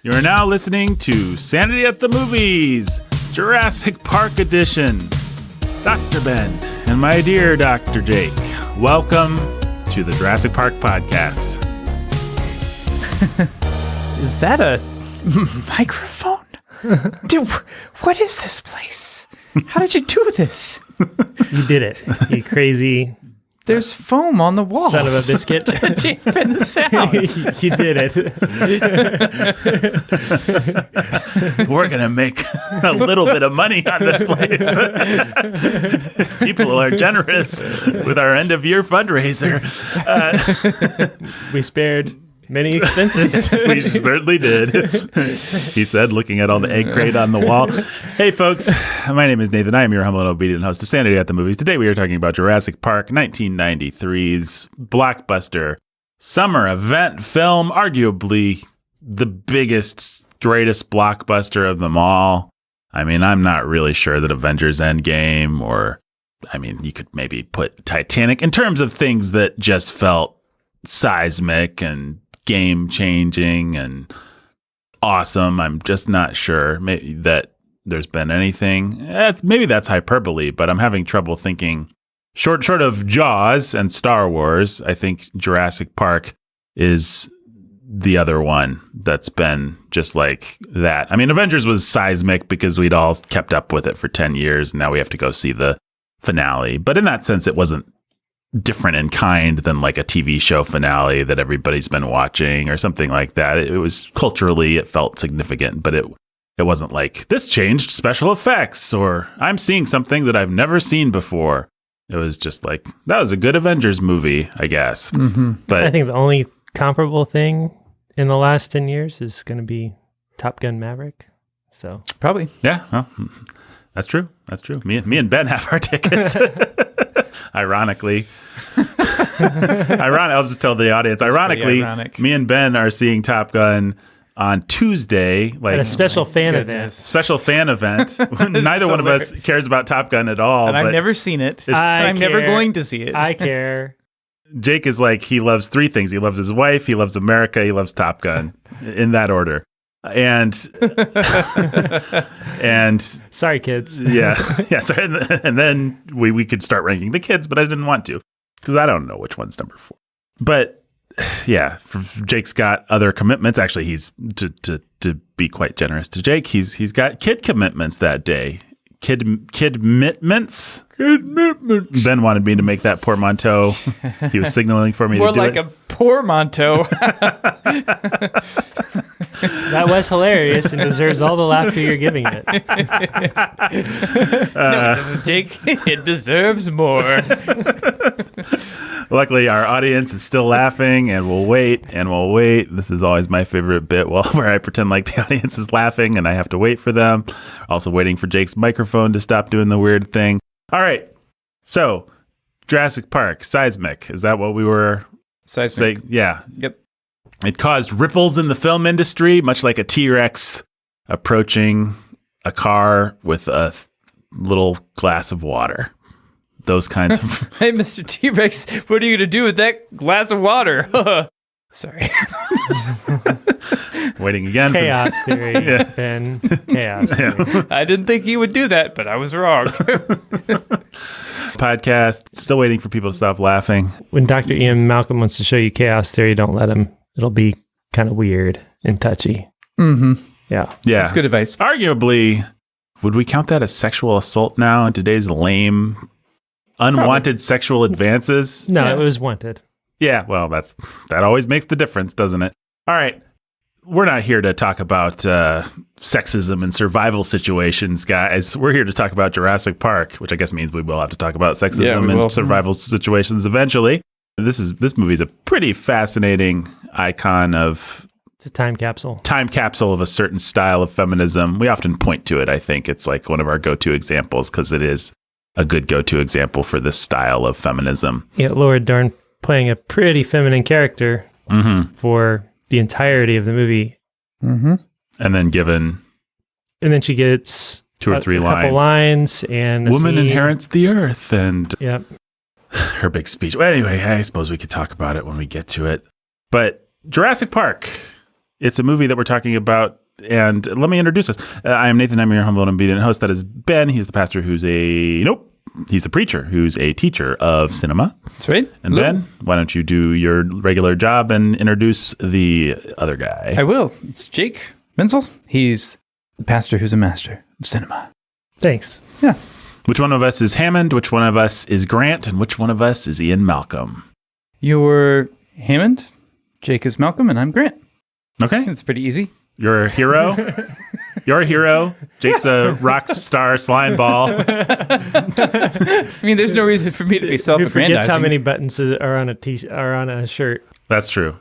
You are now listening to Sanity at the Movies, Jurassic Park edition. Dr. Ben and my dear Dr. Jake, welcome to the Jurassic Park podcast. Is that a microphone? Dude, what is this place? How did you do this? You did it, you crazy There's foam on the walls. son of a biscuit. to dampen the sound. You did it. We're going to make a little bit of money on this place. People are generous with our end-of-year fundraiser. We spared many expenses. We certainly did. He said, looking at all the egg crate on the wall. Hey, folks. My name is Nathan. I am your humble and obedient host of Sanity at the Movies. Today we are talking about Jurassic Park, 1993's blockbuster summer event film, arguably the biggest, greatest blockbuster of them all. I mean, I'm not really sure that Avengers Endgame or, I mean, you could maybe put Titanic in terms of things that just felt seismic and game-changing and awesome. I'm just not sure maybe that there's been anything. Maybe that's hyperbole, but I'm having trouble thinking. Short of Jaws and Star Wars, I think Jurassic Park is the other one that's been just like that. I mean, Avengers was seismic because we'd all kept up with it for 10 years. And now we have to go see the finale. But in that sense, it wasn't different in kind than like a TV show finale that everybody's been watching or something like that. It was culturally, it felt significant, but it wasn't like this changed special effects or I'm seeing something that I've never seen before. It was just like, that was a good Avengers movie, I guess. Mm-hmm. But I think the only comparable thing in the last 10 years is going to be Top Gun Maverick. So Probably. yeah, well, that's true. That's true. Me and Ben have our tickets. Ironically, I'll just tell the audience. Ironically, me and Ben are seeing Top Gun on Tuesday, like at a special fan event. Special fan event. Neither one of us cares about Top Gun at all. And but I've never seen it. I'm never going to see it. I care. Jake is like, he loves three things. He loves his wife, he loves America, he loves Top Gun, in that order. And Sorry, kids. yeah. Sorry. And then we could start ranking the kids, but I didn't want to because I don't know which one's number 4. But yeah, Jake's got other commitments. Actually, he's to be quite generous to Jake. He's got kid commitments that day. Kid commitments. Ben wanted me to make that portmanteau. He was signaling for me More to do like it. a portmanteau. That was hilarious and deserves all the laughter you're giving it. No, it doesn't, Jake. It deserves more. Luckily, our audience is still laughing, and we'll wait. This is always my favorite bit, where I pretend like the audience is laughing, and I have to wait for them. Also waiting for Jake's microphone to stop doing the weird thing. All right. So, Jurassic Park, seismic. Is that what we were Seismic. saying? Yeah. Yep. It caused ripples in the film industry, much like a T-Rex approaching a car with a little glass of water. Those kinds of... Hey, Mr. T-Rex, what are you going to do with that glass of water? Sorry. Waiting again. Chaos theory, Yeah. Ben. Chaos theory. I didn't think he would do that, but I was wrong. Podcast. Still waiting for people to stop laughing. When Dr. Ian Malcolm wants to show you chaos theory, don't let him. It'll be kind of weird and touchy. Mm-hmm. Yeah. Yeah. That's good advice. Arguably, would we count that as sexual assault now in today's lame, unwanted sexual advances? No, Yeah. it was wanted. Yeah, well, that always makes the difference, doesn't it? All right. We're not here to talk about sexism and survival situations, guys. We're here to talk about Jurassic Park, which I guess means we will have to talk about sexism and survival situations eventually. This movie is a pretty fascinating icon of... It's a time capsule. Time capsule of a certain style of feminism. We often point to it. I think it's like one of our go-to examples because it is a good go-to example for this style of feminism. Yeah, Laura Dern playing a pretty feminine character for the entirety of the movie. Mm-hmm. And then given... And then she gets 2 or 3 a lines. couple lines and a Woman scene. inherits the earth, and Yep. her big speech. Well, anyway, I suppose we could talk about it when we get to it. But Jurassic Park, It's a movie that we're talking about. And let me introduce us. I am Nathan. I'm your humble and obedient host. That is Ben. He's the pastor who's he's the preacher who's a teacher of cinema. That's right. And Hello. Ben, why don't you do your regular job and introduce the other guy? I will. It's Jake Menzel. He's the pastor who's a master of cinema. Thanks. Yeah. Which one of us is Hammond? Which one of us is Grant? And which one of us is Ian Malcolm? You're Hammond, Jake is Malcolm, and I'm Grant. Okay. It's pretty easy. You're a hero. You're a hero. Jake's a rock star slime ball. I mean, there's no reason for me to be Who self-aggrandizing. forgets how many buttons are on a shirt? That's true.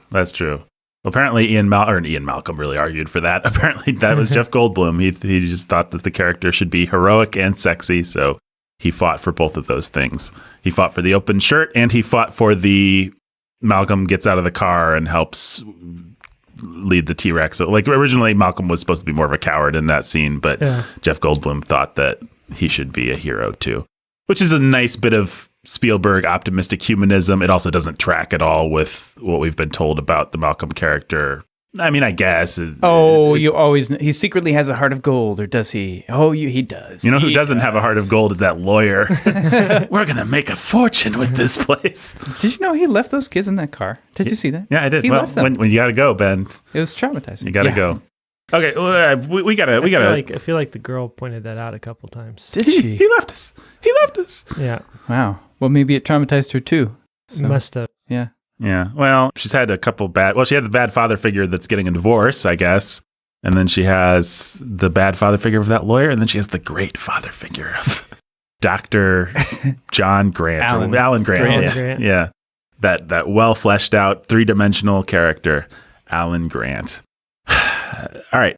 Apparently, Ian Malcolm really argued for that. Apparently, that was Jeff Goldblum. He just thought that the character should be heroic and sexy, so he fought for both of those things. He fought for the open shirt, and he fought for the Malcolm gets out of the car and helps lead the T-Rex. So, like, originally, Malcolm was supposed to be more of a coward in that scene, but Jeff Goldblum thought that he should be a hero too, which is a nice bit of Spielberg optimistic humanism. It also doesn't track at all with what we've been told about the Malcolm character. I mean, I guess. You always know. He secretly has a heart of gold, or does he? He does. You know who doesn't have a heart of gold is that lawyer. We're going to make a fortune with this place. Did you know he left those kids in that car? Did you see that? Yeah, I did. He left them. When you got to go, Ben. It was traumatizing. You got to go. Okay, we got to. I feel like the girl pointed that out a couple times. Did she? He left us. Yeah. Wow. Well, maybe it traumatized her too. So, Must have. yeah. Yeah. Well, she's had a couple she had the bad father figure that's getting a divorce, I guess. And then she has the bad father figure of that lawyer. And then she has the great father figure of Dr. John Grant. Alan Grant. Yeah. That well fleshed out 3-dimensional character, Alan Grant. All right.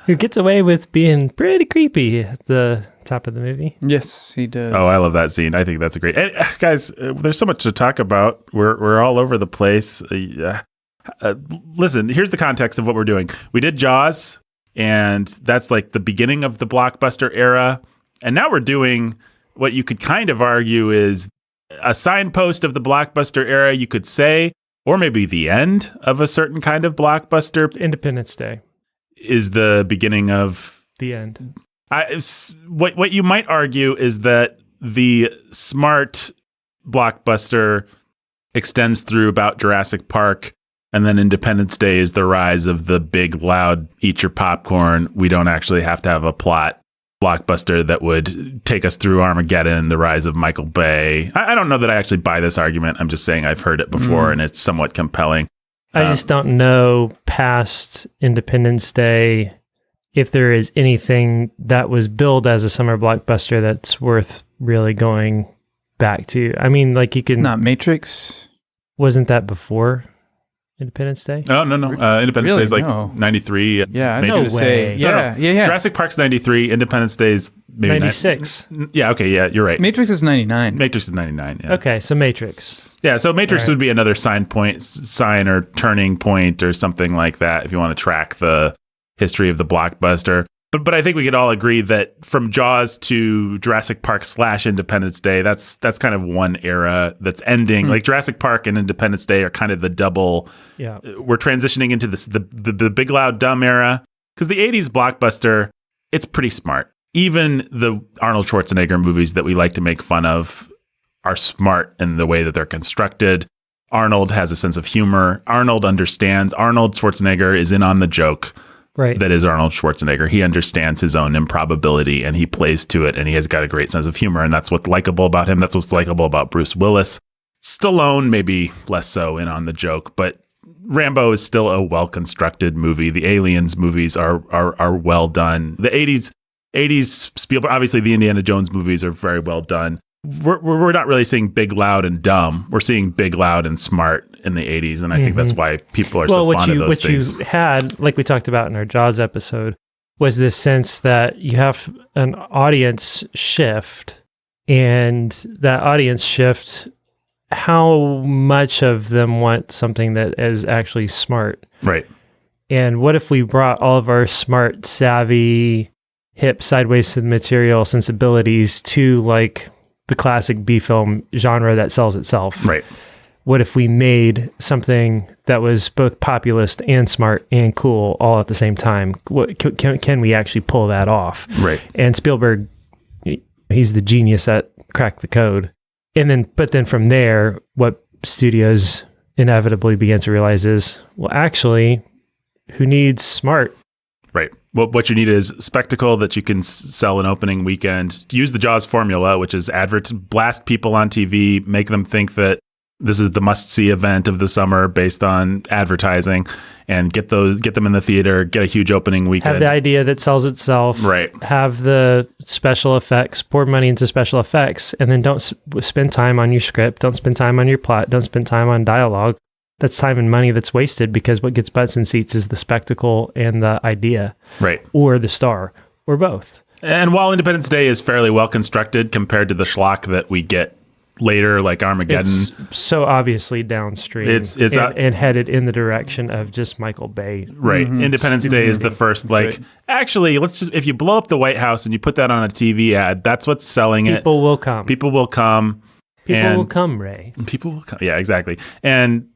Who gets away with being pretty creepy at the top of the movie. Yes, he does. Oh, I love that scene. I think that's a great... And, guys, there's so much to talk about. We're all over the place. Listen, here's the context of what we're doing. We did Jaws, and that's like the beginning of the blockbuster era. And now we're doing what you could kind of argue is a signpost of the blockbuster era, you could say, or maybe the end of a certain kind of blockbuster. Independence Day. Is the beginning of... The end. What you might argue is that the smart blockbuster extends through about Jurassic Park, and then Independence Day is the rise of the big, loud, eat your popcorn. We don't actually have to have a plot blockbuster that would take us through Armageddon, the rise of Michael Bay. I don't know that I actually buy this argument. I'm just saying I've heard it before, and it's somewhat compelling. I just don't know past Independence Day if there is anything that was billed as a summer blockbuster that's worth really going back to. I mean, like you can... Not Matrix? Wasn't that before Independence Day? Oh, no. Independence Day is like 93. Yeah, I was maybe. going to say. No. Yeah. Jurassic Park's 93. Independence Day's maybe 96. Yeah, okay, yeah, you're right. Matrix is 99. Matrix is 99, yeah. Okay, so Matrix. Yeah, so Matrix Right. would be another sign or turning point or something like that if you want to track the history of the blockbuster. But I think we could all agree that from Jaws to Jurassic Park / Independence Day, that's kind of one era that's ending. Like Jurassic Park and Independence Day are kind of the double. Yeah. We're transitioning into the big, loud, dumb era. Because the 80s blockbuster, it's pretty smart. Even the Arnold Schwarzenegger movies that we like to make fun of are smart in the way that they're constructed. Arnold has a sense of humor. Arnold understands. Arnold Schwarzenegger is in on the joke. Right. That is Arnold Schwarzenegger. He understands his own improbability and he plays to it, and he has got a great sense of humor, and that's what's likable about him. That's what's likable about Bruce Willis. Stallone, maybe less so in on the joke, but Rambo is still a well-constructed movie. The Aliens movies are well done. The 80s Spielberg, obviously the Indiana Jones movies are very well done. We're not really seeing big, loud, and dumb. We're seeing big, loud, and smart in the 80s, and I think that's why people are so fond of those things. What you had, like we talked about in our Jaws episode, was this sense that you have an audience shift, and that audience shift, how much of them want something that is actually smart? Right. And what if we brought all of our smart, savvy, hip, sideways to the material sensibilities to like the classic B film genre that sells itself? Right. what if we made something that was both populist and smart and cool all at the same time? What can we actually pull that off? Right. And Spielberg, he's the genius that cracked the code. But then from there, what studios inevitably began to realize is, well, actually, who needs smart? Right. Well, what you need is spectacle that you can sell an opening weekend. Use the Jaws formula, which is blast people on TV, make them think that this is the must-see event of the summer based on advertising, and get them in the theater, get a huge opening weekend. Have the idea that sells itself. Right. Have the special effects, pour money into special effects, and then don't spend time on your script, don't spend time on your plot, don't spend time on dialogue. That's time and money that's wasted, because what gets butts in seats is the spectacle and the idea. Right. Or the star, or both. And while Independence Day is fairly well constructed compared to the schlock that we get later, like Armageddon, it's so obviously downstream. And headed in the direction of just Michael Bay. Right. Mm-hmm. Independence Day is the first, actually, if you blow up the White House and you put that on a TV ad, that's what's selling it. People will come. People will come. People will come, Ray. People will come. Yeah, exactly. And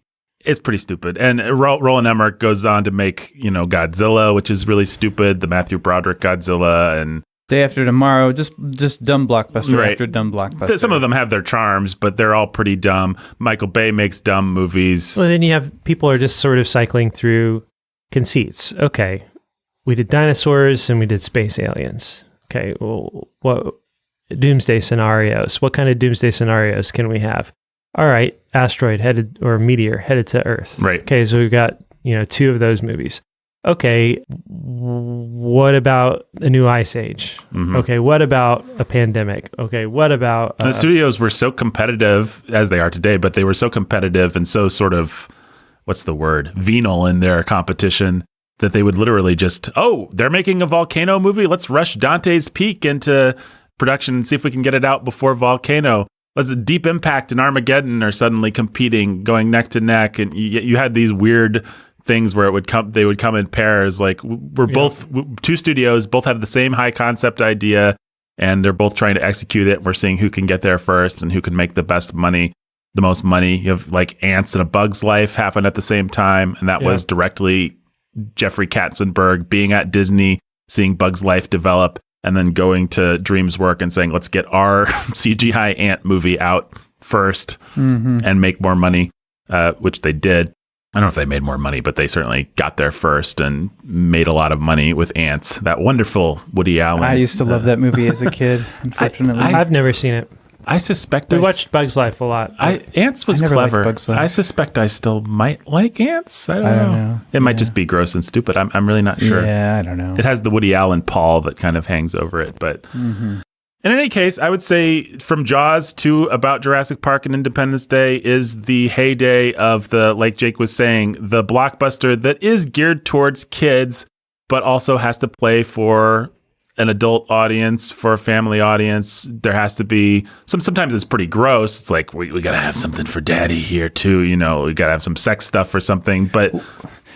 it's pretty stupid. And Roland Emmerich goes on to make, Godzilla, which is really stupid, the Matthew Broderick Godzilla, and Day After Tomorrow, just dumb blockbuster after dumb blockbuster. Some of them have their charms, but they're all pretty dumb. Michael Bay makes dumb movies. Well, then you have people are just sort of cycling through conceits. Okay, we did dinosaurs and we did space aliens. Okay, well, what doomsday scenarios? What kind of doomsday scenarios can we have? All right, meteor headed to Earth. Right. Okay, so we've got, 2 of those movies. Okay, what about a new ice age? Mm-hmm. Okay, what about a pandemic? Okay, what about... the studios were so competitive, as they are today, but they were so competitive and so sort of, what's the word, venal in their competition, that they would literally just, they're making a volcano movie? Let's rush Dante's Peak into production and see if we can get it out before Volcano. Deep Impact and Armageddon are suddenly competing, going neck to neck, and you had these weird things where they would come in pairs. Like both 2 studios, both have the same high concept idea, and they're both trying to execute it. We're seeing who can get there first and who can make the most money. You have like Ants and A Bug's Life happen at the same time, and that was directly Jeffrey Katzenberg being at Disney, seeing Bug's Life develop, and then going to DreamsWorks and saying, let's get our CGI ant movie out first and make more money, which they did. I don't know if they made more money, but they certainly got there first and made a lot of money with Ants, that wonderful Woody Allen. I used to love that movie as a kid, unfortunately. I've never seen it. I suspect we watched Bug's Life a lot. Ants was clever. I suspect I still might like Ants. I don't know. It might just be gross and stupid. I'm really not sure. Yeah, I don't know. It has the Woody Allen pall that kind of hangs over it, but... Mm-hmm. In any case, I would say from Jaws to about Jurassic Park and Independence Day is the heyday of the, like Jake was saying, the blockbuster that is geared towards kids, but also has to play for an adult audience, for a family audience. There has to be sometimes it's pretty gross. It's like, we got to have something for daddy here too. We got to have some sex stuff or something. But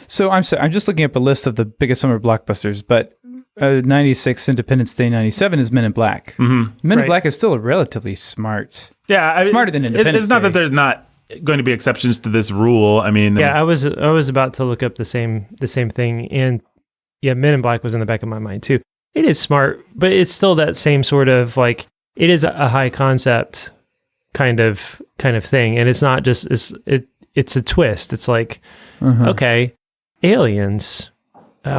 so I'm just looking up a list of the biggest summer blockbusters, but 96, Independence Day, 97 is Men in Black. Mm-hmm. Men in Black is still a relatively smart. Yeah, smarter than Independence It's not Day. that there's not going to be exceptions to this rule. I mean, I was about to look up the same thing, and Men in Black was in the back of my mind too. It is smart, but it's still that same sort of like, it is a high concept kind of thing, and it's not just it's a twist. It's like, okay, aliens.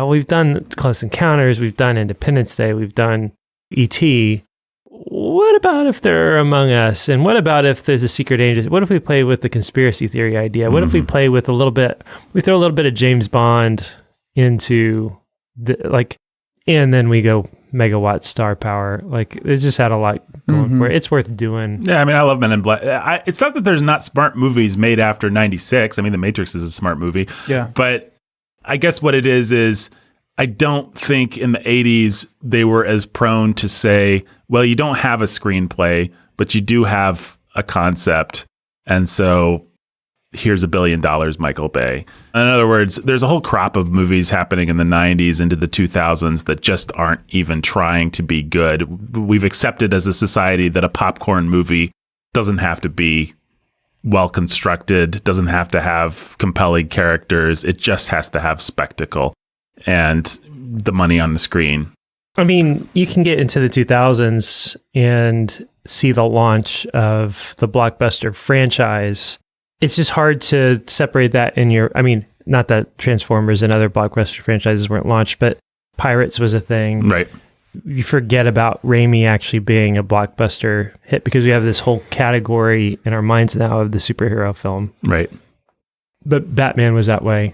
We've done Close Encounters, we've done Independence Day, we've done E.T. What about if they're among us? And what about if there's a secret agent? What if we play with the conspiracy theory idea? What if we play with we throw a little bit of James Bond into and then we go megawatt star power. Like, it just had a lot going for it. It's worth doing. Yeah, I mean, I love Men in Black. It's not that there's not smart movies made after 96. I mean, The Matrix is a smart movie. Yeah. But I guess what it is I don't think in the 80s they were as prone to say, well, you don't have a screenplay, but you do have a concept. And so here's $1 billion, Michael Bay. In other words, there's a whole crop of movies happening in the 90s into the 2000s that just aren't even trying to be good. We've accepted as a society that a popcorn movie doesn't have to be well constructed, doesn't have to have compelling characters. It just has to have spectacle and the money on the screen. I mean, you can get into the 2000s and see the launch of the blockbuster franchise. It's just hard to separate that I mean, not that Transformers and other blockbuster franchises weren't launched, but Pirates was a thing. Right. You forget about Raimi actually being a blockbuster hit because we have this whole category in our minds now of the superhero film. Right. But Batman was that way.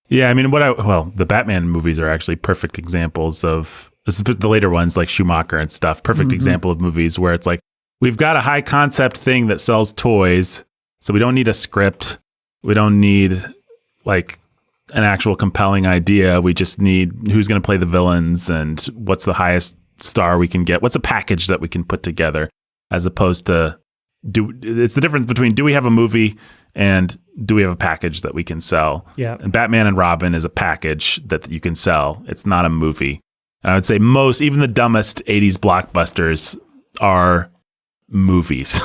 Yeah, I mean, the Batman movies are actually perfect examples of the later ones like Schumacher and stuff. Perfect example of movies where it's like, we've got a high concept thing that sells toys, so we don't need a script. We don't need like an actual compelling idea. We just need who's going to play the villains and what's the highest star we can get. What's a package that we can put together, as opposed to it's the difference between do we have a movie and do we have a package that we can sell? Yeah. And Batman and Robin is a package that you can sell. It's not a movie. And I would say even the dumbest 80s blockbusters are movies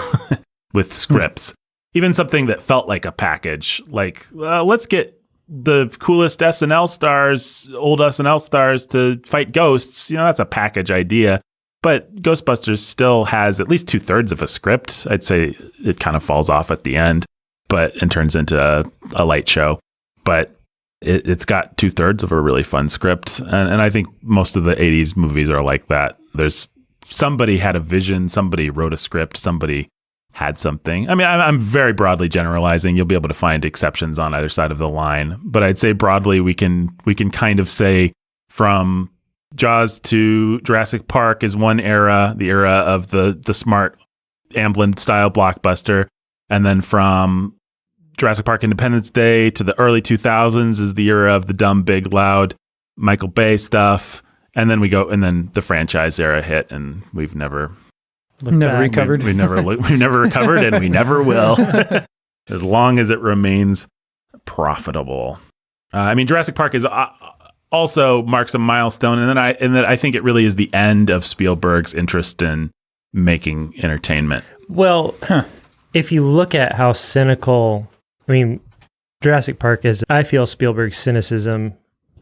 with scripts. Even something that felt like a package, like let's get the coolest SNL stars, old SNL stars to fight ghosts. That's a package idea. But Ghostbusters still has at least 2/3 of a script. I'd say it kind of falls off at the end, and turns into a light show. But it's got 2/3 of a really fun script. And I think most of the 80s movies are like that. There's somebody had a vision, somebody wrote a script, somebody had something. I mean, I'm very broadly generalizing. You'll be able to find exceptions on either side of the line. But I'd say broadly, we can kind of say from Jaws to Jurassic Park is one era, the era of the smart Amblin style blockbuster. And then from Jurassic Park Independence Day to the early 2000s is the era of the dumb, big, loud Michael Bay stuff. And then the franchise era hit, and we've never recovered. We've never recovered, and we never will, as long as it remains profitable. I mean, Jurassic Park is also marks a milestone, and then I think it really is the end of Spielberg's interest in making entertainment. Well, if you look at how cynical, I mean, Jurassic Park is, I feel Spielberg's cynicism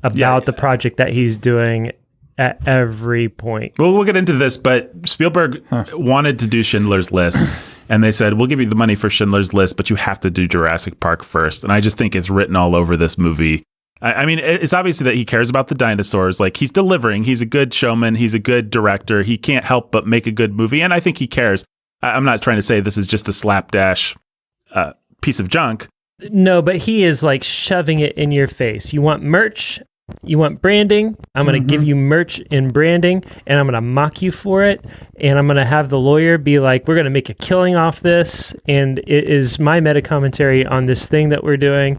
about the project that he's doing at every point. Well, we'll get into this, but Spielberg wanted to do Schindler's List, and they said, we'll give you the money for Schindler's List, but you have to do Jurassic Park first. And I just think it's written all over this movie. I mean, it's obviously that he cares about the dinosaurs. Like, he's delivering. He's a good showman. He's a good director. He can't help but make a good movie, and I think he cares. I'm not trying to say this is just a slapdash piece of junk. No, but he is like shoving it in your face. You want merch? You want branding? I'm going to give you merch and branding, and I'm going to mock you for it, and I'm going to have the lawyer be like, we're going to make a killing off this, and it is my meta commentary on this thing that we're doing,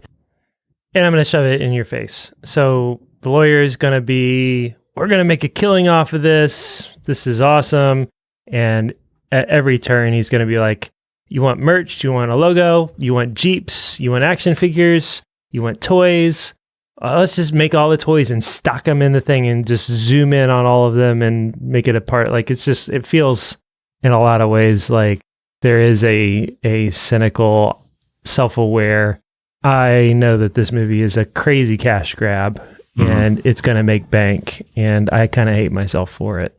and I'm going to shove it in your face. So the lawyer is going to be, we're going to make a killing off of this. This is awesome. And at every turn, he's going to be like, you want merch? You want a logo? You want Jeeps? You want action figures? You want toys? Let's just make all the toys and stock them in the thing and just zoom in on all of them and make it a part. Like, it feels in a lot of ways like there is a cynical, self-aware, I know that this movie is a crazy cash grab and it's going to make bank, and I kind of hate myself for it.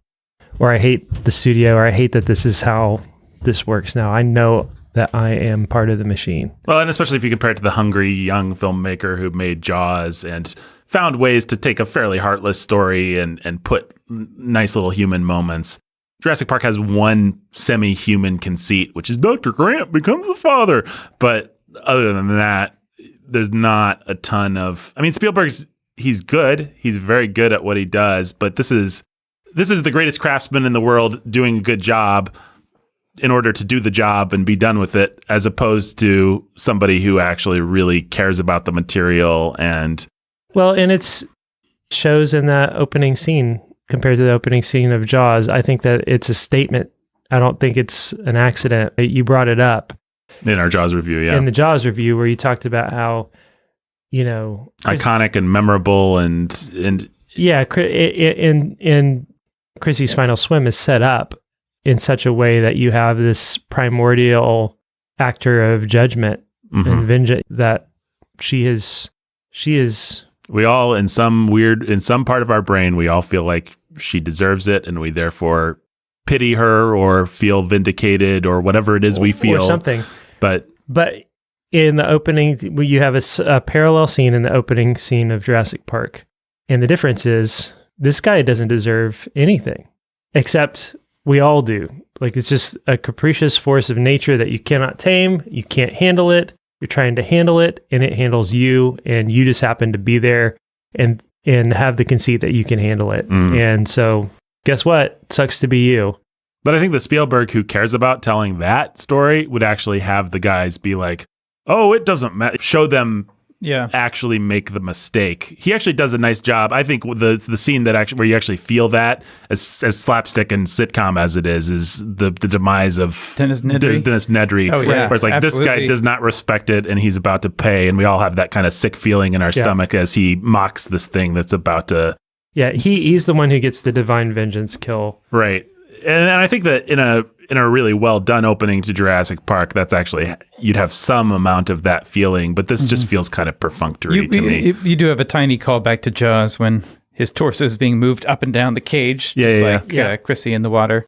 Or I hate the studio, or I hate that this is how this works now. I know that I am part of the machine. Well, and especially if you compare it to the hungry young filmmaker who made Jaws and found ways to take a fairly heartless story and put nice little human moments. Jurassic Park has one semi-human conceit, which is Dr. Grant becomes the father. But other than that, there's not a ton of... I mean, he's good. He's very good at what he does, but this is the greatest craftsman in the world doing a good job in order to do the job and be done with it, as opposed to somebody who actually really cares about the material. And it's shows in that opening scene compared to the opening scene of Jaws. I think that it's a statement. I don't think it's an accident. You brought it up in our Jaws review, yeah. In the Jaws review, where you talked about how, iconic and memorable and yeah, in Chrissy's Final Swim is set up in such a way that you have this primordial actor of judgment and vengeance that she is. We all, in some part of our brain, we all feel like she deserves it, and we therefore pity her or feel vindicated or whatever it is we feel. Or something. But in the opening, you have a parallel scene in the opening scene of Jurassic Park. And the difference is this guy doesn't deserve anything, except we all do. Like, it's just a capricious force of nature that you cannot tame. You can't handle it. You're trying to handle it, and it handles you, and you just happen to be there and have the conceit that you can handle it. And so guess what? Sucks to be you. But I think the Spielberg who cares about telling that story would actually have the guys be like, oh, it doesn't matter. Show them actually make the mistake. He actually does a nice job. I think the scene that where you actually feel that as slapstick and sitcom as it is the demise of Dennis Nedry. Oh, yeah. Where it's like, absolutely. This guy does not respect it and he's about to pay. And we all have that kind of sick feeling in our stomach as he mocks this thing that's about to. Yeah, he's the one who gets the divine vengeance kill. Right. And I think that in a really well done opening to Jurassic Park, that's actually, you'd have some amount of that feeling, but this just feels kind of perfunctory to me. You do have a tiny callback to Jaws when his torso is being moved up and down the cage, like Chrissy in the water.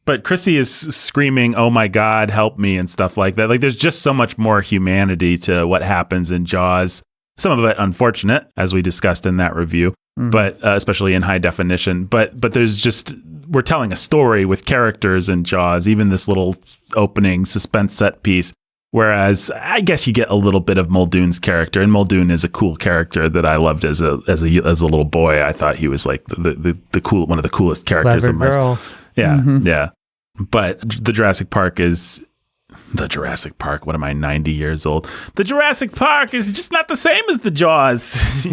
But Chrissy is screaming, "Oh my God, help me," and stuff like that. Like, there's just so much more humanity to what happens in Jaws. Some of it unfortunate, as we discussed in that review, but especially in high definition. But there's just, we're telling a story with characters in Jaws, even this little opening suspense set piece. Whereas I guess you get a little bit of Muldoon's character, and Muldoon is a cool character that I loved as a little boy. I thought he was like the cool, one of the coolest characters. Clever girl. Yeah. But the Jurassic Park is the Jurassic Park. What am I, 90 years old? The Jurassic Park is just not the same as the Jaws.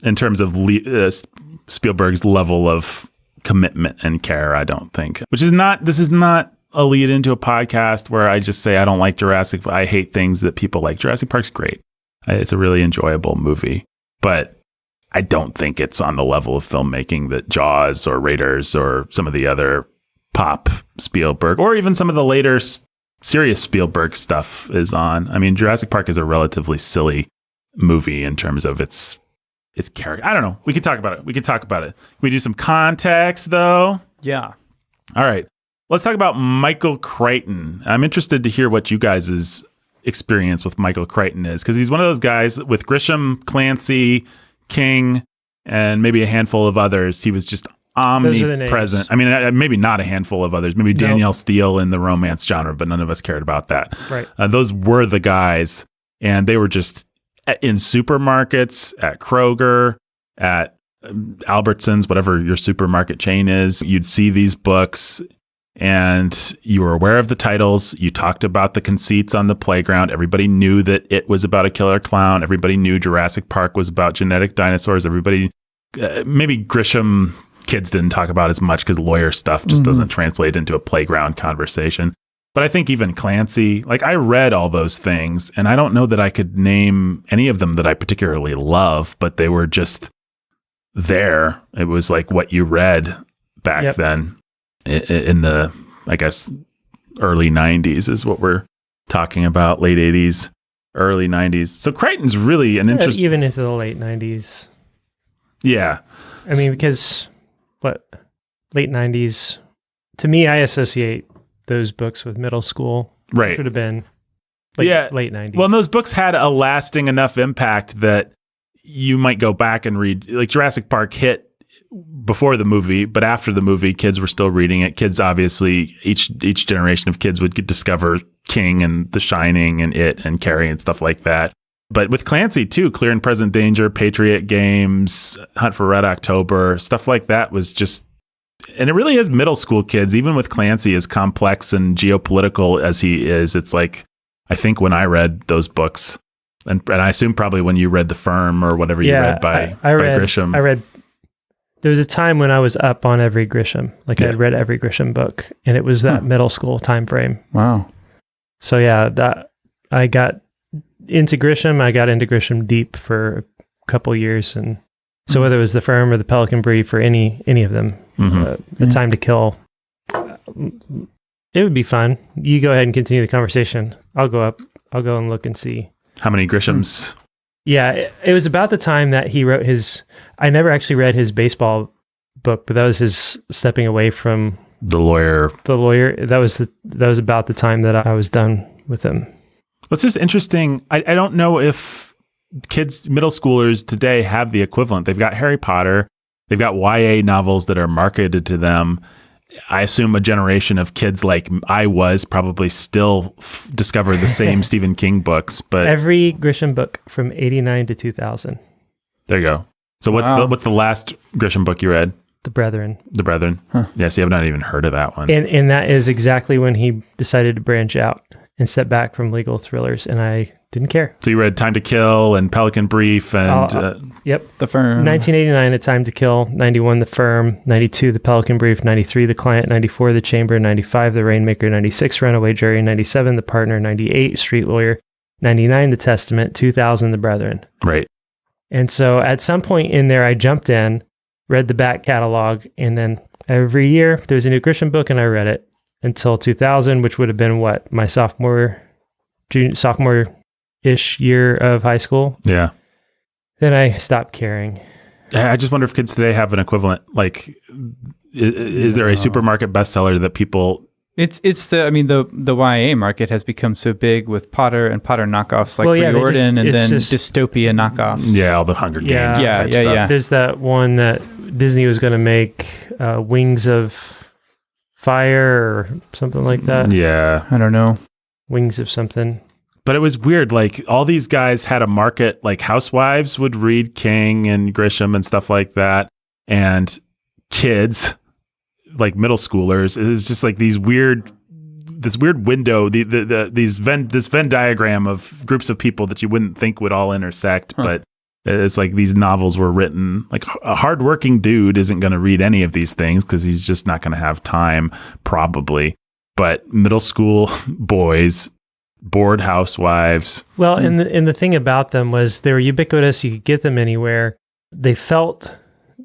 In terms of Spielberg's level of commitment and care, I don't think. This is not a lead into a podcast where I just say I don't like Jurassic. I hate things that people like. Jurassic Park's great. It's a really enjoyable movie. But I don't think it's on the level of filmmaking that Jaws or Raiders or some of the other pop Spielberg or even some of the later serious Spielberg stuff is on. I mean, Jurassic Park is a relatively silly movie in terms of its character. I don't know. We could talk about it. Can we do some context, though? Yeah. All right. Let's talk about Michael Crichton. I'm interested to hear what you guys' experience with Michael Crichton is, because he's one of those guys with Grisham, Clancy, King, and maybe a handful of others. He was just omnipresent. I mean, maybe not a handful of others. Maybe Danielle Steele in the romance genre, but none of us cared about that. Right. Those were the guys, and they were just in supermarkets, at Kroger, at Albertsons, whatever your supermarket chain is. You'd see these books, and you were aware of the titles. You talked about the conceits on the playground. Everybody knew that it was about a killer clown. Everybody knew Jurassic Park was about genetic dinosaurs. Everybody, maybe Grisham kids didn't talk about as much because lawyer stuff just doesn't translate into a playground conversation. But I think even Clancy, like, I read all those things, and I don't know that I could name any of them that I particularly love, but they were just there. It was like what you read back then. In the, I guess, early 90s is what we're talking about, late 80s, early 90s. So Crichton's really an interesting... Even into the late 90s. Yeah. I mean, because, late 90s, to me, I associate those books with middle school. Right. Should have been late 90s. Well, and those books had a lasting enough impact that you might go back and read, like Jurassic Park hit before the movie, but after the movie, kids were still reading it. Kids, obviously, each generation of kids would discover King and The Shining and It and Carrie and stuff like that. But with Clancy too, Clear and Present Danger, Patriot Games, Hunt for Red October, stuff like that was just, and it really is middle school kids. Even with Clancy, as complex and geopolitical as he is, it's like, I think when I read those books, and I assume probably when you read The Firm or whatever you read by Grisham. There was a time when I was up on every Grisham. Like, I had read every Grisham book, and it was that middle school time frame. Wow. So yeah, that I got into Grisham. I got into Grisham deep for a couple years, and so whether it was The Firm or The Pelican Brief or any of them, A Time to Kill, It would be fun. You go ahead and continue the conversation. I'll go up. I'll go and look and see. How many Grishams? Yeah, it was about the time that he wrote his... I never actually read his baseball book, but that was his stepping away from... The lawyer. That was about the time that I was done with him. It's just interesting. I don't know if kids, middle schoolers today have the equivalent. They've got Harry Potter. They've got YA novels that are marketed to them. I assume a generation of kids like I was probably still discover the same Stephen King books. But every Grisham book from 89 to 2000. There you go. So what's the last Grisham book you read? The Brethren. The Brethren. Huh. Yeah, see, I've not even heard of that one. And that is exactly when he decided to branch out and step back from legal thrillers, and I didn't care. So you read Time to Kill and Pelican Brief and... Yep. The Firm. 1989, A Time to Kill. 91, The Firm. 92, The Pelican Brief. 93, The Client. 94, The Chamber. 95, The Rainmaker. 96, Runaway Jury. 97, The Partner. 98, Street Lawyer. 99, The Testament. 2000, The Brethren. Right. And so at some point in there, I jumped in, read the back catalog, and then every year there was a new Grisham book, and I read it until 2000, which would have been what, my sophomore-ish year of high school. Yeah. Then I stopped caring. I just wonder if kids today have an equivalent. Like, is there a supermarket bestseller that people... The YA market has become so big with Potter and Potter knockoffs like Riordan and then dystopia knockoffs. Yeah, all the Hunger Games type stuff. Yeah. There's that one that Disney was going to make, Wings of Fire or something like that. Yeah. I don't know. Wings of something. But it was weird. Like, all these guys had a market. Like, housewives would read King and Grisham and stuff like that. And kids... like middle schoolers, it's just like this weird window, this Venn diagram of groups of people that you wouldn't think would all intersect. Huh. But it's like these novels were written, like a hardworking dude isn't going to read any of these things because he's just not going to have time, probably. But middle school boys, bored housewives. Well, and the thing about them was they were ubiquitous. You could get them anywhere. They felt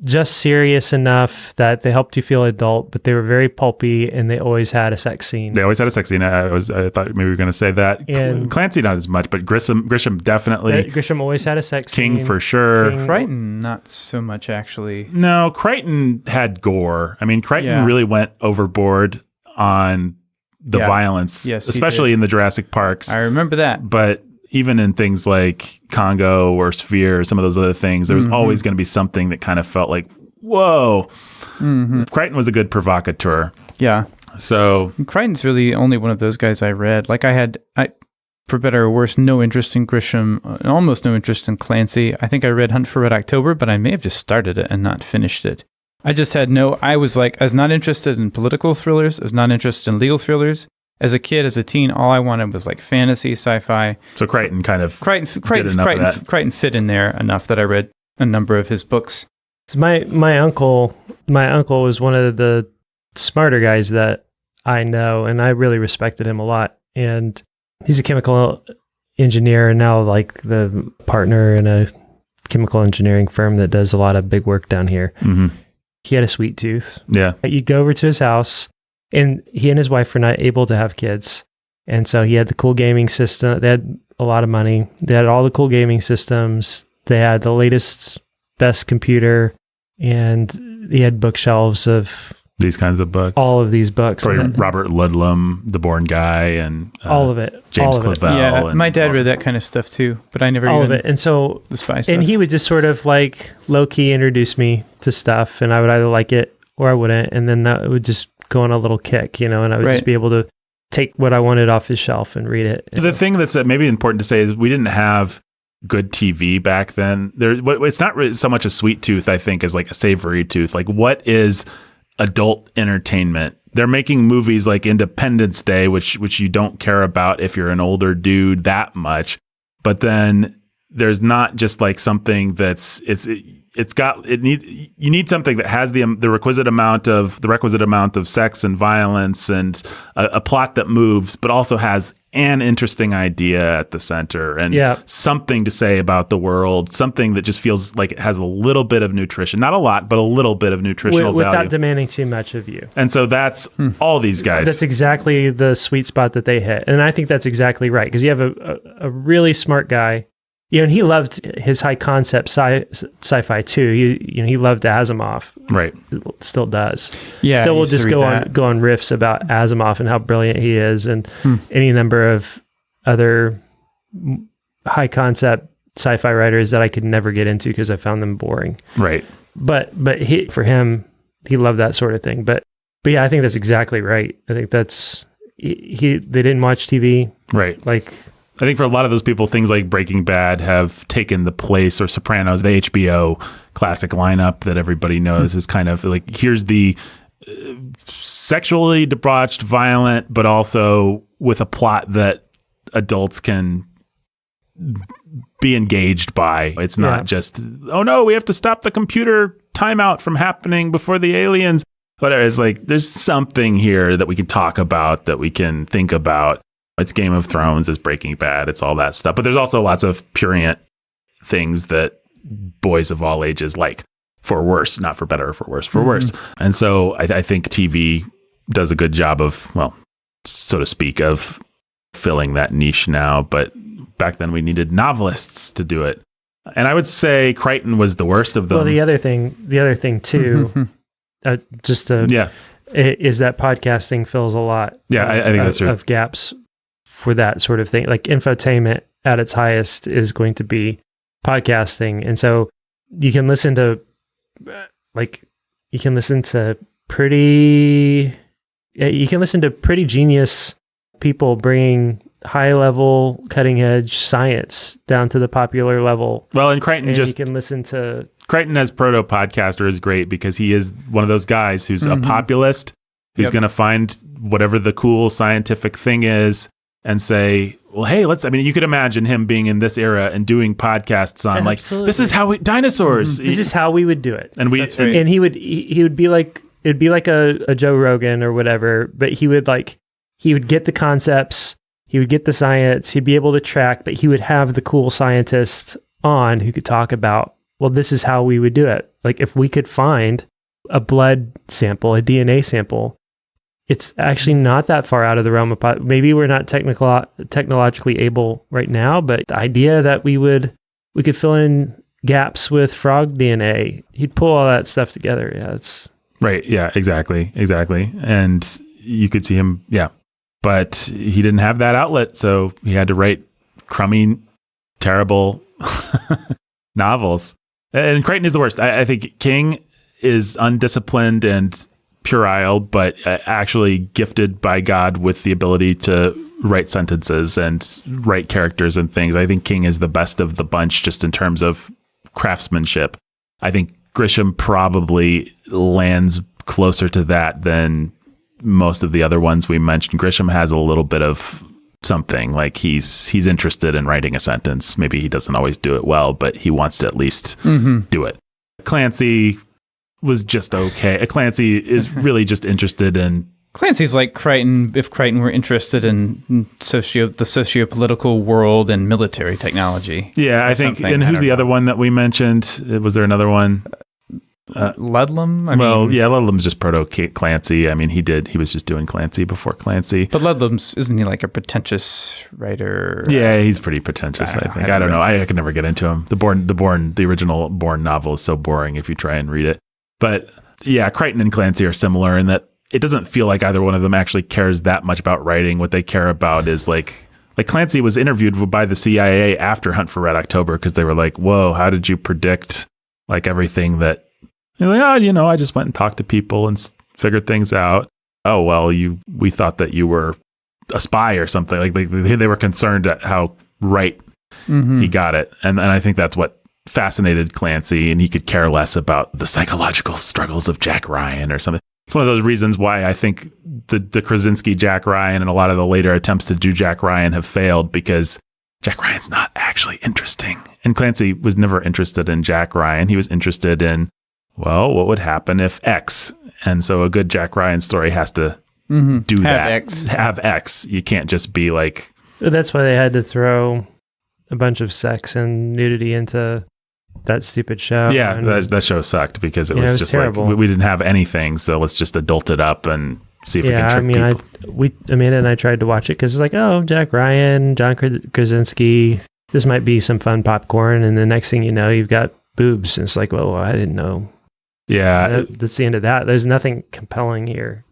just serious enough that they helped you feel adult, but they were very pulpy, and they always had a sex scene. They always had a sex scene. I thought maybe we were going to say that. And Clancy not as much, but Grisham definitely. Grisham always had a sex scene. King for sure. Crichton not so much actually. No, Crichton had gore. I mean, Crichton really went overboard on the violence, especially in the Jurassic Parks. I remember that. But even in things like Congo or Sphere or some of those other things, there was always going to be something that kind of felt like, whoa. Mm-hmm. Crichton was a good provocateur. Yeah. So Crichton's really only one of those guys I read. Like I for better or worse, no interest in Grisham, almost no interest in Clancy. I think I read Hunt for Red October, but I may have just started it and not finished it. I just had I was not interested in political thrillers. I was not interested in legal thrillers. As a kid, as a teen, all I wanted was like fantasy, sci-fi. So Crichton Crichton fit in there enough that I read a number of his books. So my uncle was one of the smarter guys that I know, and I really respected him a lot. And he's a chemical engineer, and now like the partner in a chemical engineering firm that does a lot of big work down here. Mm-hmm. He had a sweet tooth. Yeah, you'd go over to his house. And he and his wife were not able to have kids. And so he had the cool gaming system. They had a lot of money. They had all the cool gaming systems. They had the latest, best computer. And he had bookshelves of these kinds of books. All of these books. Robert Ludlum, The Born Guy, and all of it. James Clavell. Yeah, and my dad read that kind of stuff too, but I never all of it. And so the spy stuff. And he would just sort of like low-key introduce me to stuff, and I would either like it or I wouldn't. And then that would just go on a little kick, and I would just be able to take what I wanted off his shelf and read it. The thing that's maybe important to say is we didn't have good TV back then. It's not really so much a sweet tooth, I think, as like a savory tooth. Like, what is adult entertainment? They're making movies like Independence Day, which you don't care about if you're an older dude that much. But then there's not just like something you need something that has the requisite amount of sex and violence and a plot that moves, but also has an interesting idea at the center and something to say about the world, something that just feels like it has a little bit of nutrition, not a lot, but a little bit of nutritional value without demanding too much of you. And so that's all these guys. That's exactly the sweet spot that they hit, and I think that's exactly right, because you have a really smart guy. And he loved his high concept sci-fi too. He loved Asimov, right? Still does. Yeah, still will just go on riffs about Asimov and how brilliant he is, and any number of other high concept sci-fi writers that I could never get into because I found them boring. Right. But for him, he loved that sort of thing. But yeah, I think that's exactly right. I think that's they didn't watch TV, right? Like. I think for a lot of those people, things like Breaking Bad have taken the place, or Sopranos, the HBO classic lineup that everybody knows is kind of like, here's the sexually debauched, violent, but also with a plot that adults can be engaged by. It's not just, oh no, we have to stop the computer timeout from happening before the aliens. Whatever. It's like, there's something here that we can talk about, that we can think about. It's Game of Thrones, it's Breaking Bad, it's all that stuff. But there's also lots of prurient things that boys of all ages like, for worse, not for better or for worse, for worse. And so I think TV does a good job of, well, so to speak, of filling that niche now. But back then we needed novelists to do it. And I would say Crichton was the worst of them. Well, the other thing too, is that podcasting fills a lot I think that's true. Of gaps for that sort of thing. Like infotainment at its highest is going to be podcasting. And so you can listen to pretty genius people bringing high level, cutting edge science down to the popular level. Well, and Crichton you can listen to Crichton as proto podcaster is great because he is one of those guys who's a populist who's going to find whatever the cool scientific thing is and say, well, hey, you could imagine him being in this era and doing podcasts on this is how dinosaurs. This is how we would do it. And and he would be like, it'd be like a Joe Rogan or whatever, but he would get the concepts, he would get the science, he'd be able to track, but he would have the cool scientist on who could talk about, well, this is how we would do it. Like if we could find a blood sample, a DNA sample, it's actually not that far out of the realm of maybe we're not technologically able right now, but the idea that we could fill in gaps with frog DNA, he'd pull all that stuff together. Yeah, it's right. Yeah, exactly. And you could see him. Yeah, but he didn't have that outlet, so he had to write crummy, terrible novels. And Crichton is the worst. I think King is undisciplined and puerile, but actually gifted by God with the ability to write sentences and write characters and things. I think King is the best of the bunch just in terms of craftsmanship. I think Grisham probably lands closer to that than most of the other ones we mentioned. Grisham has a little bit of something, like he's interested in writing a sentence. Maybe he doesn't always do it well, but he wants to at least do it. Clancy was just okay. Clancy is really just interested in... Clancy's like Crichton, if Crichton were interested in the socio-political world and military technology. Yeah, I think. And who's the other one that we mentioned? Was there another one? Ludlum? Ludlum's just proto-Clancy. I mean, he was just doing Clancy before Clancy. But Ludlum's, isn't he like a pretentious writer? Yeah, he's pretty pretentious, I think. I don't know. I could never get into him. The original Bourne novel is so boring if you try and read it. But yeah, Crichton and Clancy are similar in that it doesn't feel like either one of them actually cares that much about writing. What they care about is like Clancy was interviewed by the CIA after Hunt for Red October because they were like, whoa, how did you predict like everything that... I just went and talked to people and figured things out. Oh, well, we thought that you were a spy or something. Like they were concerned at how right he got it. And I think that's what fascinated Clancy, and he could care less about the psychological struggles of Jack Ryan or something. It's one of those reasons why I think the Krasinski Jack Ryan and a lot of the later attempts to do Jack Ryan have failed, because Jack Ryan's not actually interesting. And Clancy was never interested in Jack Ryan. He was interested in, well, what would happen if X? And so a good Jack Ryan story has to do that. Have X. You can't just be like... That's why they had to throw a bunch of sex and nudity into that stupid show. Yeah, that show sucked because it was just terrible. Like, we didn't have anything, so let's just adult it up and see if it can trick people. Amanda and I tried to watch it because it's like, oh, Jack Ryan, John Krasinski, this might be some fun popcorn, and the next thing you know, you've got boobs, and it's like, well, I didn't know. Yeah. That's the end of that. There's nothing compelling here.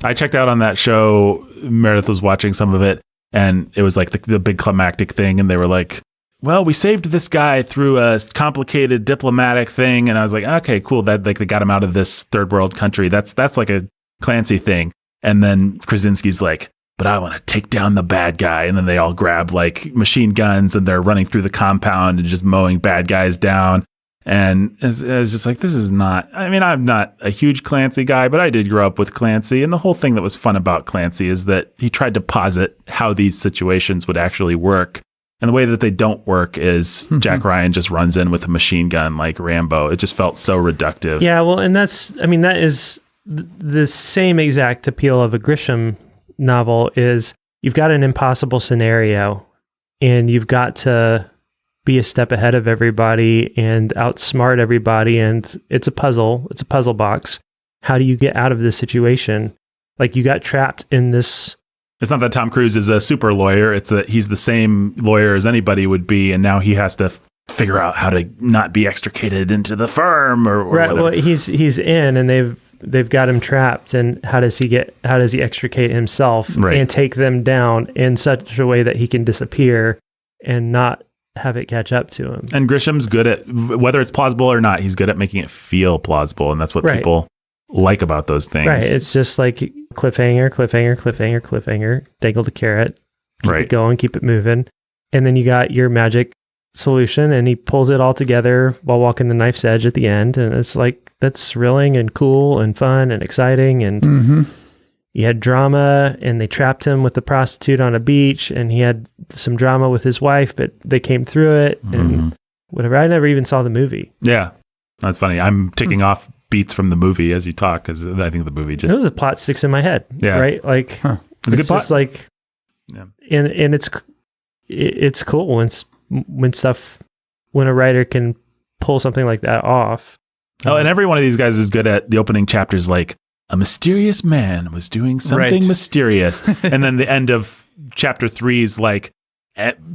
I checked out on that show. Meredith was watching some of it, and it was like the big climactic thing, and they were like, well, we saved this guy through a complicated diplomatic thing, and I was like, okay, cool. That like they got him out of this third world country. That's like a Clancy thing. And then Krasinski's like, but I want to take down the bad guy. And then they all grab like machine guns and they're running through the compound and just mowing bad guys down. And I was just like, this is not, I mean, I'm not a huge Clancy guy, but I did grow up with Clancy. And the whole thing that was fun about Clancy is that he tried to posit how these situations would actually work. And the way that they don't work is Jack Ryan just runs in with a machine gun like Rambo. It just felt so reductive. Yeah, well, and that is the same exact appeal of a Grisham novel is you've got an impossible scenario and you've got to be a step ahead of everybody and outsmart everybody. And it's a puzzle box. How do you get out of this situation? Like you got trapped in this. It's not that Tom Cruise is a super lawyer. It's that he's the same lawyer as anybody would be. And now he has to figure out how to not be extricated into the firm or right. whatever. Well, he's in and they've got him trapped, and how does he extricate himself and take them down in such a way that he can disappear and not have it catch up to him? And Grisham's good at, whether it's plausible or not, he's good at making it feel plausible, and that's what people like about those things. Right. It's just like cliffhanger, dangle the carrot, keep it going, keep it moving. And then you got your magic solution, and he pulls it all together while walking the knife's edge at the end. And it's like, that's thrilling and cool and fun and exciting. And you had drama, and they trapped him with the prostitute on a beach, and he had some drama with his wife, but they came through it and whatever. I never even saw the movie. Yeah. That's funny. I'm ticking off beats from the movie as you talk, because I think the movie just... No, the plot sticks in my head. Yeah. Right? Like, it's a good plot. Just like, and it's cool when a writer can pull something like that off. Oh, and every one of these guys is good at the opening chapters, like a mysterious man was doing something mysterious. And then the end of chapter 3 is like,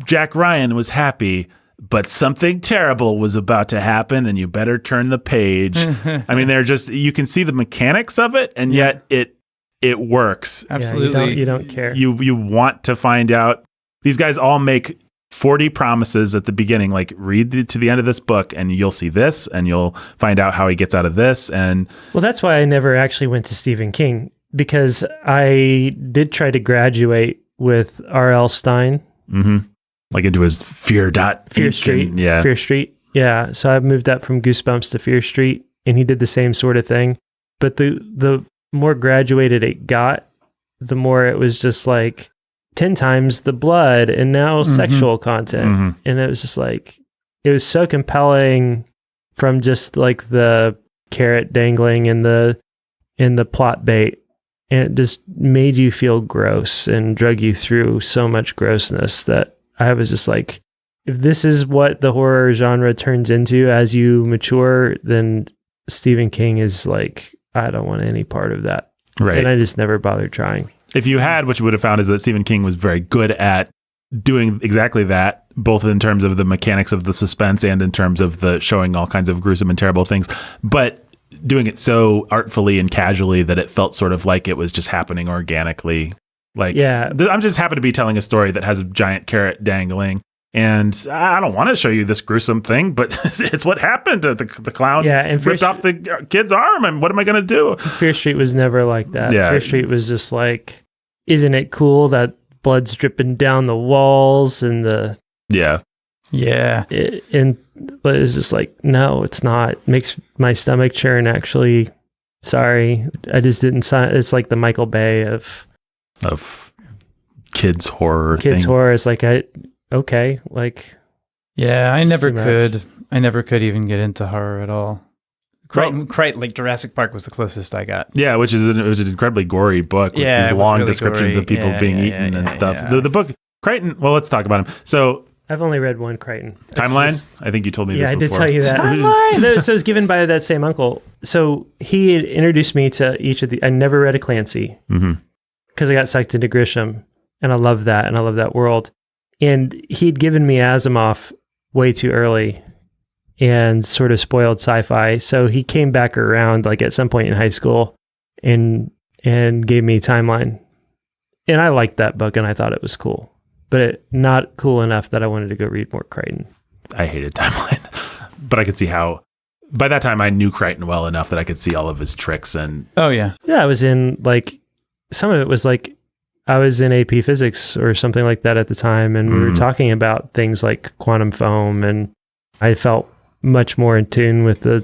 Jack Ryan was happy, but something terrible was about to happen, and you better turn the page. I mean, they're just, you can see the mechanics of it, and yet it works. Absolutely. You don't care. You want to find out. These guys all make 40 promises at the beginning, like read to the end of this book and you'll see this, and you'll find out how he gets out of this. And well, that's why I never actually went to Stephen King, because I did try to graduate with R.L. Stein. Like into his Fear Street. And, yeah. Fear Street. Yeah. So I moved up from Goosebumps to Fear Street, and he did the same sort of thing. But the more graduated it got, the more it was just like 10 times the blood and now sexual content. And it was just like, it was so compelling from just like the carrot dangling and the plot bait. And it just made you feel gross and drug you through so much grossness that I was just like, if this is what the horror genre turns into as you mature, then Stephen King is like, I don't want any part of that. Right. And I just never bothered trying. If you had, what you would have found is that Stephen King was very good at doing exactly that, both in terms of the mechanics of the suspense and in terms of the showing all kinds of gruesome and terrible things, but doing it so artfully and casually that it felt sort of like it was just happening organically. Like, I'm just happy to be telling a story that has a giant carrot dangling, and I don't want to show you this gruesome thing, but it's what happened. The clown and ripped off the kid's arm, and what am I going to do? Fear Street was never like that. Yeah. Fear Street was just like, isn't it cool that blood's dripping down the walls and the... Yeah. But it's just like, no, it's not. It makes my stomach churn, actually. Sorry. I just didn't sign. It's like the Michael Bay of kids horror. Kids horror is like, okay. Like, Yeah, I never too much. could. I never could even get into horror at all. Crichton, like Jurassic Park was the closest I got. Yeah, which is it was an incredibly gory book with Yeah, these it was long really descriptions gory. of people Yeah, being yeah, eaten yeah, and yeah, stuff. yeah. The book Crichton. Well, let's talk about him. So I've only read one Crichton. timeline. I think you told me Yeah, this I did before. tell you that. So it was given by that same uncle. So he had introduced me to each of the. I never read a Clancy because I got sucked into Grisham, and I love that, and I love that world. And he'd given me Asimov way too early, and sort of spoiled sci-fi. So he came back around like at some point in high school, and gave me Timeline, and I liked that book, and I thought it was cool, but not cool enough that I wanted to go read more Crichton. I hated Timeline, but I could see how. By that time, I knew Crichton well enough that I could see all of his tricks and. Oh yeah. Yeah, I was in like some of it was like I was in AP physics or something like that at the time, and we were talking about things like quantum foam, and I felt much more in tune with the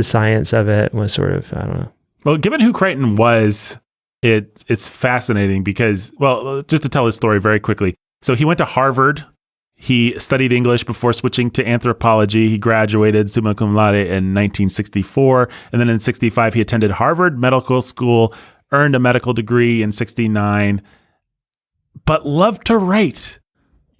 science of it. Was sort of, I don't know. Well, given who Crichton was, it's fascinating because, well, just to tell his story very quickly. So he went to Harvard. He studied English before switching to anthropology. He graduated summa cum laude in 1964. And then in 65, he attended Harvard Medical School, earned a medical degree in 69, but loved to write.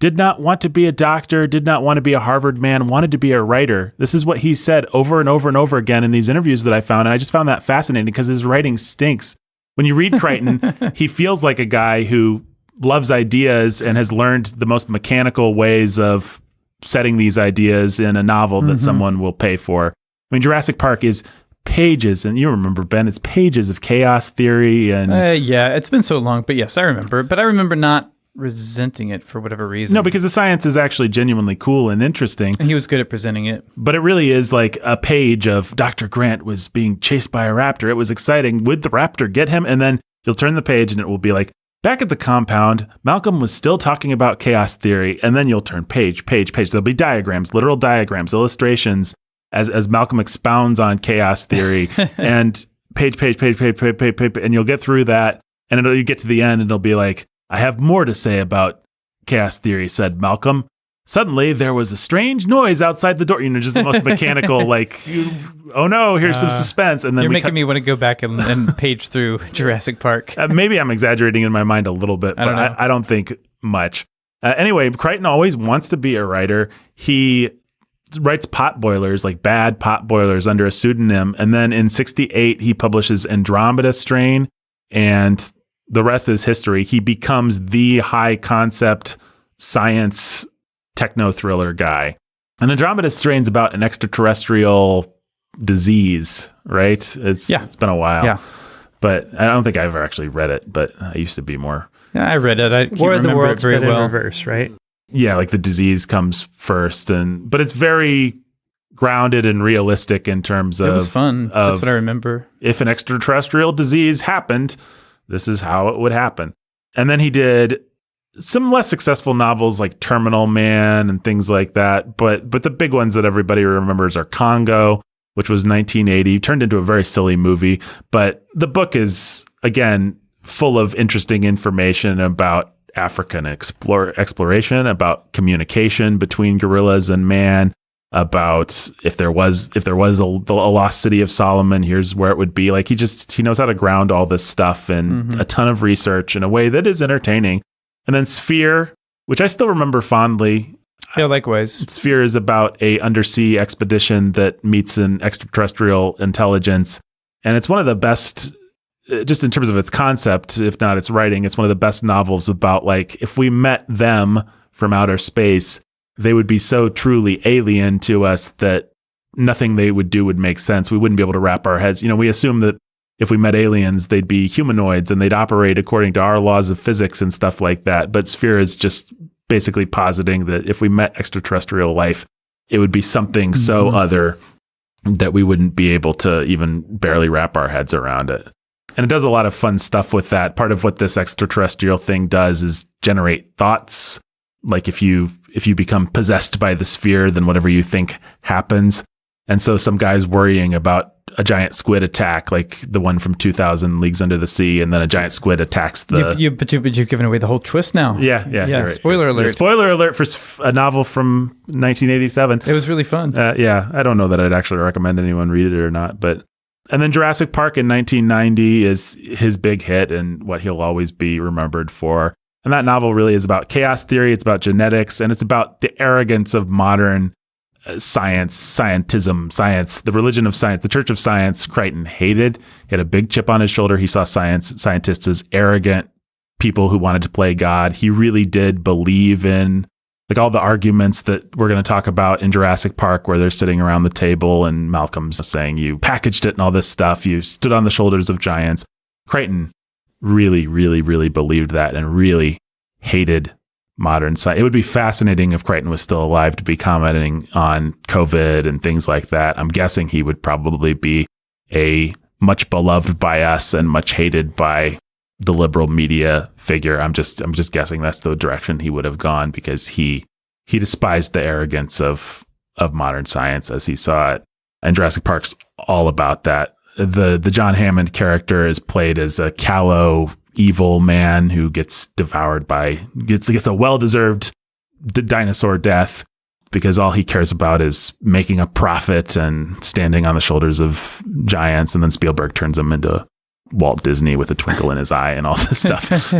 Did not want to be a doctor, did not want to be a Harvard man, wanted to be a writer. This is what he said over and over and over again in these interviews that I found. And I just found that fascinating because his writing stinks. When you read Crichton, he feels like a guy who loves ideas and has learned the most mechanical ways of setting these ideas in a novel that someone will pay for. I mean, Jurassic Park is pages, and you remember, Ben, it's pages of chaos theory. And Yeah, it's been so long, but yes, I remember. But I remember not resenting it for whatever reason. no, because the science is actually genuinely cool and interesting. And he was good at presenting it. But it really is like a page of Dr. Grant was being chased by a raptor. It was exciting. Would the raptor get him? And then you'll turn the page and it will be like, back at the compound, Malcolm was still talking about chaos theory. And then you'll turn page. There'll be diagrams, literal diagrams, illustrations as Malcolm expounds on chaos theory. And page. And you'll get through that. And you get to the end and it'll be like, I have more to say about chaos theory, said Malcolm. Suddenly, there was a strange noise outside the door. You know, just the most mechanical, like, oh no, here's some suspense. And then You're making me want to go back and page through Jurassic Park. Maybe I'm exaggerating in my mind a little bit, but I don't think much. Anyway, Crichton always wants to be a writer. He writes pot boilers, like bad pot boilers, under a pseudonym. And then in 68, he publishes Andromeda Strain, and the rest is history. He becomes the high concept science techno thriller guy. And Andromeda Strain's about an extraterrestrial disease, right? It's been a while. Yeah. But I don't think I've ever actually read it, but I used to be more. Yeah, I read it. I can't War of the remember it Worlds, very but in well. reverse, right? Yeah, like the disease comes first, but it's very grounded and realistic in terms of. It was fun. That's what I remember. If an extraterrestrial disease happened, this is how it would happen. And then he did some less successful novels like Terminal Man and things like that. But the big ones that everybody remembers are Congo, which was 1980, turned into a very silly movie. But the book is, again, full of interesting information about African exploration, about communication between gorillas and man, about if there was a lost city of Solomon, here's where it would be. Like he knows how to ground all this stuff and a ton of research in a way that is entertaining. And then Sphere, which I still remember fondly. Yeah, likewise. Sphere is about a undersea expedition that meets an extraterrestrial intelligence. And it's one of the best, just in terms of its concept, if not its writing, it's one of the best novels about like, if we met them from outer space, they would be so truly alien to us that nothing they would do would make sense. We wouldn't be able to wrap our heads. You know, we assume that if we met aliens, they'd be humanoids and they'd operate according to our laws of physics and stuff like that. But Sphere is just basically positing that if we met extraterrestrial life, it would be something so other that we wouldn't be able to even barely wrap our heads around it. And it does a lot of fun stuff with that. Part of what this extraterrestrial thing does is generate thoughts. Like if you become possessed by the sphere, then whatever you think happens. And so some guy's worrying about a giant squid attack, like the one from 2000 Leagues Under the Sea, and then a giant squid attacks the... But you've given away the whole twist now. Yeah. Right. Spoiler alert. Yeah, spoiler alert for a novel from 1987. It was really fun. Yeah, I don't know that I'd actually recommend anyone read it or not, but... And then Jurassic Park in 1990 is his big hit and what he'll always be remembered for. And that novel really is about chaos theory, it's about genetics, and it's about the arrogance of modern science, the religion of science, the church of science. Crichton hated. He had a big chip on his shoulder. He saw scientists as arrogant people who wanted to play God. He really did believe in like all the arguments that we're going to talk about in Jurassic Park, where they're sitting around the table and Malcolm's saying you packaged it and all this stuff. You stood on the shoulders of giants. Crichton really, really, really believed that and really hated modern science. It would be fascinating if Crichton was still alive to be commenting on COVID and things like that. I'm guessing he would probably be a much beloved by us and much hated by the liberal media figure. I'm just guessing that's the direction he would have gone, because he despised the arrogance of modern science as he saw it. And Jurassic Park's all about that. The John Hammond character is played as a callow, evil man who gets devoured gets a well-deserved dinosaur death, because all he cares about is making a profit and standing on the shoulders of giants. And then Spielberg turns him into Walt Disney with a twinkle in his eye and all this stuff.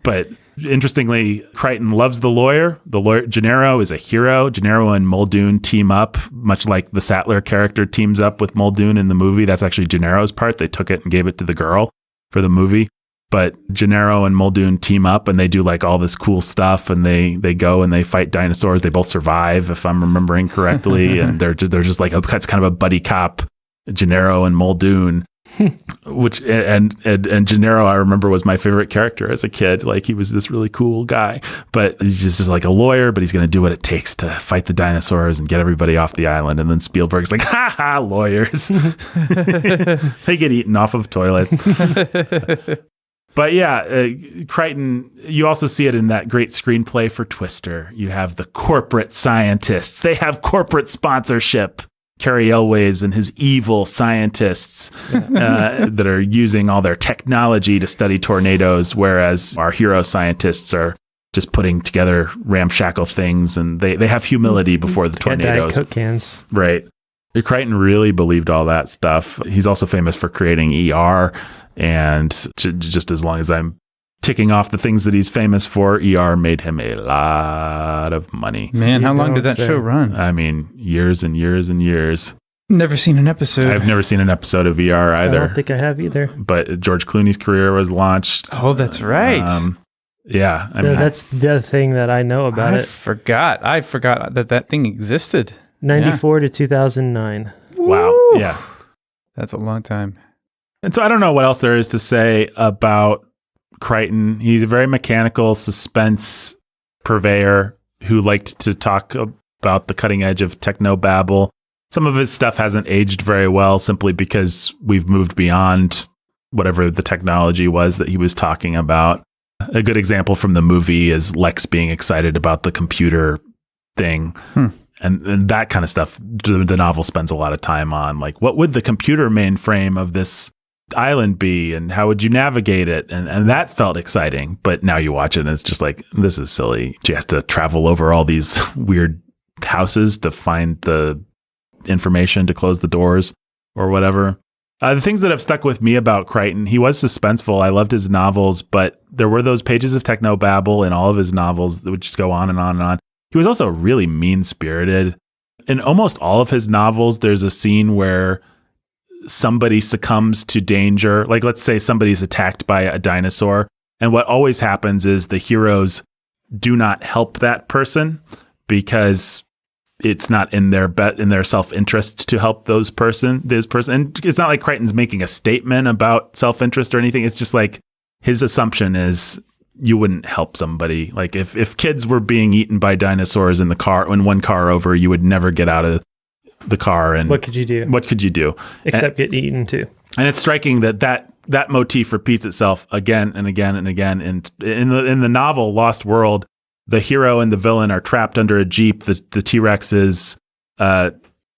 But interestingly, Crichton loves the lawyer. The lawyer, Gennaro, is a hero. Gennaro and Muldoon team up, much like the Sattler character teams up with Muldoon in the movie. That's actually Gennaro's part. They took it and gave it to the girl for the movie. But Gennaro and Muldoon team up and they do like all this cool stuff, and they go and they fight dinosaurs. They both survive, if I'm remembering correctly. And they're just like it's kind of a buddy cop, Gennaro and Muldoon. Which and Gennaro, I remember, was my favorite character as a kid. Like, he was this really cool guy, but he's just like a lawyer, but he's going to do what it takes to fight the dinosaurs and get everybody off the island. And then Spielberg's like, ha ha, lawyers. They get eaten off of toilets. But yeah, Crichton, you also see it in that great screenplay for Twister. You have the corporate scientists. They have corporate sponsorship. Cary Elwes and his evil scientists that are using all their technology to study tornadoes, whereas our hero scientists are just putting together ramshackle things, and they have humility before the tornadoes. Coke cans. Right. Crichton really believed all that stuff. He's also famous for creating ER, and just as long as I'm ticking off the things that he's famous for, ER made him a lot of money. Man, how long did that show run? I mean, years and years and years. Never seen an episode. I've never seen an episode of ER either. I don't think I have either. But George Clooney's career was launched. Oh, that's right. Yeah. I mean, mean, that's the other thing that I know about it. I forgot that thing existed. 94 to 2009. Wow. Woo! Yeah. That's a long time. And so I don't know what else there is to say about Crichton. He's a very mechanical suspense purveyor who liked to talk about the cutting edge of technobabble. Some of his stuff hasn't aged very well simply because we've moved beyond whatever the technology was that he was talking about. A good example from the movie is Lex being excited about the computer thing. And that kind of stuff, the novel spends a lot of time on, like, what would the computer mainframe of this island be, and how would you navigate it? And that felt exciting. But now you watch it and it's just like, this is silly. She has to travel over all these weird houses to find the information to close the doors or whatever. The things that have stuck with me about Crichton, he was suspenseful. I loved his novels, but there were those pages of technobabble in all of his novels that would just go on and on and on. He was also really mean-spirited. In almost all of his novels, there's a scene where somebody succumbs to danger. Like, let's say somebody's attacked by a dinosaur. And what always happens is the heroes do not help that person because it's not in their self-interest to help this person. And it's not like Crichton's making a statement about self-interest or anything. It's just like his assumption is you wouldn't help somebody. Like if kids were being eaten by dinosaurs in the car, in one car over, you would never get out of the car. And what could you do? Except get eaten too. And it's striking that motif repeats itself again and again and again. And in the novel Lost World, the hero and the villain are trapped under a Jeep. The T-Rex is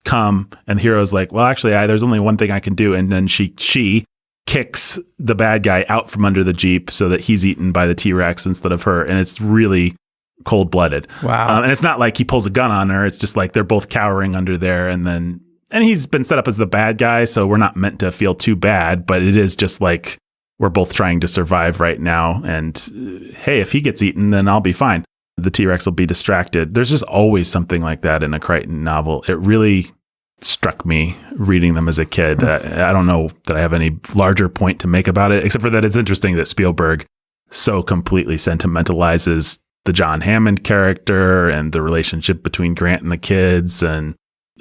come, and the hero's like, well, actually, there's only one thing I can do. And then she kicks the bad guy out from under the Jeep so that he's eaten by the T-Rex instead of her. And it's really cold-blooded. Wow. And it's not like he pulls a gun on her. It's just like they're both cowering under there. And he's been set up as the bad guy, so we're not meant to feel too bad, but it is just like we're both trying to survive right now. And hey, if he gets eaten, then I'll be fine. The T-Rex will be distracted. There's just always something like that in a Crichton novel. It really struck me reading them as a kid. I don't know that I have any larger point to make about it, except for that it's interesting that Spielberg so completely sentimentalizes the John Hammond character and the relationship between Grant and the kids. And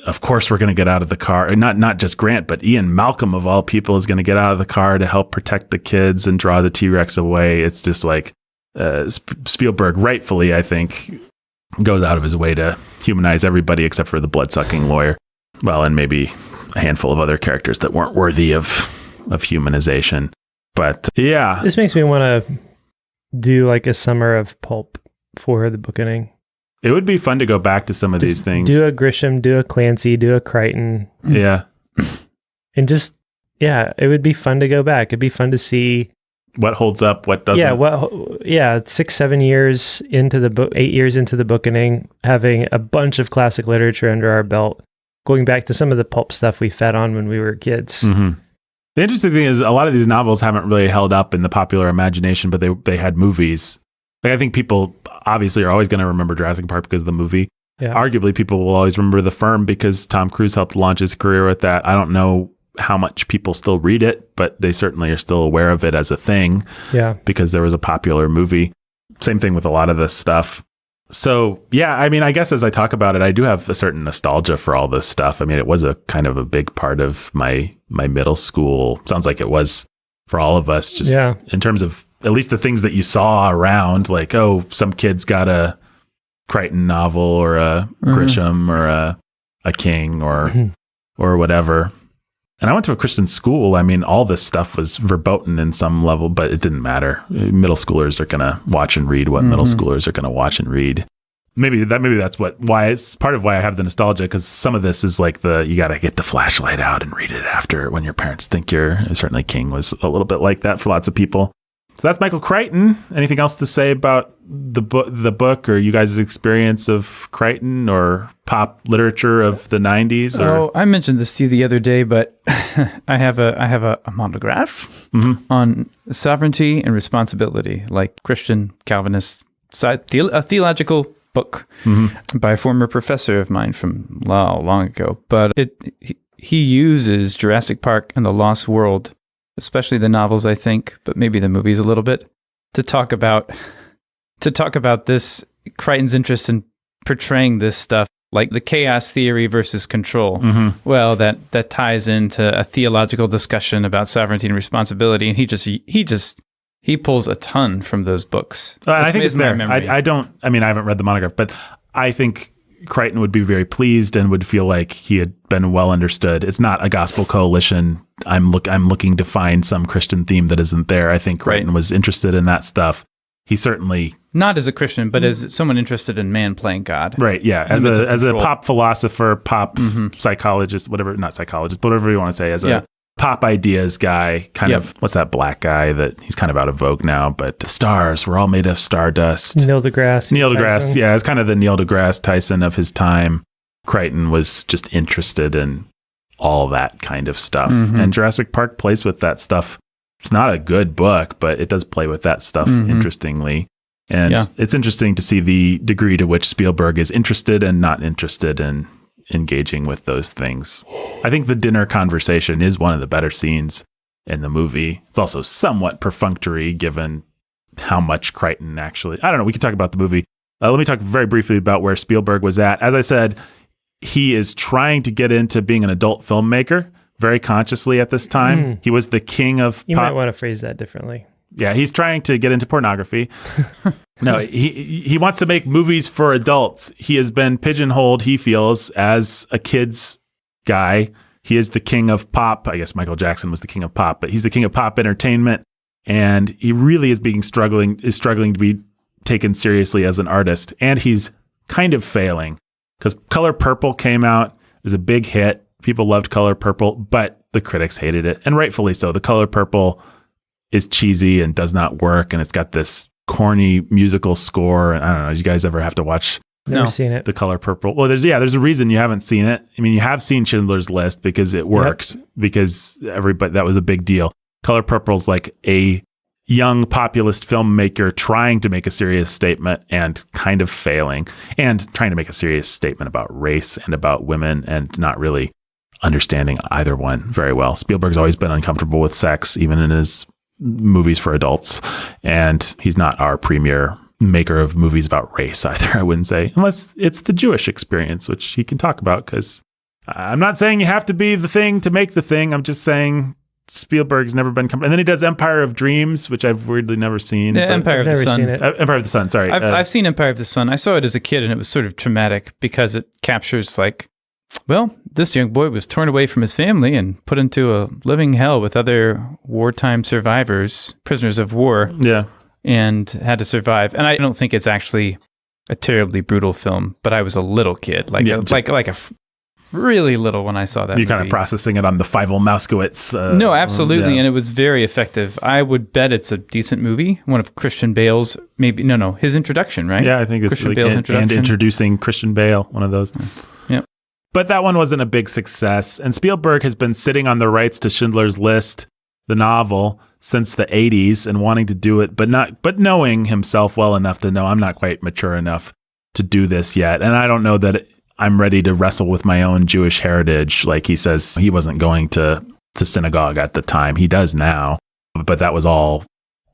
of course, we're going to get out of the car. And not just Grant, but Ian Malcolm, of all people, is going to get out of the car to help protect the kids and draw the T-Rex away. It's just like Spielberg, rightfully, I think, goes out of his way to humanize everybody except for the blood-sucking lawyer. Well, and maybe a handful of other characters that weren't worthy of humanization. But yeah. This makes me want to do like a summer of pulp for the bookending. It would be fun to go back to some of these things. Do a Grisham, do a Clancy, do a Crichton. Yeah. And just, it would be fun to go back. It'd be fun to see what holds up, what doesn't. 6, 7 years into the book, 8 years into the bookending, having a bunch of classic literature under our belt, going back to some of the pulp stuff we fed on when we were kids. Mm-hmm. The interesting thing is a lot of these novels haven't really held up in the popular imagination, but they had movies. Like, I think people obviously are always going to remember Jurassic Park because of the movie. Yeah. Arguably, people will always remember The Firm because Tom Cruise helped launch his career with that. I don't know how much people still read it, but they certainly are still aware of it as a thing. Yeah. Because there was a popular movie. Same thing with a lot of this stuff. So, yeah, I mean, I guess as I talk about it, I do have a certain nostalgia for all this stuff. I mean, it was a kind of a big part of my middle school. Sounds like it was for all of us, just in terms of at least the things that you saw around, like, oh, some kids got a Crichton novel or a Grisham or a King or whatever. And I went to a Christian school. I mean, all this stuff was verboten in some level, but it didn't matter. Middle schoolers are going to watch and read what middle schoolers are going to watch and read. Maybe that's why it's part of why I have the nostalgia, because some of this is like you got to get the flashlight out and read it after when your parents think certainly King was a little bit like that for lots of people. So that's Michael Crichton. Anything else to say about the book or you guys' experience of Crichton or pop literature of the 90s? Oh, I mentioned this to you the other day, but I have a monograph on sovereignty and responsibility, like Christian Calvinist a theological book by a former professor of mine from long ago. But he uses Jurassic Park and The Lost World, especially the novels, I think, but maybe the movies a little bit, to talk about this Crichton's interest in portraying this stuff, like the chaos theory versus control. Well, that ties into a theological discussion about sovereignty and responsibility, and he pulls a ton from those books. I think it's there. I haven't read the monograph, but I think Crichton would be very pleased and would feel like he had been well understood. It's not a gospel coalition. I'm looking to find some Christian theme that isn't there. I think Crichton was interested in that stuff. He certainly not as a Christian, but as someone interested in man playing God. Right. Yeah. As a pop philosopher, pop psychologist, not psychologist, but whatever you want to say, as a pop ideas guy, kind of, what's that black guy that he's kind of out of vogue now, but the stars, we're all made of stardust. Neil deGrasse. Yeah. It's kind of the Neil deGrasse Tyson of his time. Crichton was just interested in all that kind of stuff. And Jurassic Park plays with that stuff. It's not a good book, but it does play with that stuff interestingly. And it's interesting to see the degree to which Spielberg is interested and not interested in engaging with those things. I think the dinner conversation is one of the better scenes in the movie. It's also somewhat perfunctory given how much Crichton actually... I don't know. We can talk about the movie. Let me talk very briefly about where Spielberg was at. As I said, he is trying to get into being an adult filmmaker very consciously at this time. He was the king of You might want to phrase that differently. Yeah, he's trying to get into pornography. No, he wants to make movies for adults. He has been pigeonholed, he feels, as a kid's guy. He is the king of pop. I guess Michael Jackson was the king of pop, but he's the king of pop entertainment. And he really is struggling to be taken seriously as an artist. And he's kind of failing because Color Purple came out. was a big hit. People loved Color Purple, but the critics hated it, and rightfully so. The Color Purple is cheesy and does not work, and it's got this corny musical score. And I don't know, did you guys ever have to watch Never seen it. The Color Purple? Well, there's a reason you haven't seen it. I mean, you have seen Schindler's List because it works, because everybody, that was a big deal. Color Purple's like a young populist filmmaker trying to make a serious statement and kind of failing, and trying to make a serious statement about race and about women and not really understanding either one very well. Spielberg's always been uncomfortable with sex, even in his movies for adults. And he's not our premier maker of movies about race either, I wouldn't say, unless it's the Jewish experience, which he can talk about, because I'm not saying you have to be the thing to make the thing. I'm just saying Spielberg's never been and then he does Empire of Dreams, which I've weirdly never seen. Yeah, Empire of the Sun. Empire of the Sun, sorry. I've seen Empire of the Sun. I saw it as a kid, and it was sort of traumatic because it captures, like, well, this young boy was torn away from his family and put into a living hell with other wartime survivors, prisoners of war. Yeah. And had to survive. And I don't think it's actually a terribly brutal film, but I was a little kid, really little when I saw that. You're kind of processing it on the Fievel Mouskowitz. No, absolutely. Yeah. And it was very effective. I would bet it's a decent movie. One of Christian Bale's, his introduction, right? Yeah, I think it's Christian Bale's introduction. And introducing Christian Bale, one of those. Yeah. But that one wasn't a big success. And Spielberg has been sitting on the rights to Schindler's List, the novel, since the 80s and wanting to do it, but knowing himself well enough to know I'm not quite mature enough to do this yet. And I don't know that I'm ready to wrestle with my own Jewish heritage. Like he says, he wasn't going to synagogue at the time. He does now, but that was all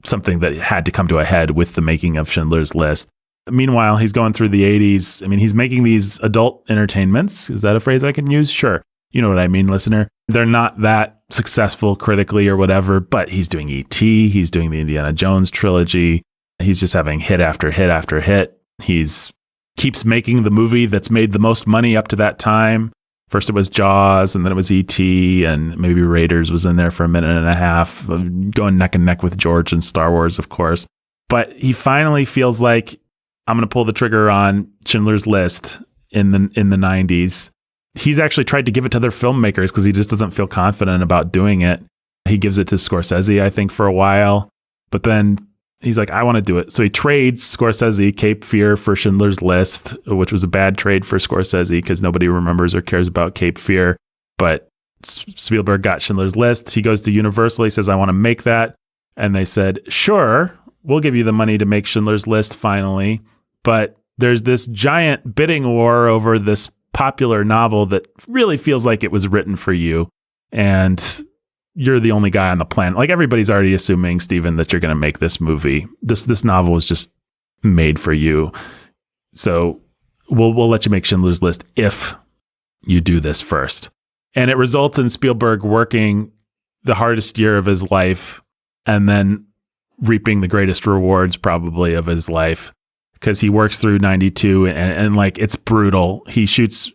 something that had to come to a head with the making of Schindler's List. Meanwhile, he's going through the 80s. I mean, he's making these adult entertainments. Is that a phrase I can use? Sure. You know what I mean, listener. They're not that successful critically or whatever, but he's doing E.T., he's doing the Indiana Jones trilogy. He's just having hit after hit after hit. He's keeps making the movie that's made the most money up to that time. First it was Jaws, and then it was E.T., and maybe Raiders was in there for a minute and a half, going neck and neck with George and Star Wars, of course. But he finally feels like, I'm going to pull the trigger on Schindler's List in the 90s. He's actually tried to give it to other filmmakers because he just doesn't feel confident about doing it. He gives it to Scorsese, I think, for a while. But then he's like, I want to do it. So he trades Scorsese Cape Fear for Schindler's List, which was a bad trade for Scorsese because nobody remembers or cares about Cape Fear. But Spielberg got Schindler's List. He goes to Universal. He says, I want to make that. And they said, sure, we'll give you the money to make Schindler's List finally. But there's this giant bidding war over this popular novel that really feels like it was written for you, and you're the only guy on the planet. Like, everybody's already assuming, Stephen, that you're going to make this movie. This novel is just made for you. So we'll let you make Schindler's List if you do this first. And it results in Spielberg working the hardest year of his life and then reaping the greatest rewards probably of his life. Because he works through 92 and like, it's brutal. He shoots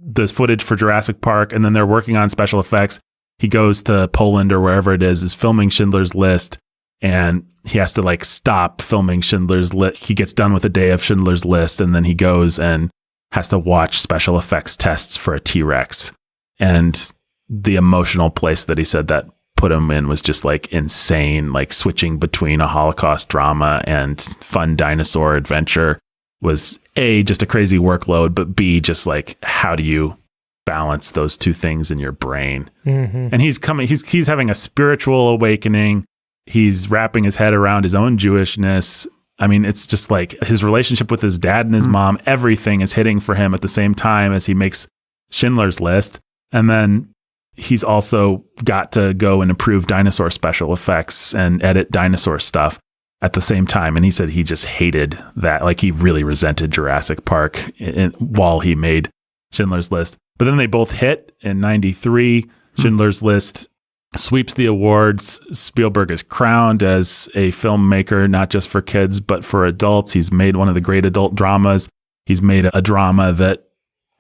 the footage for Jurassic Park, and then they're working on special effects. He goes to Poland or wherever it is filming Schindler's List, and he has to like stop filming Schindler's List. He gets done with a day of Schindler's List, and then he goes and has to watch special effects tests for a T-Rex. And the emotional place that he said that put him in was just like insane. Like, switching between a Holocaust drama and fun dinosaur adventure was A, just a crazy workload, but B, just like, how do you balance those two things in your brain? Mm-hmm. And he's having a spiritual awakening. He's wrapping his head around his own Jewishness. I mean, it's just like his relationship with his dad and his mom, everything is hitting for him at the same time as he makes Schindler's List. And then he's also got to go and improve dinosaur special effects and edit dinosaur stuff at the same time. And he said he just hated that. Like, he really resented Jurassic Park while he made Schindler's List. But then they both hit in 93. Schindler's List sweeps the awards. Spielberg is crowned as a filmmaker, not just for kids, but for adults. He's made one of the great adult dramas. He's made a drama that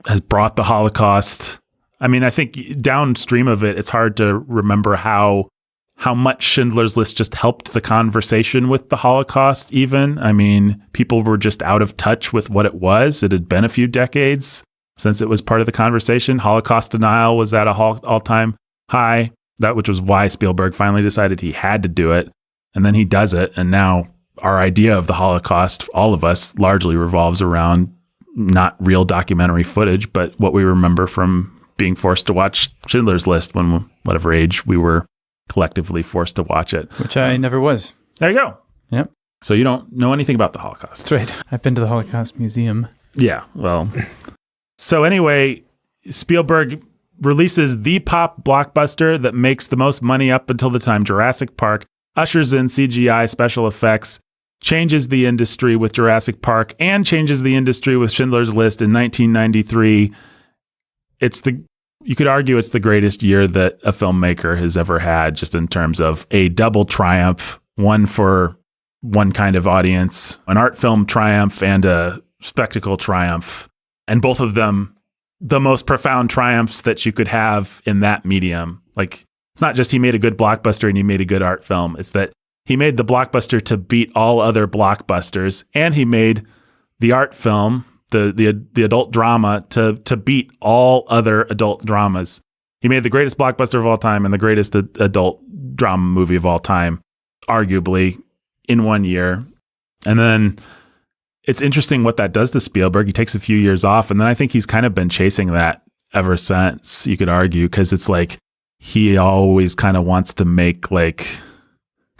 has brought the Holocaust. I mean, I think downstream of it, it's hard to remember how much Schindler's List just helped the conversation with the Holocaust even. I mean, people were just out of touch with what it was. It had been a few decades since it was part of the conversation. Holocaust denial was at a all-time high, which was why Spielberg finally decided he had to do it. And then he does it. And now our idea of the Holocaust, all of us, largely revolves around not real documentary footage, but what we remember from being forced to watch Schindler's List when whatever age we were collectively forced to watch it. Which I never was. There you go. Yep. So you don't know anything about the Holocaust. That's right. I've been to the Holocaust Museum. Yeah, well. So anyway, Spielberg releases the pop blockbuster that makes the most money up until the time Jurassic Park, ushers in CGI special effects, changes the industry with Jurassic Park, and changes the industry with Schindler's List in 1993. You could argue it's the greatest year that a filmmaker has ever had, just in terms of a double triumph, one for one kind of audience, an art film triumph and a spectacle triumph. And both of them, the most profound triumphs that you could have in that medium. Like, it's not just he made a good blockbuster and he made a good art film. It's that he made the blockbuster to beat all other blockbusters, and he made the art film, the adult drama, to beat all other adult dramas. He made the greatest blockbuster of all time and the greatest adult drama movie of all time, arguably, in 1 year. And then it's interesting what that does to Spielberg. He takes a few years off, and then I think he's kind of been chasing that ever since, you could argue, because it's like he always kind of wants to make, like,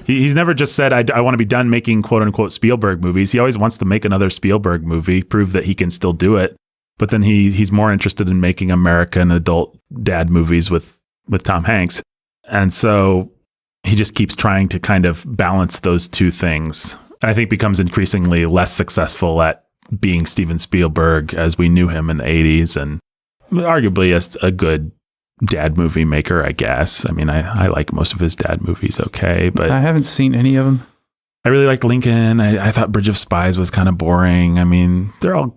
he's never just said, I want to be done making quote unquote Spielberg movies. He always wants to make another Spielberg movie, prove that he can still do it. But then he's more interested in making American adult dad movies with Tom Hanks. And so he just keeps trying to kind of balance those two things. And I think becomes increasingly less successful at being Steven Spielberg as we knew him in the 80s, and arguably as a good dad movie maker, I guess. I mean, I like most of his dad movies okay, but I haven't seen any of them. I really liked Lincoln. I thought Bridge of Spies was kind of boring. I mean, they're all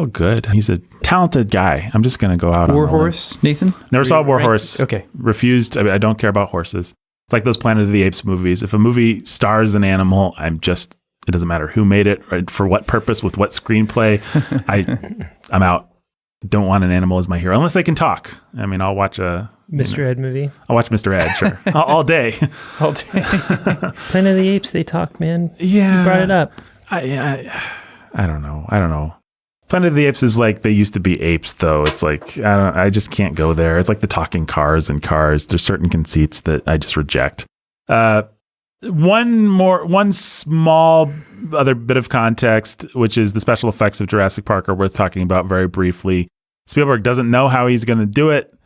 good. He's a talented guy. I'm just going to go out War on Horse, Nathan? Never saw War Horse. Okay. Refused. I mean, I don't care about horses. It's like those Planet of the Apes movies. If a movie stars an animal, it doesn't matter who made it or for what purpose, with what screenplay. I'm out. Don't want an animal as my hero unless they can talk. I mean, I'll watch Mr. Ed movie. I'll watch Mr. Ed, sure, all day. All day. Planet of the Apes, they talk, man. Yeah, you brought it up. I don't know. Planet of the Apes is like they used to be apes, though. It's like I just can't go there. It's like the talking cars and cars. There's certain conceits that I just reject. One small other bit of context, which is the special effects of Jurassic Park, are worth talking about very briefly. Spielberg doesn't know how he's going to do it.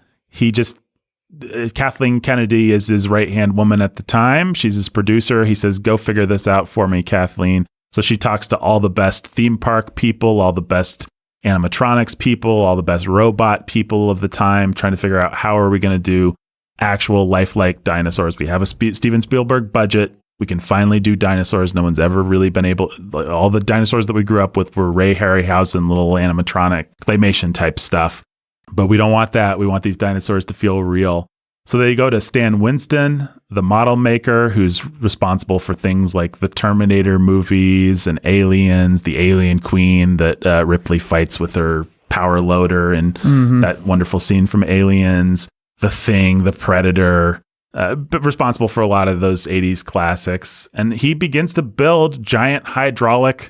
Kathleen Kennedy is his right-hand woman at the time. She's his producer. He says, go figure this out for me, Kathleen. So she talks to all the best theme park people, all the best animatronics people, all the best robot people of the time, trying to figure out how are we going to do actual lifelike dinosaurs. We have a Steven Spielberg budget. We can finally do dinosaurs. No one's ever really been able. All the dinosaurs that we grew up with were Ray Harryhausen, little animatronic claymation type stuff. But we don't want that. We want these dinosaurs to feel real. So they go to Stan Winston, the model maker, who's responsible for things like the Terminator movies and Aliens, the Alien Queen that Ripley fights with her power loader, and that wonderful scene from Aliens. The Thing, The Predator, but responsible for a lot of those 80s classics. And he begins to build giant hydraulic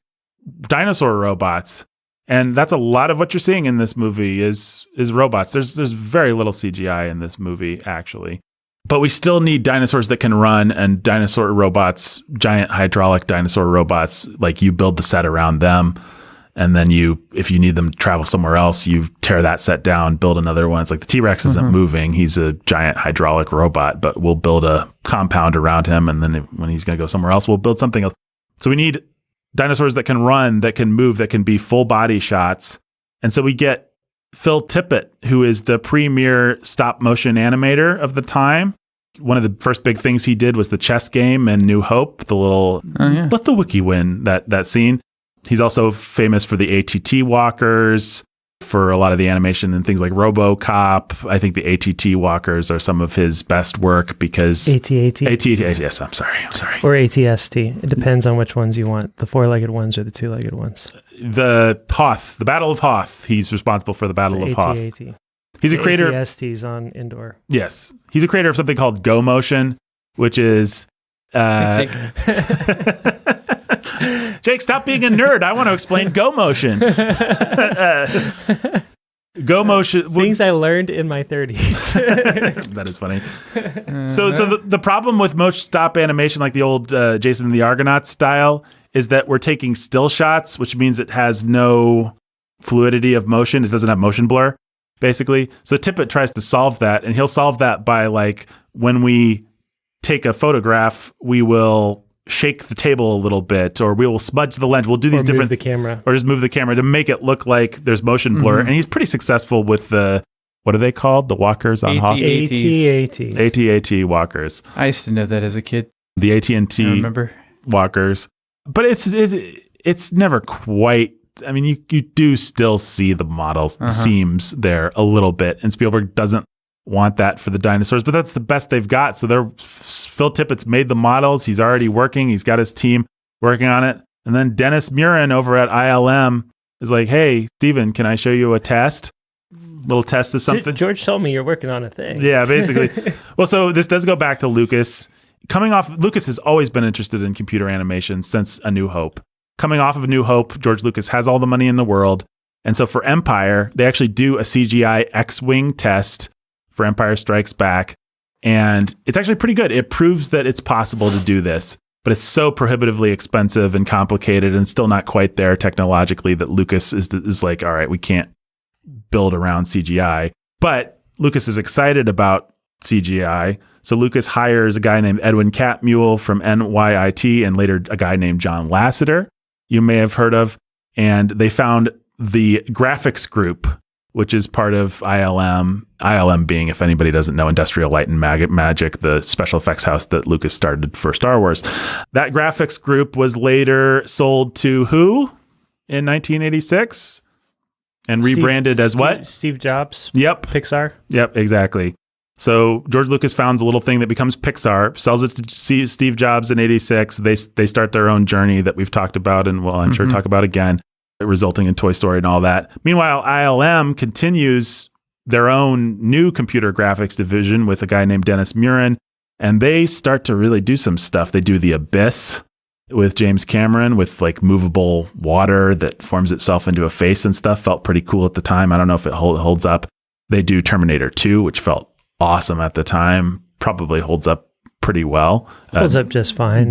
dinosaur robots. And that's a lot of what you're seeing in this movie is robots. There's very little CGI in this movie, actually. But we still need dinosaurs that can run, and dinosaur robots, giant hydraulic dinosaur robots, like you build the set around them. And then if you need them to travel somewhere else, you tear that set down, build another one. It's like the T-Rex isn't moving. He's a giant hydraulic robot, but we'll build a compound around him. And then when he's going to go somewhere else, we'll build something else. So we need dinosaurs that can run, that can move, that can be full body shots. And so we get Phil Tippett, who is the premier stop motion animator of the time. One of the first big things he did was the chess game and New Hope, the little, let the wiki win, that scene. He's also famous for the ATT walkers, for a lot of the animation and things like RoboCop. I think the ATT walkers are some of his best work because... AT-AT? Yes, I'm sorry. Or ATST. It depends on which ones you want, the four-legged ones or the two-legged ones. the Hoth, the Battle of Hoth. He's responsible for the Battle of Hoth. AT-AT. He's a creator. ATST's on indoor. Yes. He's a creator of something called Go Motion, which is... Jake, stop being a nerd. I want to explain Go Motion. Go Motion. Things I learned in my 30s. That is funny. So the problem with motion stop animation, like the old Jason and the Argonauts style, is that we're taking still shots, which means it has no fluidity of motion. It doesn't have motion blur, basically. So Tippett tries to solve that, and he'll solve that by, like, when we take a photograph, we will shake the table a little bit, or we will smudge the lens. We'll do these different... move the camera. Or just move the camera to make it look like there's motion blur. And he's pretty successful with the... What are they called? The walkers on Hoth? AT-AT. AT-AT walkers. I used to know that as a kid. The AT&T I remember. walkers. But it's never quite... I mean, you do still see the model seams there a little bit, and Spielberg doesn't want that for the dinosaurs, but that's the best they've got. So Phil Tippett's made the models. He's already working. He's got his team working on it. And then Dennis Murin over at ILM is like, hey, Steven, can I show you a test? Little test of something. George told me you're working on a thing. Yeah, basically. Well, so this does go back to Lucas. Lucas has always been interested in computer animation since A New Hope. Coming off of A New Hope, George Lucas has all the money in the world. And so for Empire, they actually do a CGI X-Wing test for Empire Strikes Back. And it's actually pretty good. It proves that it's possible to do this, but it's so prohibitively expensive and complicated and still not quite there technologically that Lucas is like, all right, we can't build around CGI. But Lucas is excited about CGI. So Lucas hires a guy named Edwin Catmull from NYIT and later a guy named John Lasseter, you may have heard of. And they found the graphics group, which is part of ILM. ILM being, if anybody doesn't know, Industrial Light and Magic, the special effects house that Lucas started for Star Wars. That graphics group was later sold to who in 1986 and rebranded as what? Steve Jobs. Yep. Pixar. Yep, exactly. So George Lucas founds a little thing that becomes Pixar, sells it to Steve Jobs in 86. They start their own journey that we've talked about and will, I'm sure, talk about again, resulting in Toy Story and all that. Meanwhile, ILM continues their own new computer graphics division with a guy named Dennis Murin, and they start to really do some stuff. They do The Abyss with James Cameron with like movable water that forms itself into a face and stuff. Felt pretty cool at the time. I don't know if it holds up. They do Terminator 2, which felt awesome at the time. Probably holds up pretty well. Holds up just fine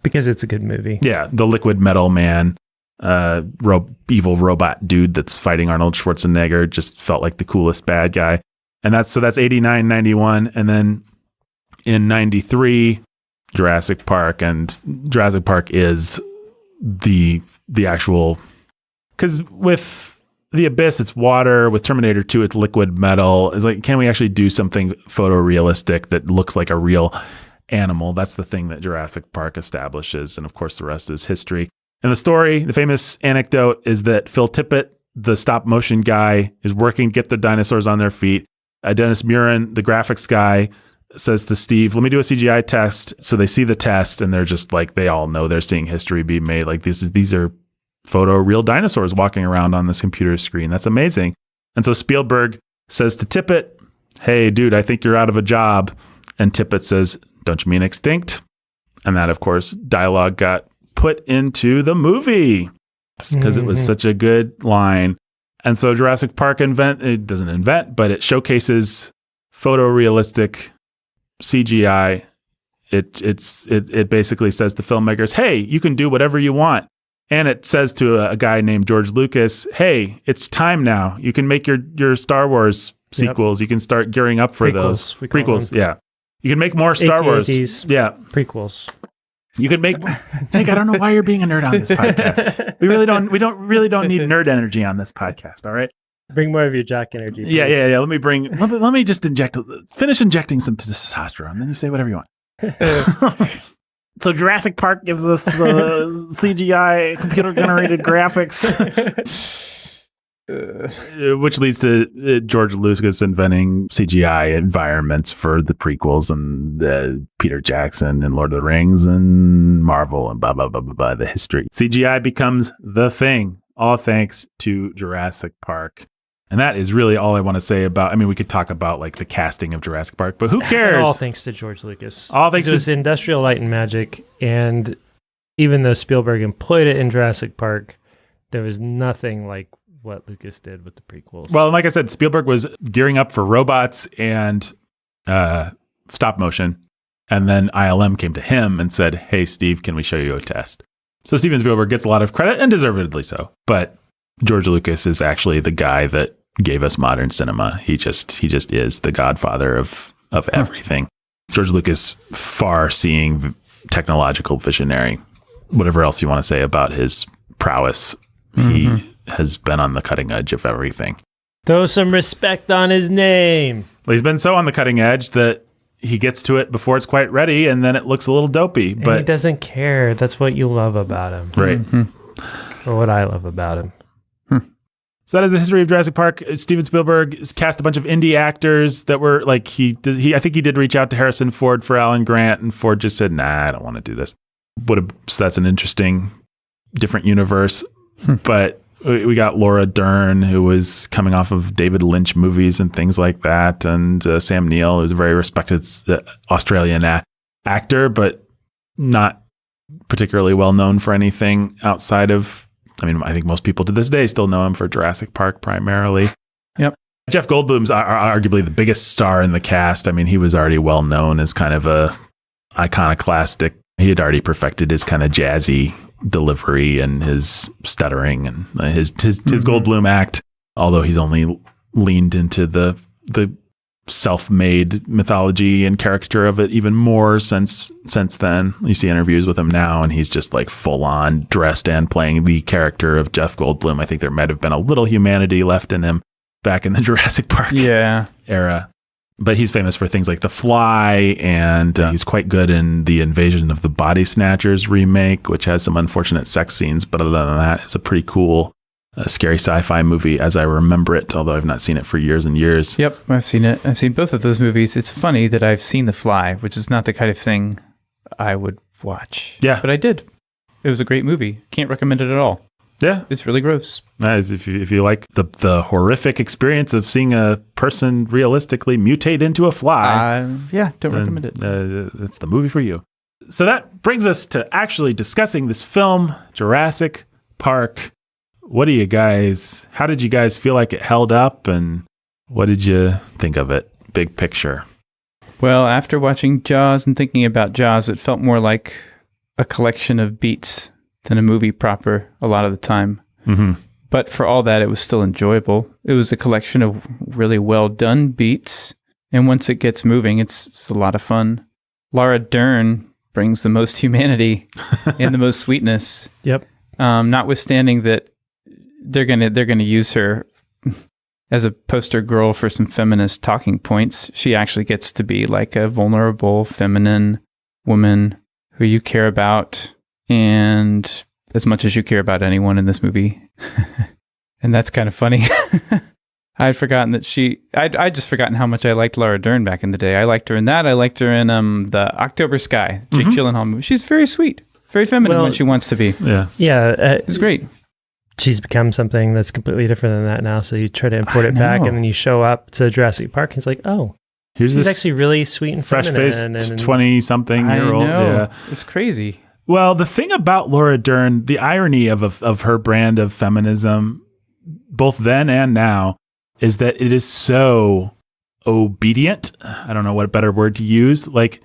because it's a good movie. Yeah, the liquid metal man. Evil robot dude that's fighting Arnold Schwarzenegger just felt like the coolest bad guy. And that's 89, 91. And then in 93, Jurassic Park, and Jurassic Park is the actual, because with The Abyss, it's water. With Terminator 2, it's liquid metal. It's like, can we actually do something photorealistic that looks like a real animal? That's the thing that Jurassic Park establishes. And of course, the rest is history. And the story, the famous anecdote is that Phil Tippett, the stop motion guy, is working to get the dinosaurs on their feet. Dennis Murin, the graphics guy, says to Steve, let me do a CGI test. So they see the test and they're just like, they all know they're seeing history be made. Like these are real dinosaurs walking around on this computer screen. That's amazing. And so Spielberg says to Tippett, hey, dude, I think you're out of a job. And Tippett says, don't you mean extinct? And that, of course, dialogue got put into the movie because it was such a good line. And so Jurassic Park but it showcases photorealistic CGI. It basically says to filmmakers, hey, you can do whatever you want. And it says to a guy named George Lucas, hey, it's time now. You can make your Star Wars sequels. Yep. You can start gearing up for those. Prequels, yeah. You can make more Star Wars. Yeah. Prequels. You could make Jake, I don't know why you're being a nerd on this podcast. We really don't need nerd energy on this podcast, all right? Bring more of your jock energy. Please. Yeah. Let me just finish injecting some testosterone, then you say whatever you want. So Jurassic Park gives us the CGI computer generated graphics. Which leads to George Lucas inventing CGI environments for the prequels and Peter Jackson and Lord of the Rings and Marvel and blah, blah, blah, blah, blah, the history. CGI becomes the thing, all thanks to Jurassic Park. And that is really all I want to say about, I mean, we could talk about like the casting of Jurassic Park, but who cares? All thanks to George Lucas. All thanks to... It was Industrial Light and Magic, and even though Spielberg employed it in Jurassic Park, there was nothing like what Lucas did with the prequels. Well, like I said, Spielberg was gearing up for robots and stop motion. And then ILM came to him and said, hey, Steve, can we show you a test? So Steven Spielberg gets a lot of credit, and deservedly so. But George Lucas is actually the guy that gave us modern cinema. He just is the godfather of everything. George Lucas, far-seeing technological visionary. Whatever else you want to say about his prowess, he has been on the cutting edge of everything. Throw some respect on his name. Well, he's been so on the cutting edge that he gets to it before it's quite ready, and then it looks a little dopey. And but he doesn't care. That's what you love about him. Right. Or what I love about him. So that is the history of Jurassic Park. Steven Spielberg cast a bunch of indie actors that were like, I think he did reach out to Harrison Ford for Alan Grant, and Ford just said, nah, I don't want to do this. So that's an interesting, different universe. But we got Laura Dern, who was coming off of David Lynch movies and things like that. And Sam Neill, who's a very respected Australian actor, but not particularly well known for anything outside of, I mean, I think most people to this day still know him for Jurassic Park primarily. Yep. Jeff Goldblum's arguably the biggest star in the cast. I mean, he was already well known as kind of a iconoclastic. He had already perfected his kind of jazzy delivery and his stuttering and his Goldblum act, although he's only leaned into the self-made mythology and caricature of it even more since then. You see interviews with him now, and he's just like full on dressed and playing the character of Jeff Goldblum. I think there might have been a little humanity left in him back in the Jurassic Park era. But he's famous for things like The Fly, and he's quite good in the Invasion of the Body Snatchers remake, which has some unfortunate sex scenes. But other than that, it's a pretty cool, scary sci-fi movie as I remember it, although I've not seen it for years and years. Yep, I've seen it. I've seen both of those movies. It's funny that I've seen The Fly, which is not the kind of thing I would watch. Yeah. But I did. It was a great movie. Can't recommend it at all. Yeah. It's really gross. Nice. If you like the horrific experience of seeing a person realistically mutate into a fly. Don't recommend it. It's the movie for you. So that brings us to actually discussing this film, Jurassic Park. How did you guys feel like it held up, and what did you think of it? Big picture. Well, after watching Jaws and thinking about Jaws, it felt more like a collection of beats than a movie proper a lot of the time. Mm-hmm. But for all that, it was still enjoyable. It was a collection of really well done beats. And once it gets moving, it's a lot of fun. Laura Dern brings the most humanity and the most sweetness. Yep. Notwithstanding that they're gonna use her as a poster girl for some feminist talking points, she actually gets to be like a vulnerable, feminine woman who you care about, and as much as you care about anyone in this movie. And that's kind of funny. I'd forgotten that I'd just forgotten how much I liked Laura Dern back in the day. I liked her in that. I liked her in the October Sky, Jake Gyllenhaal movie. She's very sweet, very feminine when she wants to be. Yeah. It's great. She's become something that's completely different than that now. So you try to import it back, and then you show up to Jurassic Park, and it's like, oh, she's actually really sweet and fresh-faced 20-something-year-old. Yeah, it's crazy. Well, the thing about Laura Dern, the irony of her brand of feminism, both then and now, is that it is so obedient. I don't know what better word to use. Like,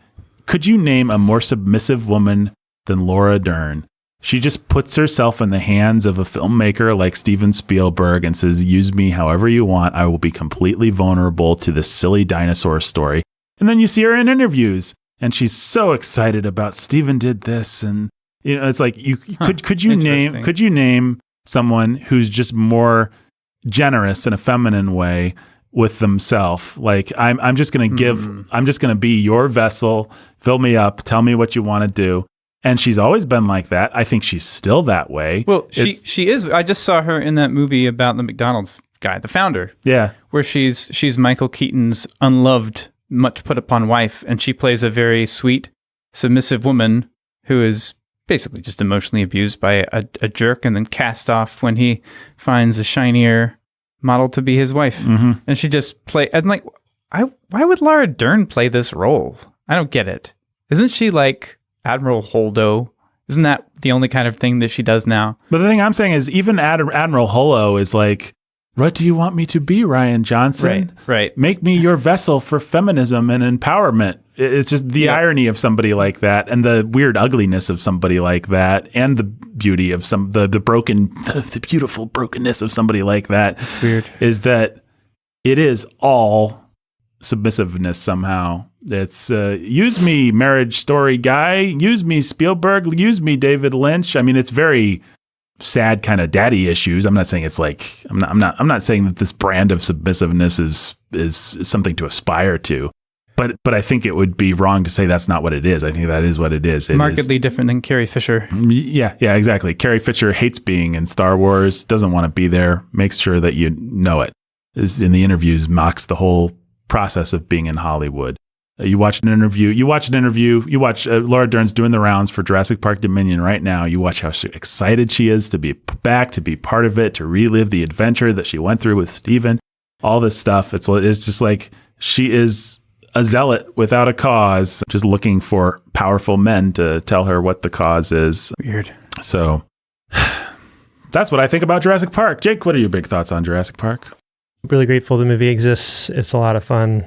could you name a more submissive woman than Laura Dern? She just puts herself in the hands of a filmmaker like Steven Spielberg and says, use me however you want. I will be completely vulnerable to this silly dinosaur story. And then you see her in interviews, and she's so excited about Steven did this. And, you know, it's like, could you name someone who's just more generous in a feminine way with themselves? Like, I'm just going to I'm just going to be your vessel, fill me up, tell me what you want to do. And she's always been like that. I think she's still that way. Well, she is. I just saw her in that movie about the McDonald's guy, the founder. Yeah. Where she's Michael Keaton's unloved, much put upon wife, and she plays a very sweet, submissive woman who is basically just emotionally abused by a jerk and then cast off when he finds a shinier model to be his wife. Mm-hmm. And she just and like, why would Laura Dern play this role? I don't get it. Isn't she like Admiral Holdo? Isn't that the only kind of thing that she does now? But the thing I'm saying is even Admiral Holo is like, what do you want me to be, Rian Johnson? Right. Make me your vessel for feminism and empowerment. It's just the irony of somebody like that and the weird ugliness of somebody like that and the beauty of the beautiful brokenness of somebody like that. It's weird. Is that it is all submissiveness somehow. It's use me, Marriage Story guy, use me, Spielberg, use me, David Lynch. I mean, it's very sad kind of daddy issues. I'm not saying it's like I'm not saying that this brand of submissiveness is something to aspire to. But I think it would be wrong to say that's not what it is. I think that is what it is. Markedly different than Carrie Fisher. Yeah, exactly. Carrie Fisher hates being in Star Wars, doesn't want to be there, makes sure that you know it. In the interviews, mocks the whole process of being in Hollywood. You watch Laura Dern's doing the rounds for Jurassic Park Dominion right now. You watch how excited she is to be back, to be part of it, to relive the adventure that she went through with Steven, all this stuff. It's just like she is a zealot without a cause, just looking for powerful men to tell her what the cause is. Weird. So that's what I think about Jurassic Park. Jake, what are your big thoughts on Jurassic Park? Really grateful the movie exists. It's a lot of fun.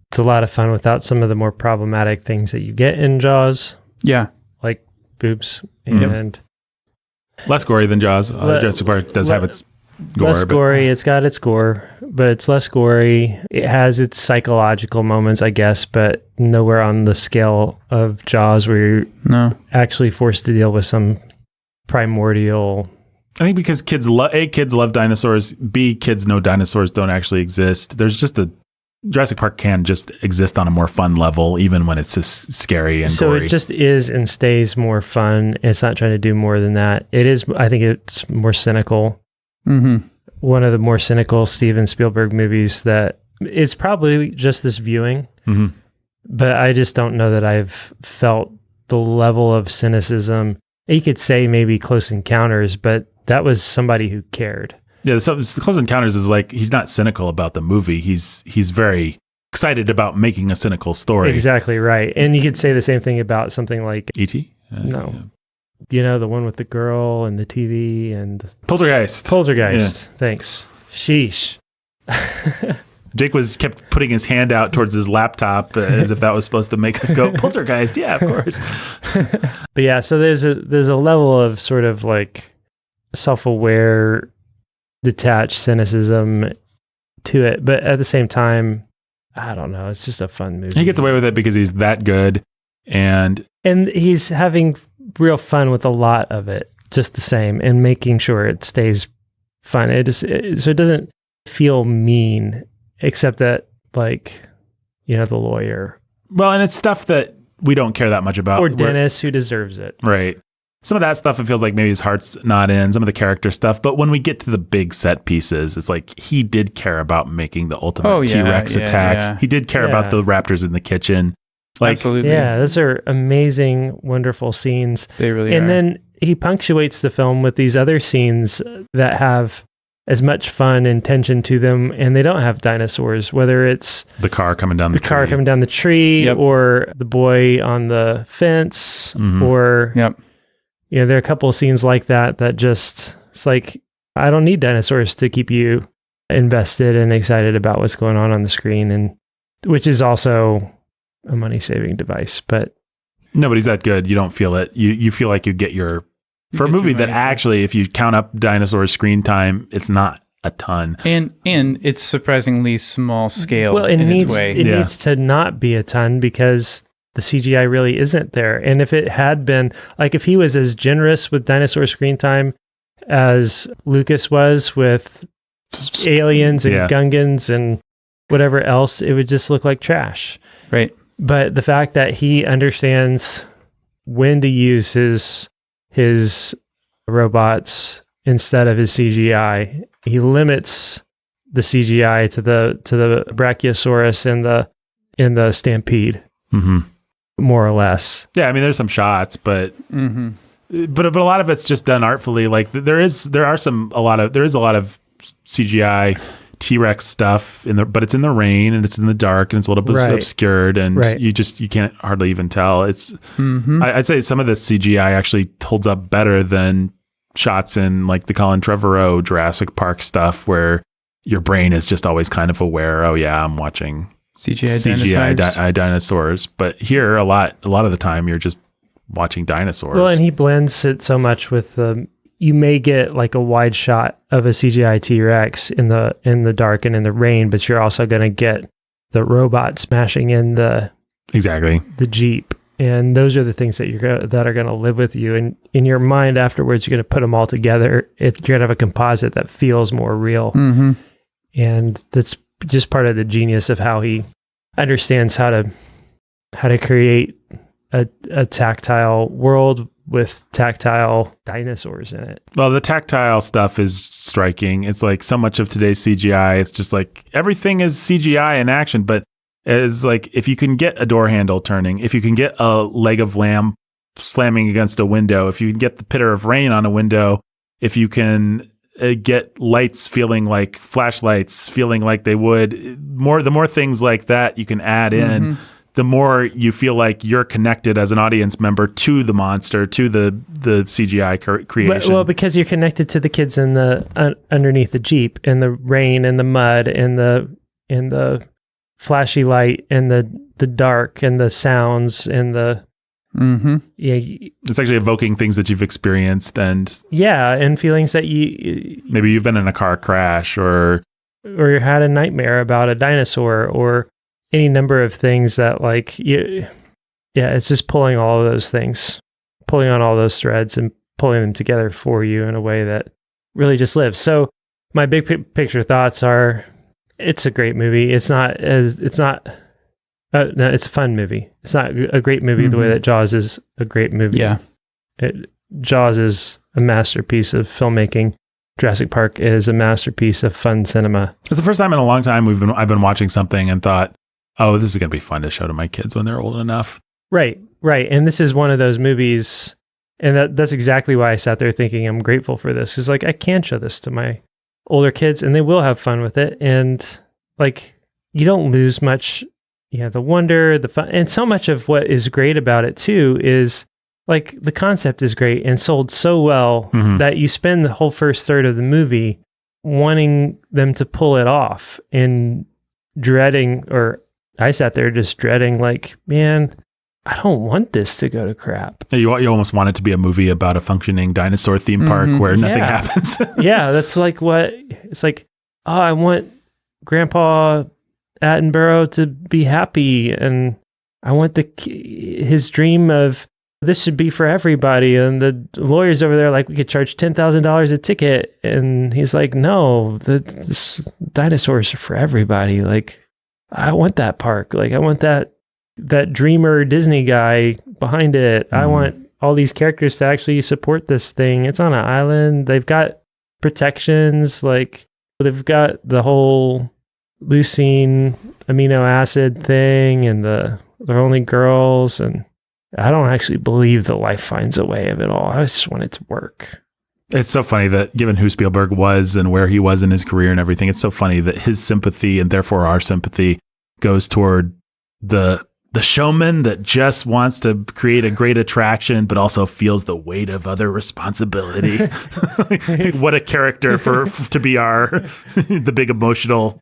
It's a lot of fun without some of the more problematic things that you get in Jaws. Yeah. Like boobs and less gory than Jaws. Jurassic Park does have its gore. Less gory. It's got its gore, but it's less gory. It has its psychological moments, I guess, but nowhere on the scale of Jaws where you're actually forced to deal with some primordial. I think because kids love dinosaurs. B, kids know dinosaurs don't actually exist. There's just Jurassic Park can just exist on a more fun level, even when it's just scary and gory. So it just is and stays more fun. It's not trying to do more than that. It is. I think it's more cynical. Mm-hmm. One of the more cynical Steven Spielberg movies that is probably just this viewing. Mm-hmm. But I just don't know that I've felt the level of cynicism. You could say maybe Close Encounters, but that was somebody who cared. Yeah, so Close Encounters is like, he's not cynical about the movie. He's very excited about making a cynical story. Exactly right. And you could say the same thing about something like E.T.? No. Yeah. You know, the one with the girl and the TV and... Poltergeist. Yeah. Thanks. Sheesh. Jake kept putting his hand out towards his laptop as if that was supposed to make us go, Poltergeist, yeah, of course. But yeah, so there's a level of sort of like self-aware, detached cynicism to it. But at the same time, I don't know, it's just a fun movie. He gets away with it because he's that good. And he's having real fun with a lot of it, just the same, and making sure it stays fun. So it doesn't feel mean, except that, like, you know, the lawyer. Well, and it's stuff that we don't care that much about. Or Dennis, who deserves it. Right. Some of that stuff, it feels like maybe his heart's not in, some of the character stuff. But when we get to the big set pieces, it's like he did care about making the ultimate T-Rex attack. Yeah. He did care about the raptors in the kitchen. Like, absolutely. Yeah, those are amazing, wonderful scenes. They really are. And then he punctuates the film with these other scenes that have as much fun and tension to them, and they don't have dinosaurs, whether it's the car coming down the tree, or the boy on the fence, or you know, there are a couple of scenes like that just, it's like, I don't need dinosaurs to keep you invested and excited about what's going on the screen, and which is also a money-saving device. But nobody's that good. You don't feel it. You feel like you get your... For a movie that actually, if you count up dinosaur screen time, it's not a ton. And it's surprisingly small scale. Well, it needs to not be a ton because the CGI really isn't there. And if it had been, like if he was as generous with dinosaur screen time as Lucas was with aliens and Gungans and whatever else, it would just look like trash. Right. But the fact that he understands when to use his robots instead of his CGI. He limits the CGI to the Brachiosaurus in the Stampede, more or less. Yeah, I mean, there's some shots, but but a lot of it's just done artfully. Like there is a lot of CGI T-Rex stuff but it's in the rain and it's in the dark and it's a little bit obscured and you can't hardly even tell. It's I'd say some of the CGI actually holds up better than shots in like the Colin Trevorrow Jurassic Park stuff where your brain is just always kind of aware, oh yeah, I'm watching CGI dinosaurs. But here a lot of the time you're just watching dinosaurs. Well, and he blends it so much with you may get like a wide shot of a CGI T-Rex in the dark and in the rain, but you're also going to get the robot smashing in the Jeep. And those are the things that that are going to live with you. And in your mind afterwards, you're going to put them all together. You're going to have a composite that feels more real. And that's just part of the genius of how he understands how to create a tactile world with tactile dinosaurs in it. Well, the tactile stuff is striking. It's like so much of today's CGI, it's just like everything is CGI in action, but it's like if you can get a door handle turning, if you can get a leg of lamb slamming against a window, if you can get the pitter of rain on a window, if you can get lights feeling like flashlights, feeling like they would, the more things like that you can add in, the more you feel like you're connected as an audience member to the monster, to the CGI creation. Well, because you're connected to the kids in the underneath the Jeep, in the rain, and the mud, in the flashy light, and the dark, and the sounds, and the it's actually evoking things that you've experienced, and feelings that maybe you've been in a car crash, or you had a nightmare about a dinosaur, or any number of things that it's just pulling all of those things, pulling on all those threads and pulling them together for you in a way that really just lives. So my big picture thoughts are, it's a great movie. It's a fun movie. It's not a great movie the way that Jaws is a great movie. Yeah. Jaws is a masterpiece of filmmaking. Jurassic Park is a masterpiece of fun cinema. It's the first time in a long time I've been watching something and thought, oh, this is going to be fun to show to my kids when they're old enough. Right. And this is one of those movies, and that's exactly why I sat there thinking I'm grateful for this. Is like, I can show this to my older kids and they will have fun with it. And like, you don't lose much, the wonder, the fun. And so much of what is great about it too is like the concept is great and sold so well that you spend the whole first third of the movie wanting them to pull it off and dreading, or I sat there just dreading, like, man, I don't want this to go to crap. You almost want it to be a movie about a functioning dinosaur theme park where nothing happens. That's like what it's like. Oh, I want Grandpa Attenborough to be happy, and I want his dream of this should be for everybody. And the lawyers over there, like, we could charge $10,000 a ticket, and he's like, no, this dinosaurs are for everybody. Like, I want that park. Like, I want that dreamer Disney guy behind it. I want all these characters to actually support this thing. It's on an island. They've got protections. Like, they've got the whole leucine amino acid thing, and they're only girls. And I don't actually believe the life finds a way of it all. I just want it to work. It's so funny that given who Spielberg was and where he was in his career and everything, it's so funny that his sympathy, and therefore our sympathy, goes toward the showman that just wants to create a great attraction, but also feels the weight of other responsibility. What a character to be the big emotional.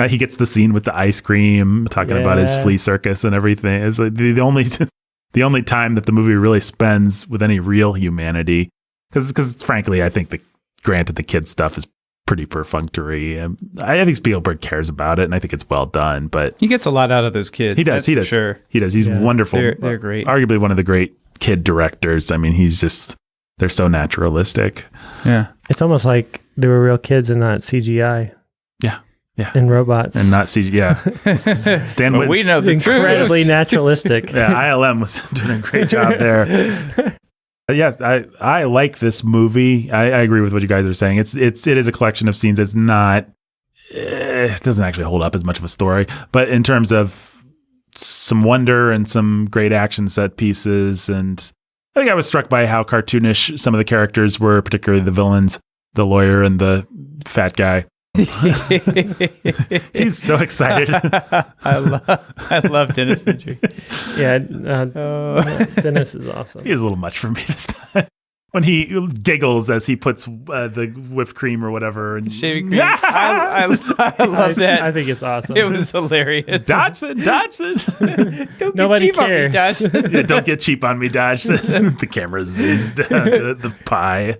He gets the scene with the ice cream, talking about his flea circus and everything. It's like the only time that the movie really spends with any real humanity. Because frankly, I think the kids stuff is pretty perfunctory. I think Spielberg cares about it, and I think it's well done. But he gets a lot out of those kids. He does. Sure. He does. He's wonderful. They're great. Arguably one of the great kid directors. I mean, they're so naturalistic. Yeah. It's almost like they were real kids and not CGI. Yeah. and robots. And not CG. Yeah. Stan But we know the Incredibly truth. naturalistic. Yeah, ILM was doing a great job there. Yes, I like this movie. I agree with what you guys are saying. It is a collection of scenes. It's not. It doesn't actually hold up as much of a story, but in terms of some wonder and some great action set pieces, and I think I was struck by how cartoonish some of the characters were, particularly the villains, the lawyer and the fat guy. He's so excited. I love Dennis Nedry. Yeah, Dennis is awesome. He is a little much for me this time. When he giggles as he puts the whipped cream or whatever. And, Shaving cream. I love that. I think it's awesome. It was hilarious. Dodgson. Don't Nobody get cheap cares. on me, Dodge. Yeah, don't get cheap on me, Dodgson. The camera zooms down to the pie.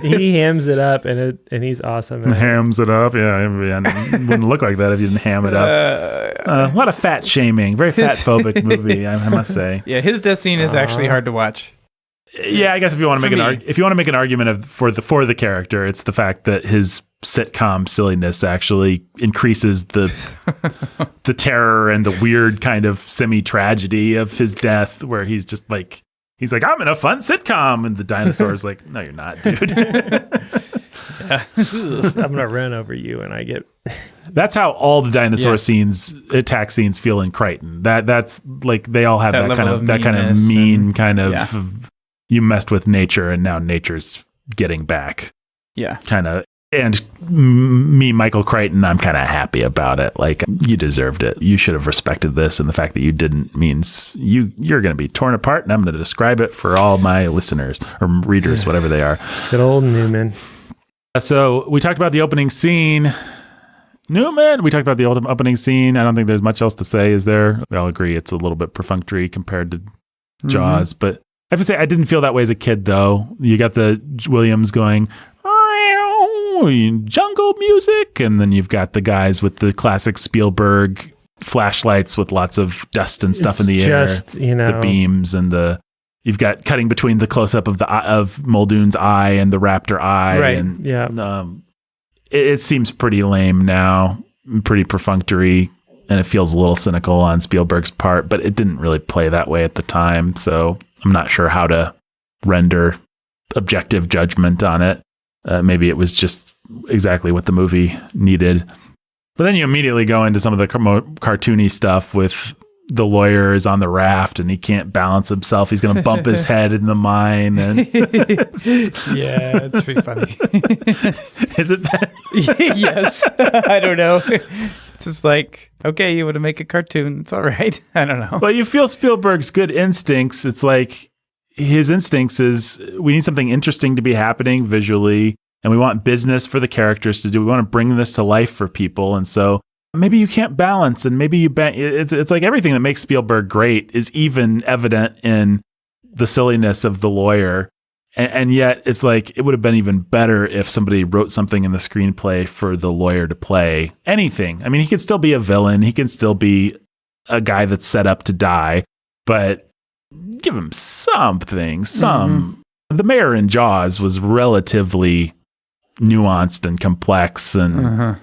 He hams it up, and he's awesome. Hams it up. Yeah, it wouldn't look like that if you didn't ham it up. A lot of fat shaming. Very fat phobic movie, I must say. Yeah, his death scene is actually hard to watch. Yeah, I guess if you want to make an argument for the character, it's the fact that his sitcom silliness actually increases the terror and the weird kind of semi-tragedy of his death, where he's just like, I'm in a fun sitcom, and the dinosaur's like, no, you're not, dude. I'm gonna run over you, and I get. That's how all the dinosaur attack scenes feel in Crichton. That's like they all have that kind of mean kind of. You messed with nature, and now nature's getting back. Yeah, kind of. And me, Michael Crichton, I'm kind of happy about it. Like, you deserved it. You should have respected this, and the fact that you didn't means you're going to be torn apart, and I'm going to describe it for all my listeners or readers, whatever they are. Good old Newman. So we talked about the opening scene. Newman, we talked about the opening scene. I don't think there's much else to say, is there? We all agree it's a little bit perfunctory compared to Jaws, but I have to say, I didn't feel that way as a kid, though. You got the Williams going, jungle music, and then you've got the guys with the classic Spielberg flashlights with lots of dust and stuff in the air, the beams, and you've got cutting between the close-up of Muldoon's eye and the raptor eye. Right, and, yeah. It seems pretty lame now, pretty perfunctory, and it feels a little cynical on Spielberg's part, but it didn't really play that way at the time, so I'm not sure how to render objective judgment on it. Maybe it was just exactly what the movie needed. But then you immediately go into some of the cartoony stuff with the lawyer is on the raft and he can't balance himself. He's going to bump his head in the mine. And yeah, it's pretty funny. Is it bad? Yes. I don't know. It's just like, okay, you want to make a cartoon. It's all right. I don't know. Well, you feel Spielberg's good instincts. It's like his instincts is we need something interesting to be happening visually, and we want business for the characters to do. We want to bring this to life for people. And so maybe you can't balance, and maybe it's like everything that makes Spielberg great is even evident in the silliness of the lawyer. And yet it's like it would have been even better if somebody wrote something in the screenplay for the lawyer to play anything. I mean, he could still be a villain. He can still be a guy that's set up to die, but give him something. The mayor in Jaws was relatively nuanced and complex and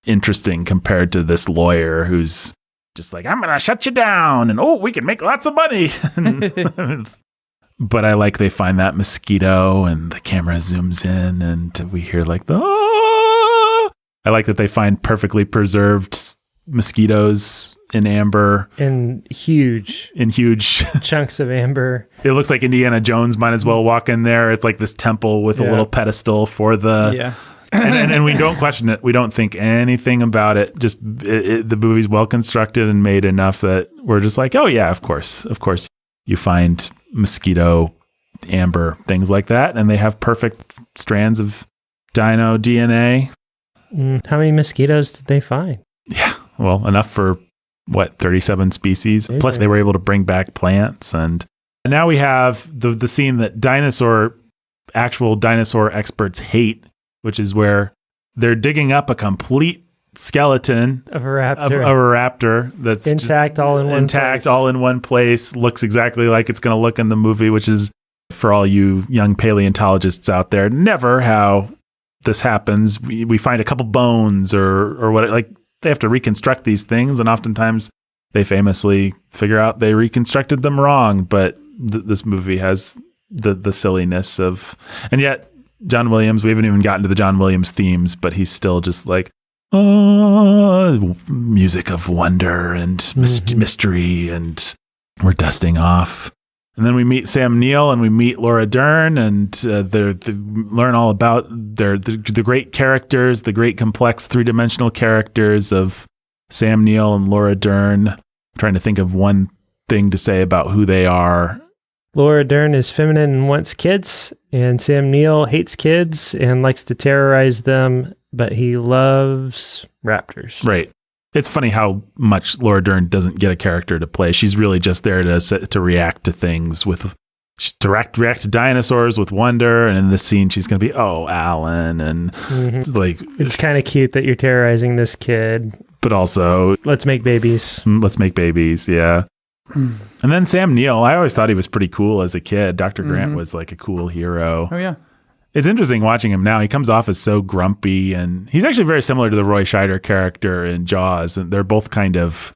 interesting compared to this lawyer who's just like, I'm going to shut you down and we can make lots of money. But I like they find that mosquito and the camera zooms in and we hear like I like that they find perfectly preserved mosquitoes in amber. In huge chunks of amber. It looks like Indiana Jones might as well walk in there. It's like this temple with a little pedestal for the... and we don't question it. We don't think anything about it. Just the movie's well constructed and made enough that we're just like, oh yeah, of course. You find mosquito, amber, things like that, and they have perfect strands of dino DNA. How many mosquitoes did they find? Yeah, well, enough for 37 species. Amazing. Plus, they were able to bring back plants, and now we have the scene that actual dinosaur experts hate, which is where they're digging up a complete skeleton of a raptor that's intact, all in one place, looks exactly like it's going to look in the movie, which is, for all you young paleontologists out there, never how this happens, we find a couple bones or what, like they have to reconstruct these things. And oftentimes they famously figure out they reconstructed them wrong. But this movie has the silliness of, and yet John Williams, we haven't even gotten to the John Williams themes, but he's still just like, music of wonder and mystery, and we're dusting off. And then we meet Sam Neill and we meet Laura Dern, and they learn all about the great characters, the great complex three-dimensional characters of Sam Neill and Laura Dern. I'm trying to think of one thing to say about who they are. Laura Dern is feminine and wants kids, and Sam Neill hates kids and likes to terrorize them, but he loves raptors. Right. It's funny how much Laura Dern doesn't get a character to play. She's really just there to react to things to react to dinosaurs with wonder. And in this scene, she's going to be, oh, Alan. And it's kind of cute that you're terrorizing this kid. But also, let's make babies. Yeah. And then Sam Neill, I always thought he was pretty cool as a kid. Dr. Grant was like a cool hero. Oh, yeah. It's interesting watching him now. He comes off as so grumpy, and he's actually very similar to the Roy Scheider character in Jaws. And they're both kind of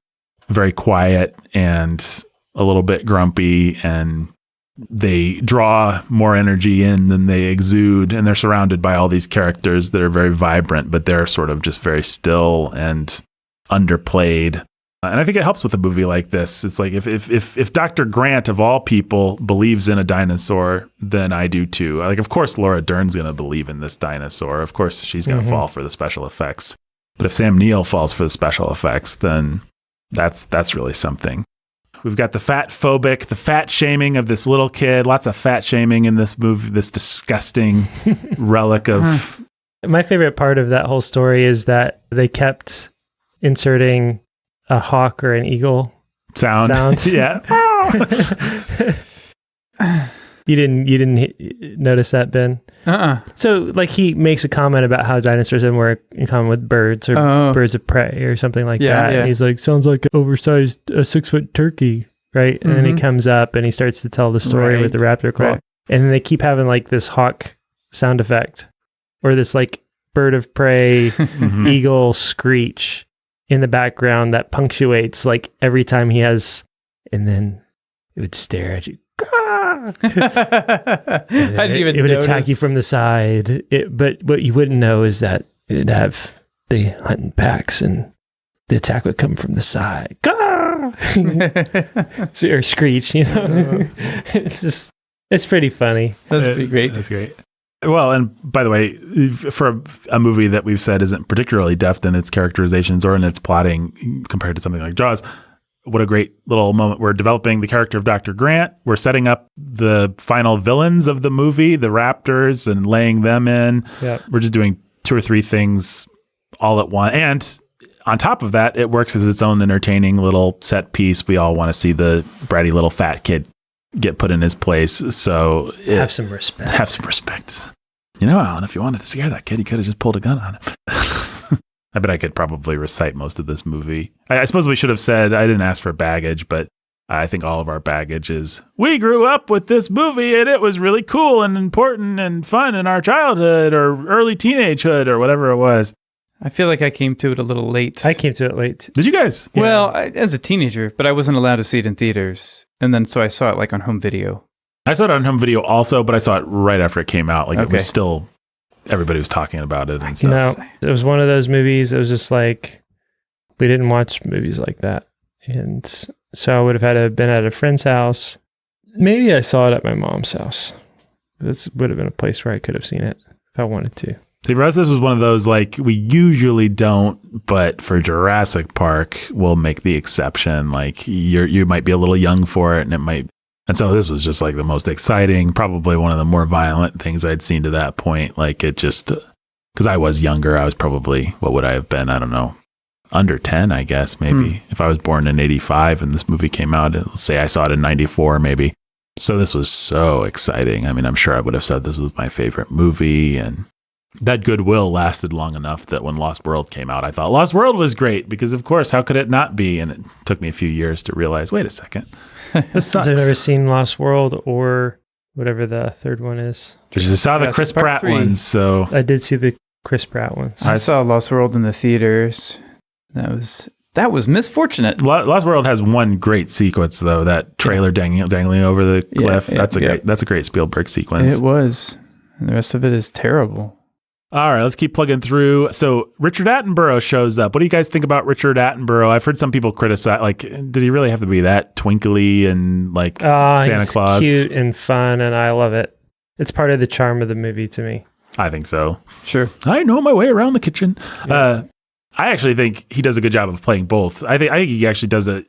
very quiet and a little bit grumpy, and they draw more energy in than they exude. And they're surrounded by all these characters that are very vibrant, but they're sort of just very still and underplayed. And I think it helps with a movie like this. It's like if Dr. Grant, of all people, believes in a dinosaur, then I do too. Like, of course, Laura Dern's going to believe in this dinosaur. Of course, she's going to fall for the special effects. But if Sam Neill falls for the special effects, then that's really something. We've got the fat shaming of this little kid. Lots of fat shaming in this movie, this disgusting relic of... My favorite part of that whole story is that they kept inserting a hawk or an eagle sound. Yeah. You didn't notice that, Ben? So like he makes a comment about how dinosaurs have more in common with birds or birds of prey or something like that. Yeah. And he's like, sounds like an oversized 6-foot turkey, right? And then he comes up and he starts to tell the story with the raptor claw. Right. And then they keep having like this hawk sound effect or this like bird of prey eagle screech in the background that punctuates like every time he has, and then it would stare at you. I didn't even it would notice. attack you from the side. But what you wouldn't know is that it'd have the hunting packs and the attack would come from the side. Or screech, you know. It's pretty funny. That's pretty great. That's great. Well, and by the way, for a movie that we've said isn't particularly deft in its characterizations or in its plotting compared to something like Jaws, what a great little moment. We're developing the character of Dr. Grant. We're setting up the final villains of the movie, the raptors, and laying them in. Yep. We're just doing 2 or 3 things all at once. And on top of that, it works as its own entertaining little set piece. We all want to see the bratty little fat kid get put in his place. So have some respect. Have some respect. You know, Alan, if you wanted to scare that kid, you could have just pulled a gun on him. I bet I could probably recite most of this movie. I suppose we should have said, I didn't ask for baggage, but I think all of our baggage is, we grew up with this movie and it was really cool and important and fun in our childhood or early teenagehood or whatever it was. I feel like I came to it a little late. I came to it late. Did you guys? Yeah. Well, as a teenager, but I wasn't allowed to see it in theaters. And then so I saw it like on home video. I saw it on home video also, but I saw it right after it came out. Like it was still, everybody was talking about it and stuff. No, it was one of those movies. It was just like, we didn't watch movies like that. And so I would have had to have been at a friend's house. Maybe I saw it at my mom's house. This would have been a place where I could have seen it if I wanted to. See, for us, this was one of those, like, we usually don't, but for Jurassic Park, we'll make the exception. Like, you might be a little young for it, and so this was just like the most exciting, probably one of the more violent things I'd seen to that point. Like, it just, because I was younger, I was probably, what would I have been? I don't know, under 10, I guess, maybe. If I was born in 85 and this movie came out, let's say I saw it in 94, maybe. So this was so exciting. I mean, I'm sure I would have said this was my favorite movie, and that goodwill lasted long enough that when Lost World came out, I thought Lost World was great because, of course, how could it not be? And it took me a few years to realize, wait a second, this sucks. I've never seen Lost World or whatever the third one is. I just saw the Chris Park Pratt 3. ones, so I did see the Chris Pratt ones. I saw Lost World in the theaters. That was misfortunate. Lost World has one great sequence though. That trailer dangling over the cliff. Yeah, That's a great Spielberg sequence. It was. And the rest of it is terrible. All right, let's keep plugging through. So Richard Attenborough shows up. What do you guys think about Richard Attenborough? I've heard some people criticize, like, did he really have to be that twinkly and like Santa he's Claus? Cute and fun, and I love it. It's part of the charm of the movie to me. I think so. Sure. I know my way around the kitchen. Yeah. I actually think he does a good job of playing both. I think he actually does I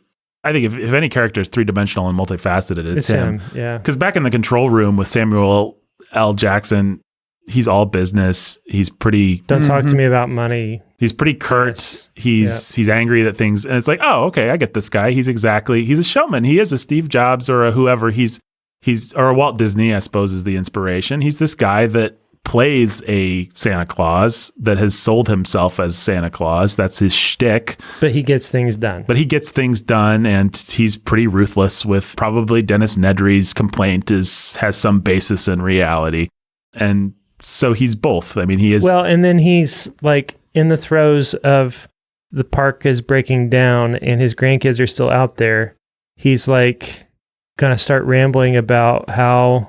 think if any character is three-dimensional and multifaceted, it's him. Yeah. Because back in the control room with Samuel L. Jackson, he's all business. He's pretty. Don't talk to me about money. He's pretty curt. Yes. He's angry that things, and it's like, oh, okay, I get this guy. He's a showman. He is a Steve Jobs or a whoever. He's or a Walt Disney, I suppose, is the inspiration. He's this guy that plays a Santa Claus that has sold himself as Santa Claus. That's his shtick. But he gets things done. And he's pretty ruthless with probably Dennis Nedry's complaint has some basis in reality. And so he's both. I mean, he is. Well, and then he's like in the throes of the park is breaking down and his grandkids are still out there. He's like going to start rambling about how,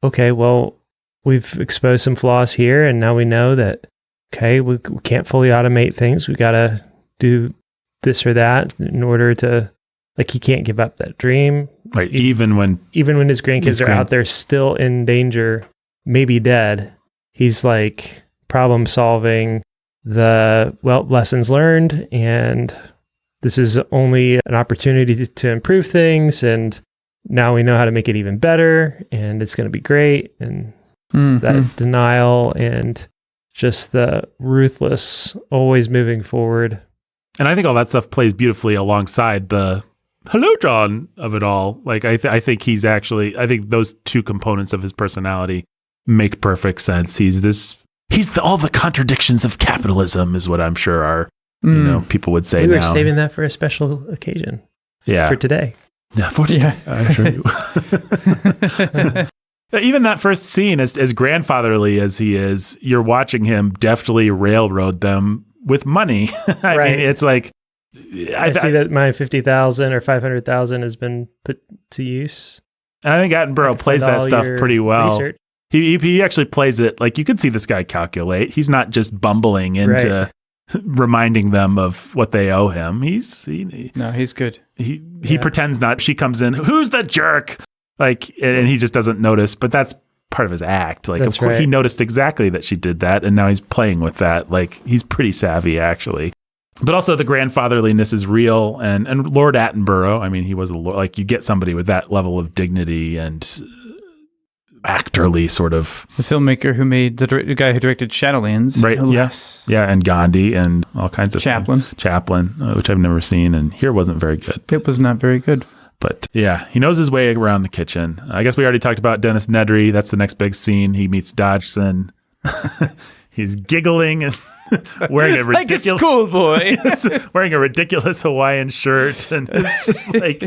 okay, well, we've exposed some flaws here, and now we know that, okay, we can't fully automate things. We got to do this or that in order to, like, he can't give up that dream. Right. Even when his grandkids are out there still in danger, maybe dead, he's like problem solving lessons learned. And this is only an opportunity to improve things. And now we know how to make it even better. And it's going to be great. And that denial and just the ruthless, always moving forward. And I think all that stuff plays beautifully alongside the hello, John of it all. Like, I think I think those two components of his personality make perfect sense. All the contradictions of capitalism is what I'm sure are, people would say now. We were saving that for a special occasion. Yeah. For today. Yeah. I assure you. Even that first scene, as grandfatherly as he is, you're watching him deftly railroad them with money. I mean, it's like I see that my 50,000 or 500,000 has been put to use. And I think Attenborough plays that stuff pretty well. Research. He actually plays it like you could see this guy calculate. He's not just bumbling into reminding them of what they owe him. He's good. He pretends not. She comes in. Who's the jerk? Like, and he just doesn't notice, but that's part of his act. Like, of course, he noticed exactly that she did that, and now he's playing with that. Like, he's pretty savvy, actually. But also, the grandfatherliness is real, and Lord Attenborough. I mean, he was like you get somebody with that level of dignity and actorly sort of. The filmmaker who made the guy who directed Shadowlands, right? Yes, and Gandhi and all kinds of Chaplin, which I've never seen, and here wasn't very good. It was not very good. But yeah, he knows his way around the kitchen. I guess we already talked about Dennis Nedry. That's the next big scene. He meets Dodgson. He's giggling and wearing a ridiculous like a schoolboy, wearing a ridiculous Hawaiian shirt, and it's just like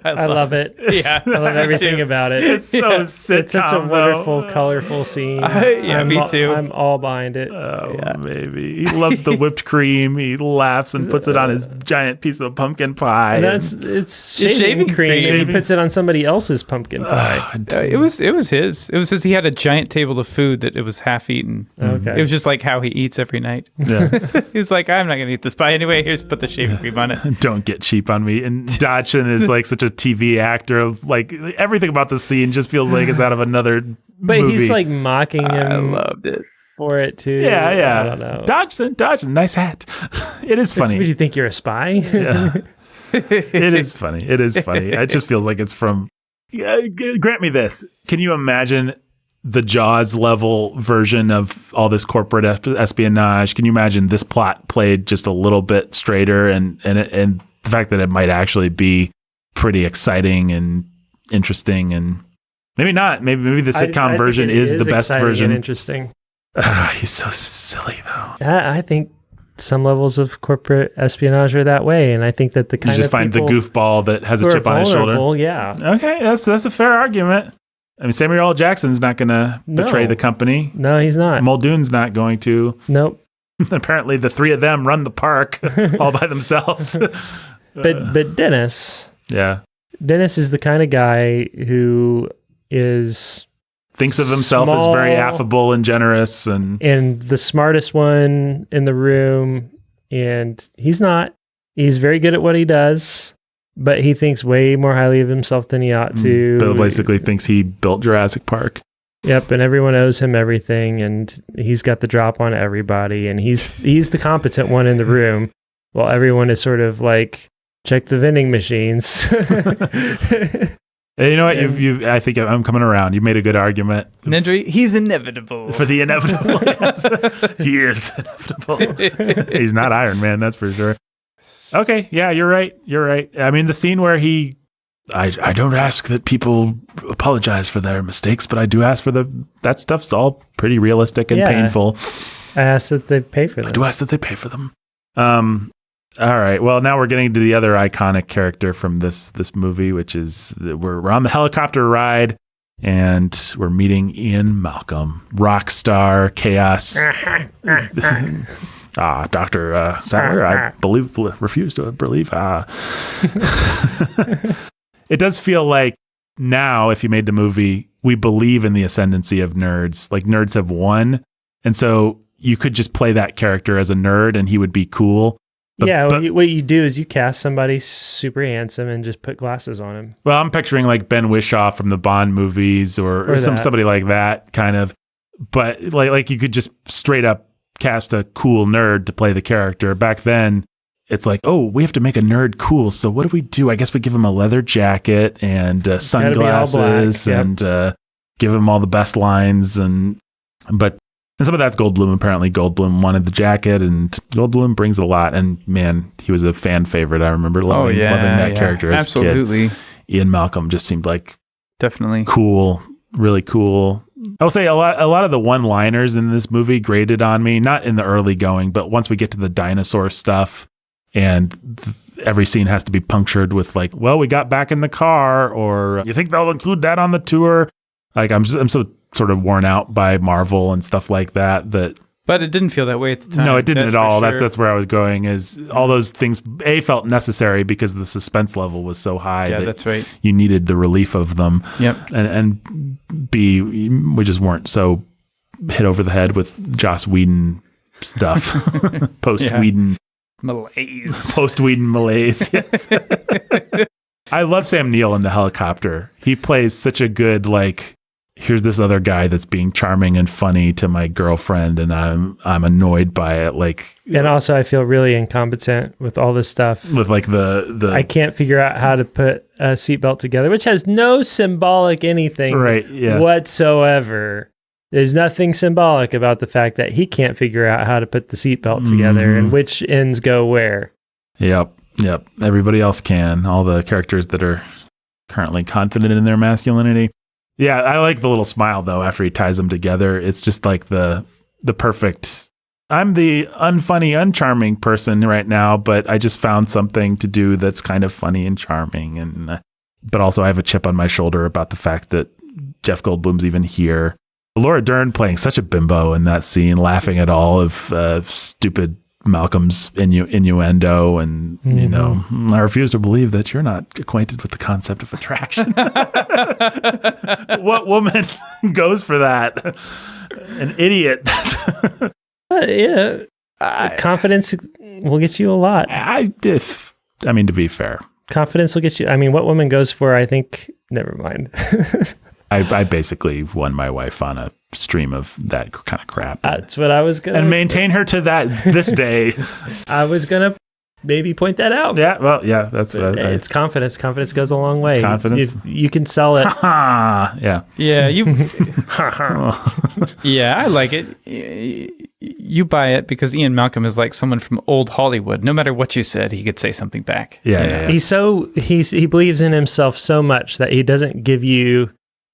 I love it. Yeah, I love everything about it. It's so sitcom, it's such a wonderful, colorful scene. Me too. I'm all behind it. Oh, maybe he loves the whipped cream. He laughs and puts it on his giant piece of pumpkin pie. And it's shaving cream, and he puts it on somebody else's pumpkin pie. It was his. It was his. He had a giant table of food that it was half eaten. Okay, it was just like how he eats every night. Yeah. He was like, I'm not going to eat this pie anyway. Here's put the shaving cream on it. Don't get cheap on me. And Dodgson is like such a TV actor. Of like everything about the scene just feels like it's out of another but movie. He's like mocking him. I loved it for it too. Yeah. I don't know. Dodgson, nice hat. It is funny. Would you think you're a spy? Yeah. It is funny. It just feels like it's from. Grant me this. Can you imagine the Jaws level version of all this corporate espionage? Can you imagine this plot played just a little bit straighter and the fact that it might actually be pretty exciting and interesting, and maybe not. Maybe the sitcom version is the best version. And interesting. He's so silly though. I think some levels of corporate espionage are that way, and I think that the kind you just of find the goofball that has a chip on his shoulder. Yeah. Okay, that's a fair argument. I mean, Samuel L. Jackson's not going to betray the company. No, he's not. Muldoon's not going to. Nope. Apparently, the three of them run the park all by themselves. But Dennis. Yeah. Dennis is the kind of guy who thinks of himself as very affable and generous and the smartest one in the room. And he's not. He's very good at what he does, but he thinks way more highly of himself than he ought to. Bill basically thinks he built Jurassic Park. Yep, and everyone owes him everything, and he's got the drop on everybody, and he's the competent one in the room, while everyone is sort of like, check the vending machines. Hey, you know what? I think I'm coming around. You made a good argument. Nedry, he's inevitable. For the inevitable. Yes. He is inevitable. He's not Iron Man, that's for sure. Okay, yeah, you're right. I mean, the scene where I don't ask that people apologize for their mistakes, but I do ask for that stuff's all pretty realistic and painful. I ask that they pay for them. I do ask that they pay for them. All right. Well, now we're getting to the other iconic character from this movie, which is we're on the helicopter ride and we're meeting Ian Malcolm, rock star, chaos. Dr. Sattler, I refuse to believe. It does feel like now, if you made the movie, we believe in the ascendancy of nerds. Like nerds have won. And so you could just play that character as a nerd and he would be cool. But what you do is you cast somebody super handsome and just put glasses on him. Well, I'm picturing like Ben Whishaw from the Bond movies or somebody like that kind of. But like you could just straight up cast a cool nerd to play the character. Back then, it's like, oh, we have to make a nerd cool. So what do? I guess we give him a leather jacket and sunglasses and give him all the best lines. But some of that's Goldblum. Apparently, Goldblum wanted the jacket, and Goldblum brings a lot. And man, he was a fan favorite. I remember loving that character as a kid. Ian Malcolm just seemed like definitely cool, really cool. I will say a lot of the one-liners in this movie grated on me, not in the early going, but once we get to the dinosaur stuff and every scene has to be punctured with like, well, we got back in the car, or you think they'll include that on the tour? Like I'm so sort of worn out by Marvel and stuff like that. But it didn't feel that way at the time. No, it didn't at all. Sure. That's where I was going, is all those things, A, felt necessary because the suspense level was so high. Yeah, that's right. You needed the relief of them. Yep. And B, we just weren't so hit over the head with Joss Whedon stuff. Post-Whedon. Malaise. Post-Whedon malaise, yes. I love Sam Neill in the helicopter. He plays such a good, like, here's this other guy that's being charming and funny to my girlfriend, and I'm annoyed by it. Like, and also I feel really incompetent with all this stuff. With like the I can't figure out how to put a seatbelt together, which has no symbolic anything whatsoever. There's nothing symbolic about the fact that he can't figure out how to put the seatbelt together and which ends go where. Yep. Everybody else can. All the characters that are currently confident in their masculinity. Yeah, I like the little smile, though, after he ties them together. It's just like the perfect, I'm the unfunny, uncharming person right now, but I just found something to do that's kind of funny and charming. But also I have a chip on my shoulder about the fact that Jeff Goldblum's even here. Laura Dern playing such a bimbo in that scene, laughing at all of stupid Malcolm's innuendo, and you know, I refuse to believe that you're not acquainted with the concept of attraction. What woman goes for that? An idiot. Confidence will get you a lot. I mean, to be fair, confidence will get you. I mean, what woman goes for? I think. Never mind. I basically won my wife on a stream of that kind of crap. That's what I was gonna and maintain her to this day. I was gonna maybe point that out. Yeah, well, yeah, that's what it's confidence. Confidence goes a long way. Confidence. You can sell it. Yeah. Yeah, yeah, I like it. You buy it because Ian Malcolm is like someone from old Hollywood. No matter what you said, he could say something back. Yeah. He believes in himself so much that he doesn't give you.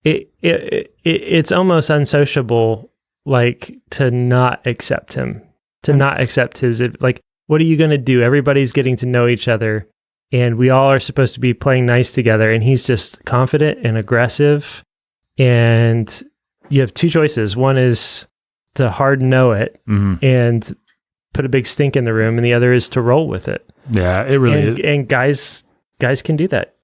It's almost unsociable, like, to not accept him, to not accept his, like, what are you going to do? Everybody's getting to know each other and we all are supposed to be playing nice together. And he's just confident and aggressive and you have two choices. One is to hard know it and put a big stink in the room, and the other is to roll with it. Yeah, it really is. And guys can do that.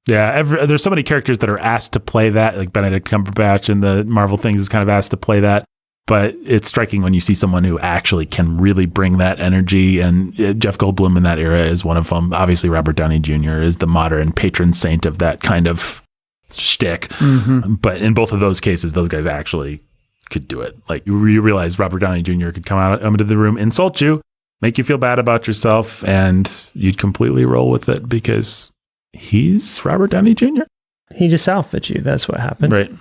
Yeah, there's so many characters that are asked to play that, like Benedict Cumberbatch in the Marvel things is kind of asked to play that. But it's striking when you see someone who actually can really bring that energy. And Jeff Goldblum in that era is one of them. Obviously, Robert Downey Jr. is the modern patron saint of that kind of shtick. But in both of those cases, those guys actually could do it. Like you realize Robert Downey Jr. could come into the room, insult you, make you feel bad about yourself, and you'd completely roll with it because he's Robert Downey Jr. He just alphaed you. That's what happened. Right.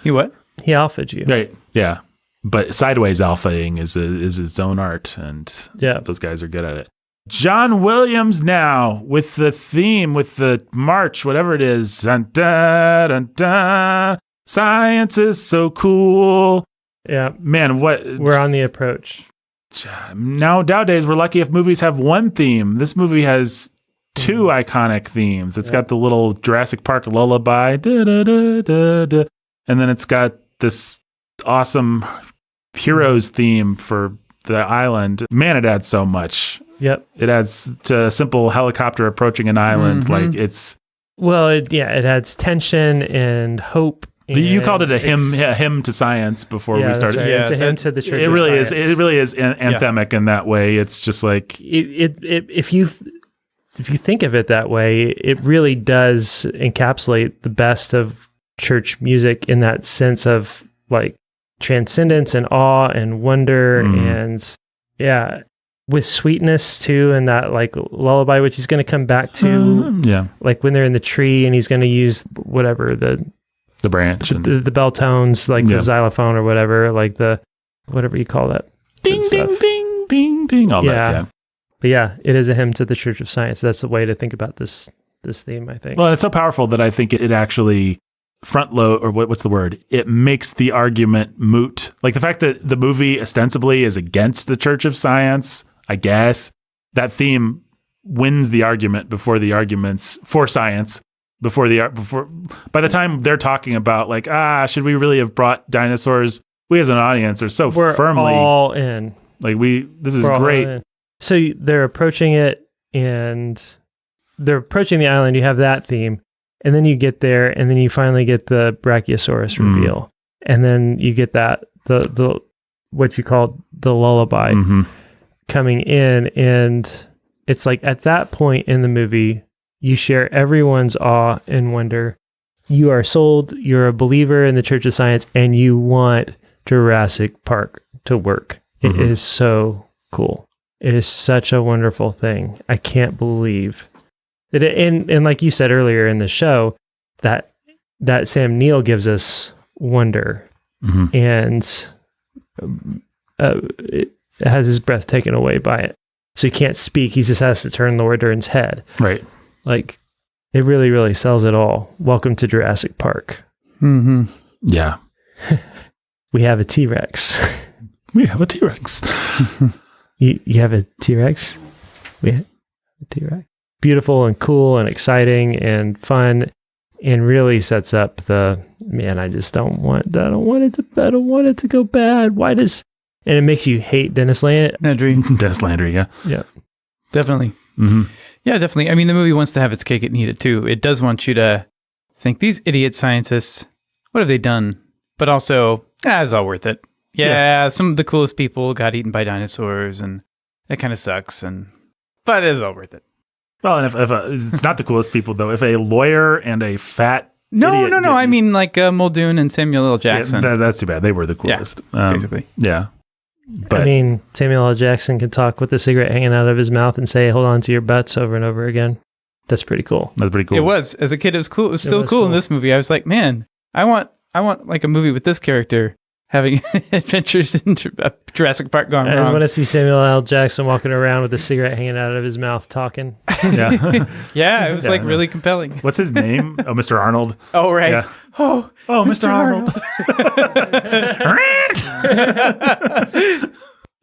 He what? He alphaed you. Right. Yeah. But sideways alphaing is its own art, and those guys are good at it. John Williams now with the theme, with the march, whatever it is. Dun, dun, dun, dun. Science is so cool. Yeah. Man, we're on the approach. Nowadays, we're lucky if movies have one theme. This movie has two iconic themes. It's got the little Jurassic Park lullaby, da, da, da, da, da. And then it's got this awesome heroes theme for the island. Man, it adds so much. Yep. It adds to a simple helicopter approaching an island. Like it's... Well, it adds tension and hope. You called it a hymn to science before we started. Right. Yeah, it's a hymn to the Church it of really Science. is. It really is anthemic in that way. It's just like... If you think of it that way, it really does encapsulate the best of church music in that sense of like transcendence and awe and wonder and with sweetness too, and that like lullaby, which he's going to come back to like when they're in the tree and he's going to use whatever the branch and the bell tones, like the xylophone or whatever, like the whatever you call that, ding ding ding ding ding, all that. But it is a hymn to the Church of Science. That's the way to think about this theme, I think. Well, it's so powerful that I think it actually front load, or what's the word? It makes the argument moot. Like the fact that the movie ostensibly is against the Church of Science, I guess, that theme wins the argument before the arguments for science. By the time they're talking about like, should we really have brought dinosaurs? We as an audience are so firmly all in. Like this is great. So they're approaching it, and they're approaching the island. You have that theme. And then you get there, and then you finally get the Brachiosaurus reveal, and then you get that the what you call the lullaby coming in, and it's like at that point in the movie, you share everyone's awe and wonder. You are sold. You're a believer in the Church of Science, and you want Jurassic Park to work. It is so cool. It is such a wonderful thing. I can't believe. And like you said earlier in the show, that Sam Neill gives us wonder, and it has his breath taken away by it. So he can't speak. He just has to turn Laura Dern's head. Right. Like, it really, really sells it all. Welcome to Jurassic Park. Yeah. We have a T-Rex. We have a T-Rex. You have a T-Rex? We have a T-Rex. Beautiful and cool and exciting and fun, and really sets up the man. I don't want it to go bad. And it makes you hate Dennis Landry. Dennis Landry, yeah, definitely, yeah, definitely. I mean, the movie wants to have its cake and eat it too. It does want you to think these idiot scientists, what have they done? But also, it's all worth it. Yeah, some of the coolest people got eaten by dinosaurs, and that kind of sucks. But it's all worth it. Well, and if it's not the coolest people, though. If a lawyer and a fat No. I mean, like Muldoon and Samuel L. Jackson. Yeah, that's too bad. They were the coolest. Basically. Yeah. But, I mean, Samuel L. Jackson can talk with a cigarette hanging out of his mouth and say, "Hold on to your butts" over and over again. That's pretty cool. That's pretty cool. It was. As a kid, it was cool. It was still cool in this movie. I was like, man, I want like a movie with this character having adventures in Jurassic Park gone wrong. I just want to see Samuel L. Jackson walking around with a cigarette hanging out of his mouth talking. Yeah. Yeah, it was really compelling. What's his name? Oh, Mr. Arnold. Oh, right. Yeah. Oh, Mr. Arnold.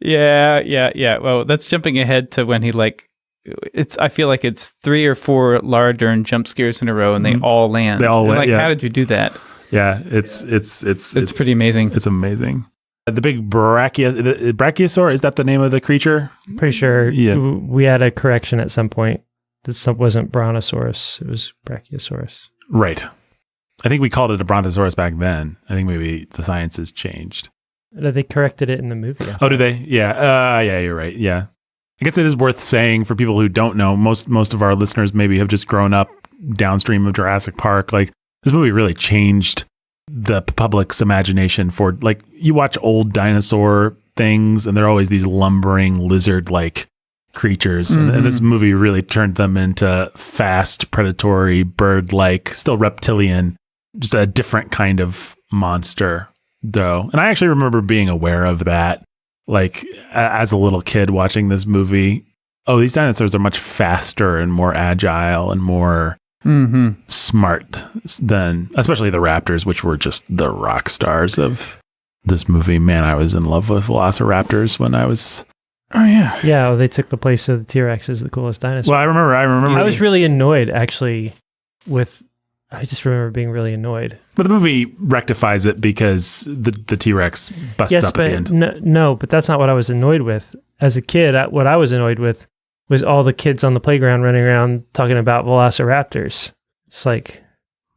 Yeah. Well, that's jumping ahead to when he I feel like it's 3 or 4 Laura Dern jump scares in a row, and they all land. They all went. How did you do that? Yeah, it's pretty amazing. It's amazing. The big brachiosaur, is that the name of the creature? Pretty sure Yeah. we had a correction at some point. This wasn't Brontosaurus, it was Brachiosaurus. Right. I think we called it a brontosaurus back then. I think maybe the science has changed. They corrected it in the movie. Oh, do they? Yeah. Yeah, you're right. Yeah. I guess it is worth saying for people who don't know, most of our listeners maybe have just grown up downstream of Jurassic Park. Like, this movie really changed the public's imagination for, like, you watch old dinosaur things and they're always these lumbering lizard-like creatures. And this movie really turned them into fast, predatory, bird-like, still reptilian, just a different kind of monster, though. And I actually remember being aware of that, like, as a little kid watching this movie. Oh, these dinosaurs are much faster and more agile and more smart than, especially the raptors, which were just the rock stars of this movie. Man, I was in love with velociraptors when I was... Oh, yeah. Yeah, they took the place of the T-Rex as the coolest dinosaur. Well, I remember. I was really annoyed, actually, I just remember being really annoyed. But the movie rectifies it because the T-Rex busts up at the end. No, but that's not what I was annoyed with. As a kid, what I was annoyed with was all the kids on the playground running around talking about velociraptors. It's like...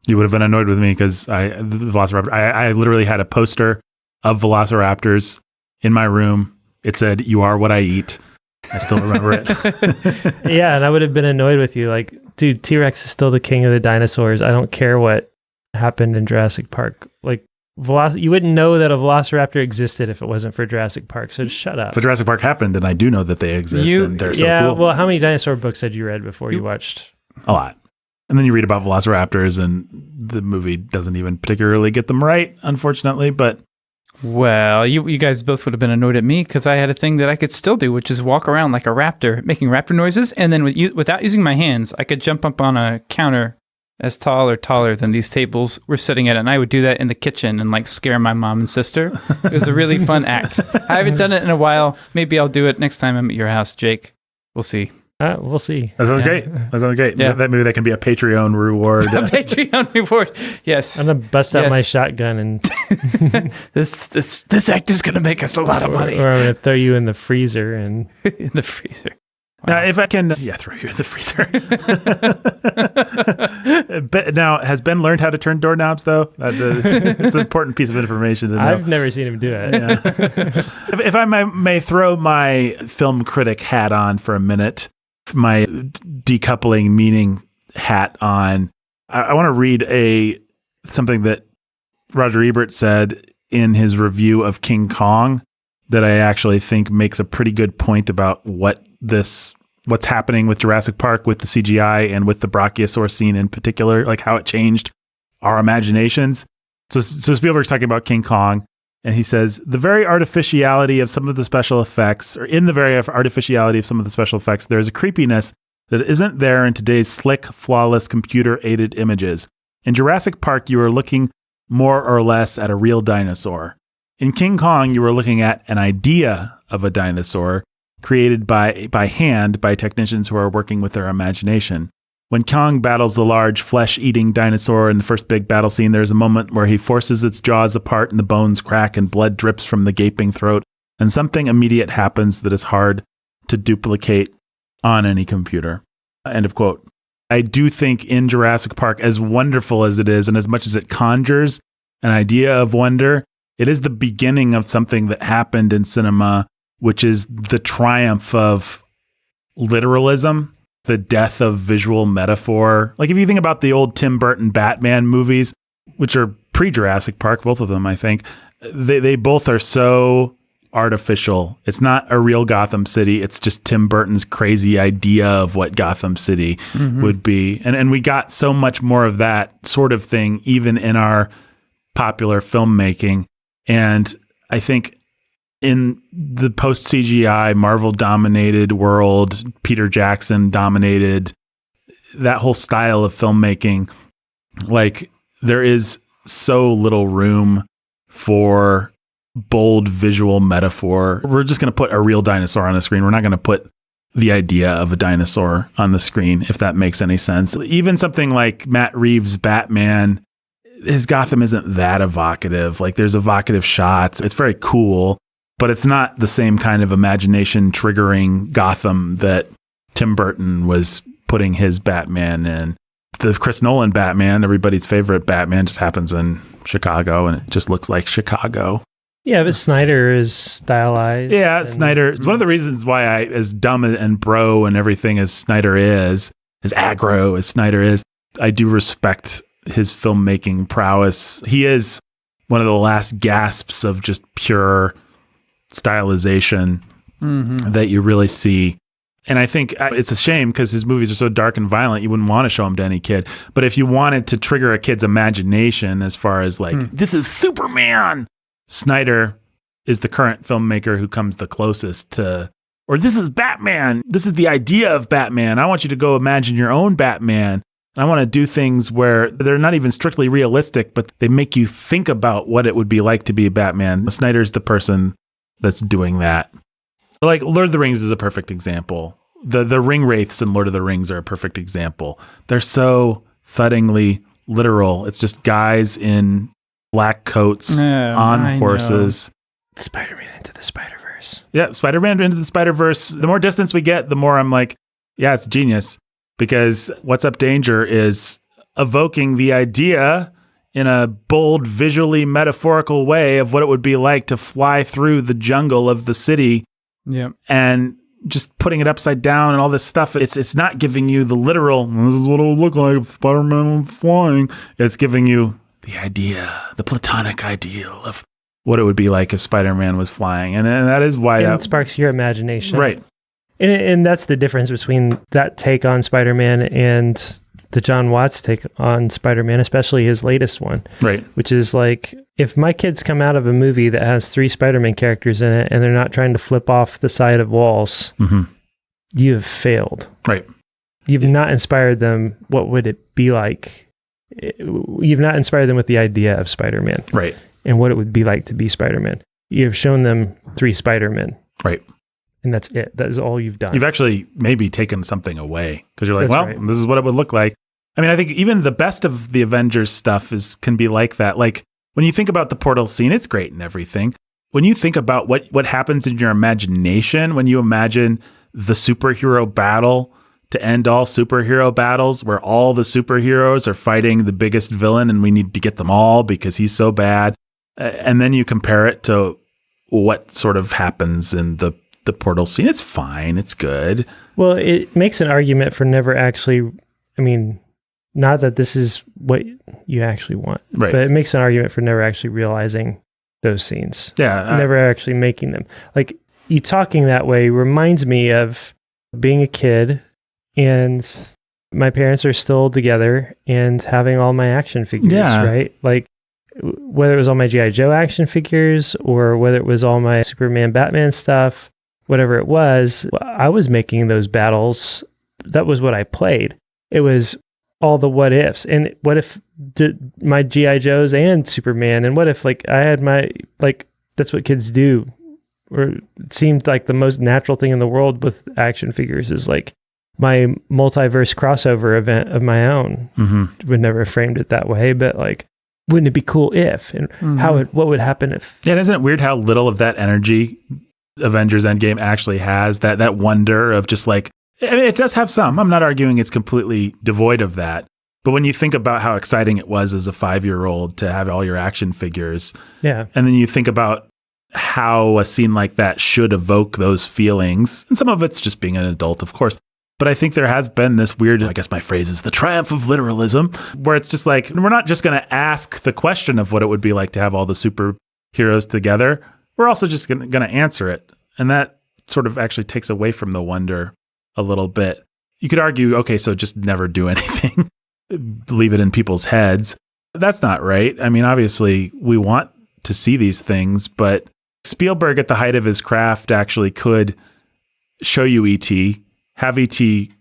You would have been annoyed with me because I literally had a poster of velociraptors in my room. It said, "You are what I eat." I still remember it. Yeah, and I would have been annoyed with you. Like, dude, T-Rex is still the king of the dinosaurs. I don't care what happened in Jurassic Park. Like, you wouldn't know that a velociraptor existed if it wasn't for Jurassic Park, so just shut up. But Jurassic Park happened, and I do know that they exist, and they're so cool. Well, how many dinosaur books had you read before you watched? A lot. And then you read about velociraptors, and the movie doesn't even particularly get them right, unfortunately, but... Well, you guys both would have been annoyed at me because I had a thing that I could still do, which is walk around like a raptor, making raptor noises, and then without using my hands, I could jump up on a counter as tall or taller than these tables we're sitting at, and I would do that in the kitchen and like scare my mom and sister. It was a really fun act. I haven't done it in a while. Maybe I'll do it next time I'm at your house, Jake. We'll see. We'll see. That sounds great. That sounds great. Yeah. Maybe that can be a Patreon reward. A Patreon reward. Yes. I'm going to bust out my shotgun and... this act is going to make us a lot of money. Or I'm going to throw you in the freezer and... In the freezer. Wow. Now, if I can... Yeah, throw you in the freezer. Now, has Ben learned how to turn doorknobs, though? It's an important piece of information to know. I've never seen him do it. Yeah. If I may throw my film critic hat on for a minute, my decoupling meaning hat on, I want to read something that Roger Ebert said in his review of King Kong that I actually think makes a pretty good point about what's happening with Jurassic Park, with the CGI, and with the brachiosaur scene in particular, like how it changed our imaginations. So Spielberg's talking about King Kong, and he says, in the very artificiality of some of the special effects, there's a creepiness that isn't there in today's slick, flawless, computer-aided images. In Jurassic Park, you are looking more or less at a real dinosaur. In King Kong, you were looking at an idea of a dinosaur created by hand by technicians who are working with their imagination. When Kong battles the large flesh-eating dinosaur in the first big battle scene, there's a moment where he forces its jaws apart and the bones crack and blood drips from the gaping throat, and something immediate happens that is hard to duplicate on any computer. End of quote. I do think in Jurassic Park, as wonderful as it is, and as much as it conjures an idea of wonder, it is the beginning of something that happened in cinema, which is the triumph of literalism, the death of visual metaphor. Like if you think about the old Tim Burton Batman movies, which are pre-Jurassic Park, both of them, I think, they both are so artificial. It's not a real Gotham City. It's just Tim Burton's crazy idea of what Gotham City would be. And we got so much more of that sort of thing, even in our popular filmmaking. And I think in the post-CGI, Marvel-dominated world, Peter Jackson-dominated, that whole style of filmmaking, like, there is so little room for bold visual metaphor. We're just going to put a real dinosaur on the screen. We're not going to put the idea of a dinosaur on the screen, if that makes any sense. Even something like Matt Reeves' Batman, his Gotham isn't that evocative. Like, there's evocative shots. It's very cool, but it's not the same kind of imagination triggering Gotham that Tim Burton was putting his Batman in. The Chris Nolan Batman, everybody's favorite Batman, just happens in Chicago, and it just looks like Chicago. Yeah, but Snyder is stylized. Yeah, Snyder. It's one of the reasons why as dumb and bro and everything as Snyder is, as aggro as Snyder is, I do respect his filmmaking prowess. He is one of the last gasps of just pure stylization that you really see. And I think it's a shame because his movies are so dark and violent, you wouldn't want to show them to any kid. But if you wanted to trigger a kid's imagination as far as like, this is Superman, Snyder is the current filmmaker who comes the closest to, or this is Batman. This is the idea of Batman. I want you to go imagine your own Batman. I want to do things where they're not even strictly realistic, but they make you think about what it would be like to be a Batman. Snyder's the person that's doing that. Like Lord of the Rings is a perfect example. The ring wraiths in Lord of the Rings are a perfect example. They're so thuddingly literal. It's just guys in black coats on horses. Spider-Man into the Spider-Verse. Yeah, Spider-Man into the Spider-Verse. The more distance we get, the more I'm like, yeah, it's genius. Because What's Up Danger is evoking the idea in a bold, visually metaphorical way of what it would be like to fly through the jungle of the city. Yep. And just putting it upside down and all this stuff. It's not giving you the literal, this is what it would look like if Spider-Man was flying. It's giving you the idea, the platonic ideal of what it would be like if Spider-Man was flying. And that is why it sparks your imagination. Right. And that's the difference between that take on Spider-Man and the John Watts take on Spider-Man, especially his latest one. Right. Which is like, if my kids come out of a movie that has 3 Spider-Man characters in it and they're not trying to flip off the side of walls, you have failed. Right. You've not inspired them. What would it be like? You've not inspired them with the idea of Spider-Man. Right. And what it would be like to be Spider-Man. You've shown them 3 Spider-Men. Right. And that's it. That is all you've done. You've actually maybe taken something away because you're like, That's well, right. This is what it would look like. I mean, I think even the best of the Avengers stuff can be like that. Like when you think about the portal scene, it's great and everything. When you think about what happens in your imagination, when you imagine the superhero battle to end all superhero battles where all the superheroes are fighting the biggest villain and we need to get them all because he's so bad. And then you compare it to what sort of happens in the portal scene. It's fine. It's good. Well, it makes an argument for never actually, I mean, not that this is what you actually want, right, but it makes an argument for never actually realizing those scenes. Yeah. Never actually making them. Like, you talking that way reminds me of being a kid and my parents are still together and having all my action figures, right? Like, whether it was all my G.I. Joe action figures or whether it was all my Superman, Batman stuff, whatever it was, I was making those battles. That was what I played. It was all the what ifs. And what if my G.I. Joes and Superman? And what if like I had that's what kids do. Or it seemed like the most natural thing in the world with action figures is like my multiverse crossover event of my own. Would never have framed it that way, but like, wouldn't it be cool if? And what would happen if? Yeah, isn't it weird how little of that energy Avengers Endgame actually has? That wonder of just like, I mean, it does have some. I'm not arguing it's completely devoid of that. But when you think about how exciting it was as a 5-year-old to have all your action figures, and then you think about how a scene like that should evoke those feelings, and some of it's just being an adult, of course. But I think there has been this weird, I guess my phrase is the triumph of literalism, where it's just like, we're not just going to ask the question of what it would be like to have all the superheroes together. We're also just going to answer it. And that sort of actually takes away from the wonder a little bit. You could argue, okay, so just never do anything, leave it in people's heads. That's not right. I mean, obviously, we want to see these things, but Spielberg at the height of his craft actually could show you E.T., have E.T.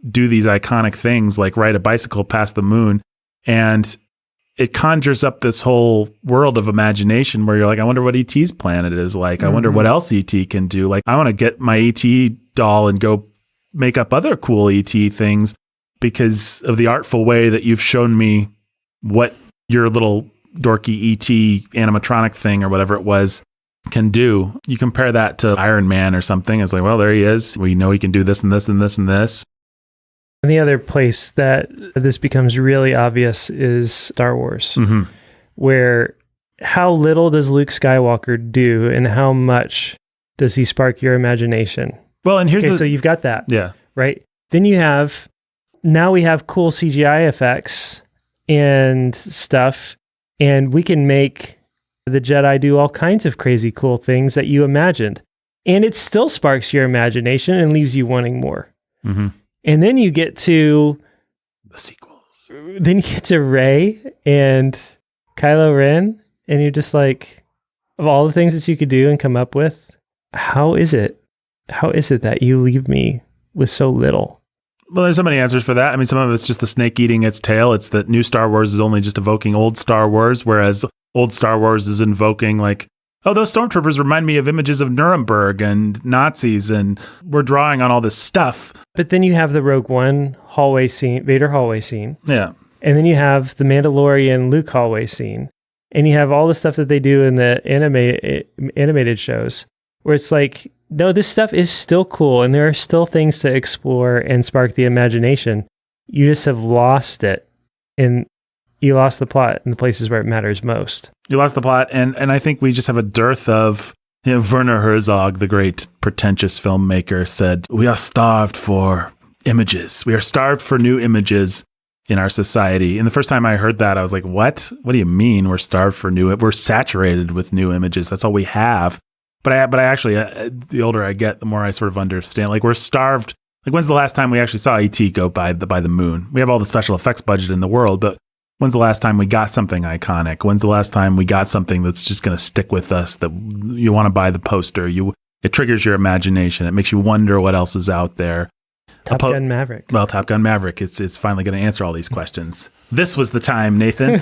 do these iconic things like ride a bicycle past the moon, and it conjures up this whole world of imagination where you're like, I wonder what E.T.'s planet is like. I wonder what else E.T. can do. Like, I want to get my E.T. doll and go make up other cool E.T. things because of the artful way that you've shown me what your little dorky ET animatronic thing or whatever it was can do. You compare that to Iron Man or something. It's like, well, there he is. We know he can do this and this and this and this. And the other place that this becomes really obvious is Star Wars, where how little does Luke Skywalker do and how much does he spark your imagination? Well, and so you've got that. Yeah. Right? Then now we have cool CGI effects and stuff, and we can make the Jedi do all kinds of crazy cool things that you imagined. And it still sparks your imagination and leaves you wanting more. And then you get to the sequels. Then you get to Rey and Kylo Ren, and you're just like, of all the things that you could do and come up with, how is it that you leave me with so little? Well, there's so many answers for that. I mean, some of it's just the snake eating its tail. It's that new Star Wars is only just evoking old Star Wars, whereas old Star Wars is invoking like, oh, those stormtroopers remind me of images of Nuremberg and Nazis, and we're drawing on all this stuff. But then you have the Rogue One hallway scene, Vader hallway scene. Yeah. And then you have the Mandalorian Luke hallway scene. And you have all the stuff that they do in the animated shows, where it's like, no, this stuff is still cool, and there are still things to explore and spark the imagination. You just have lost it, and you lost the plot in the places where it matters most. You lost the plot, and I think we just have a dearth of, Werner Herzog, the great pretentious filmmaker, said, we are starved for images. We are starved for new images in our society. And the first time I heard that, I was like, what? What do you mean we're starved for we're saturated with new images. That's all we have. But I actually, the older I get, the more I sort of understand. Like, we're starved. Like, when's the last time we actually saw E.T. go by the moon? We have all the special effects budget in the world, but when's the last time we got something iconic? When's the last time we got something that's just going to stick with us, that you want to buy the poster? It triggers your imagination. It makes you wonder what else is out there. Top Gun Maverick. Well, Top Gun Maverick. It's finally going to answer all these questions. This was the time, Nathan.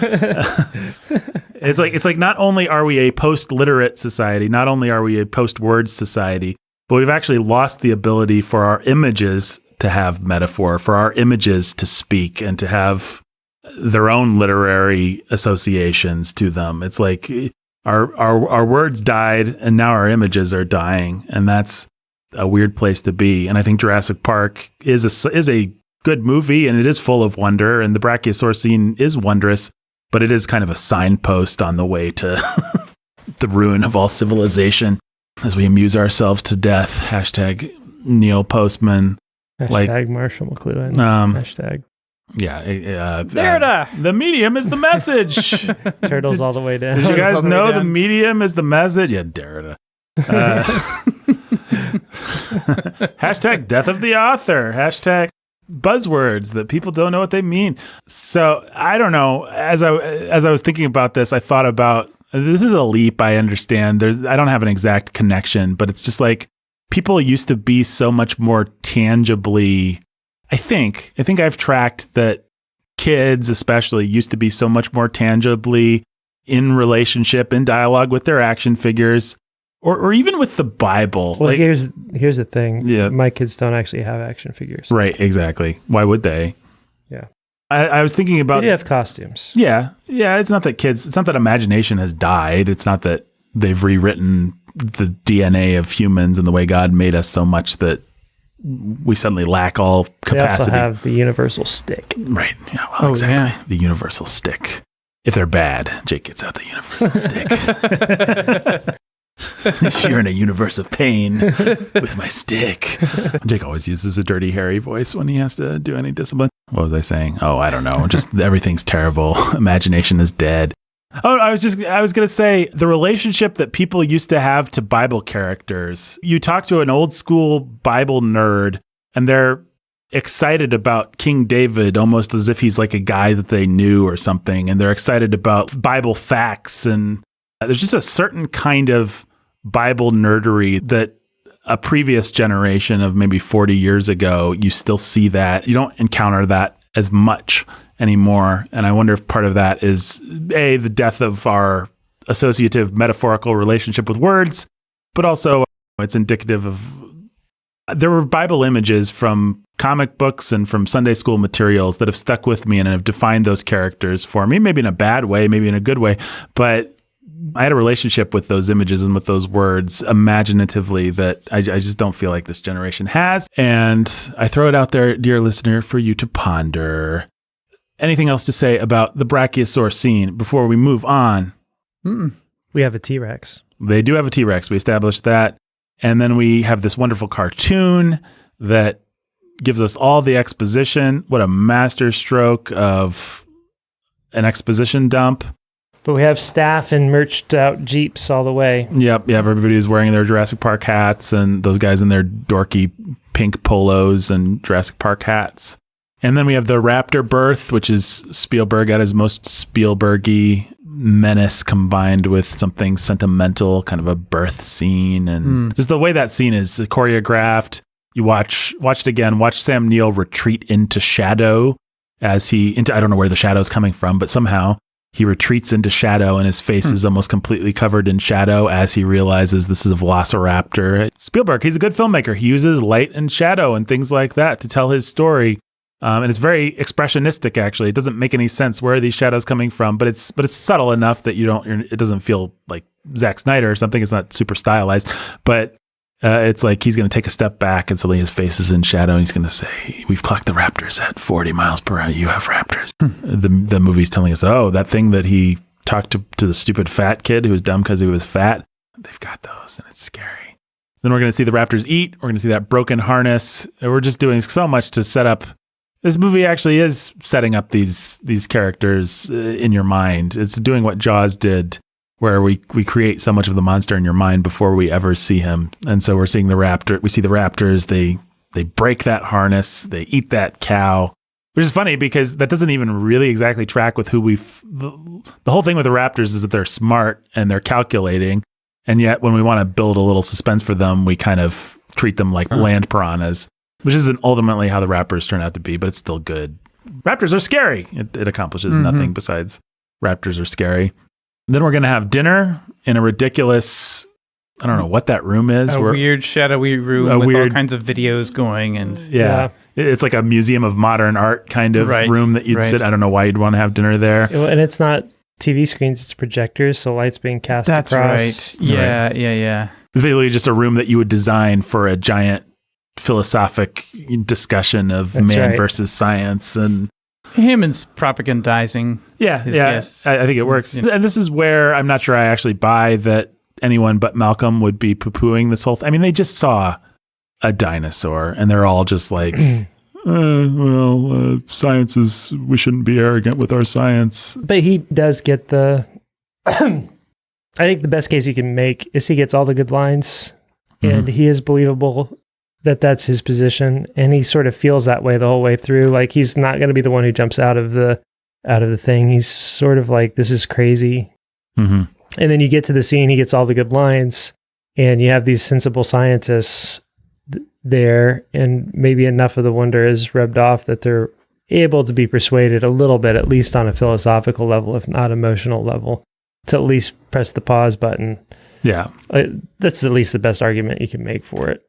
It's like not only are we a post-literate society, not only are we a post-words society, but we've actually lost the ability for our images to have metaphor, for our images to speak and to have their own literary associations to them. It's like our words died, and now our images are dying, and that's a weird place to be. And I think Jurassic Park is a good movie, and it is full of wonder, and the Brachiosaur scene is wondrous, but it is kind of a signpost on the way to the ruin of all civilization as we amuse ourselves to death. Hashtag Neil Postman. Hashtag Marshall McLuhan. Hashtag. Yeah. Derrida! The medium is the message. Turtles all the way down. Did you guys know the medium is the message? Yeah, Derrida. Hashtag death of the author. Hashtag buzzwords that people don't know what they mean. So I don't know. As I was thinking about this, I thought about, this is a leap. I understand. I don't have an exact connection, but it's just like people used to be so much more tangibly. I think I've tracked that kids especially used to be so much more tangibly in relationship, in dialogue with their action figures, or even with the Bible. Well, here's the thing. Yeah. My kids don't actually have action figures. Right, exactly. Why would they? Yeah. I was thinking about... They do have costumes. Yeah. It's not that imagination has died. It's not that they've rewritten the DNA of humans and the way God made us so much that we suddenly lack all capacity. They also have the universal stick. Right. Yeah, well, exactly. Yeah. The universal stick. If they're bad, Jake gets out the universal stick. You're in a universe of pain with my stick. Jake always uses a Dirty Harry voice when he has to do any discipline. What was I saying? Oh, I don't know. Just everything's terrible. Imagination is dead. Oh, I was going to say the relationship that people used to have to Bible characters. You talk to an old school Bible nerd and they're excited about King David almost as if he's like a guy that they knew or something. And they're excited about Bible facts. And there's just a certain kind of Bible nerdery that a previous generation of maybe 40 years ago, you still see that. You don't encounter that as much anymore. And I wonder if part of that is the death of our associative metaphorical relationship with words, but also it's indicative of there were Bible images from comic books and from Sunday school materials that have stuck with me and have defined those characters for me, maybe in a bad way, maybe in a good way. But I had a relationship with those images and with those words imaginatively that I just don't feel like this generation has. And I throw it out there, dear listener, for you to ponder. Anything else to say about the Brachiosaur scene before we move on? We have a T-Rex. They do have a T-Rex. We established that. And then we have this wonderful cartoon that gives us all the exposition. What a master stroke of an exposition dump. But we have staff in merched out Jeeps all the way. Yep. Everybody's wearing their Jurassic Park hats, and those guys in their dorky pink polos and Jurassic Park hats. And then we have the raptor birth, which is Spielberg at his most Spielberg-y menace combined with something sentimental, kind of a birth scene. And just the way that scene is choreographed. You watch it again, watch Sam Neill retreat into shadow I don't know where the shadow's coming from, but somehow he retreats into shadow and his face is almost completely covered in shadow as he realizes this is a velociraptor. Spielberg, he's a good filmmaker. He uses light and shadow and things like that to tell his story. And it's very expressionistic, actually. It doesn't make any sense where are these shadows coming from, but it's subtle enough that it doesn't feel like Zack Snyder or something. It's not super stylized, but it's like he's going to take a step back and suddenly his face is in shadow and he's going to say, we've clocked the raptors at 40 miles per hour. You have raptors. The movie's telling us, that thing that he talked to the stupid fat kid who was dumb because he was fat, they've got those and it's scary. Then we're going to see the raptors eat. We're going to see that broken harness. And we're just doing so much to set up. This movie actually is setting up these characters in your mind. It's doing what Jaws did, where we create so much of the monster in your mind before we ever see him. And so we're seeing the raptor. We see the raptors. They break that harness. They eat that cow, which is funny because that doesn't even really exactly track with who the whole thing with the raptors is that they're smart and they're calculating. And yet when we want to build a little suspense for them, we kind of treat them like land piranhas, which isn't ultimately how the raptors turn out to be, but it's still good. Raptors are scary. It accomplishes nothing besides raptors are scary. Then we're going to have dinner in a ridiculous, I don't know what that room is. Weird shadowy room with all kinds of videos going. And yeah. It's like a museum of modern art kind of room that you'd sit. I don't know why you'd want to have dinner there. And it's not TV screens, it's projectors, so light's being cast across. That's right. Yeah. It's basically just a room that you would design for a giant philosophic discussion of versus science and Hammond's propagandizing. Yes, I think it works. And this is where I'm not sure I actually buy that anyone but Malcolm would be poo-pooing this whole thing. I mean, they just saw a dinosaur and they're all just like, science is, we shouldn't be arrogant with our science. But he does get I think the best case you can make is he gets all the good lines and he is believable that that's his position, and he sort of feels that way the whole way through. Like he's not going to be the one who jumps out of the thing. He's sort of like, this is crazy. And then you get to the scene, he gets all the good lines, and you have these sensible scientists there, and maybe enough of the wonder is rubbed off that they're able to be persuaded a little bit, at least on a philosophical level, if not emotional level, to at least press the pause button. Yeah. That's at least the best argument you can make for it.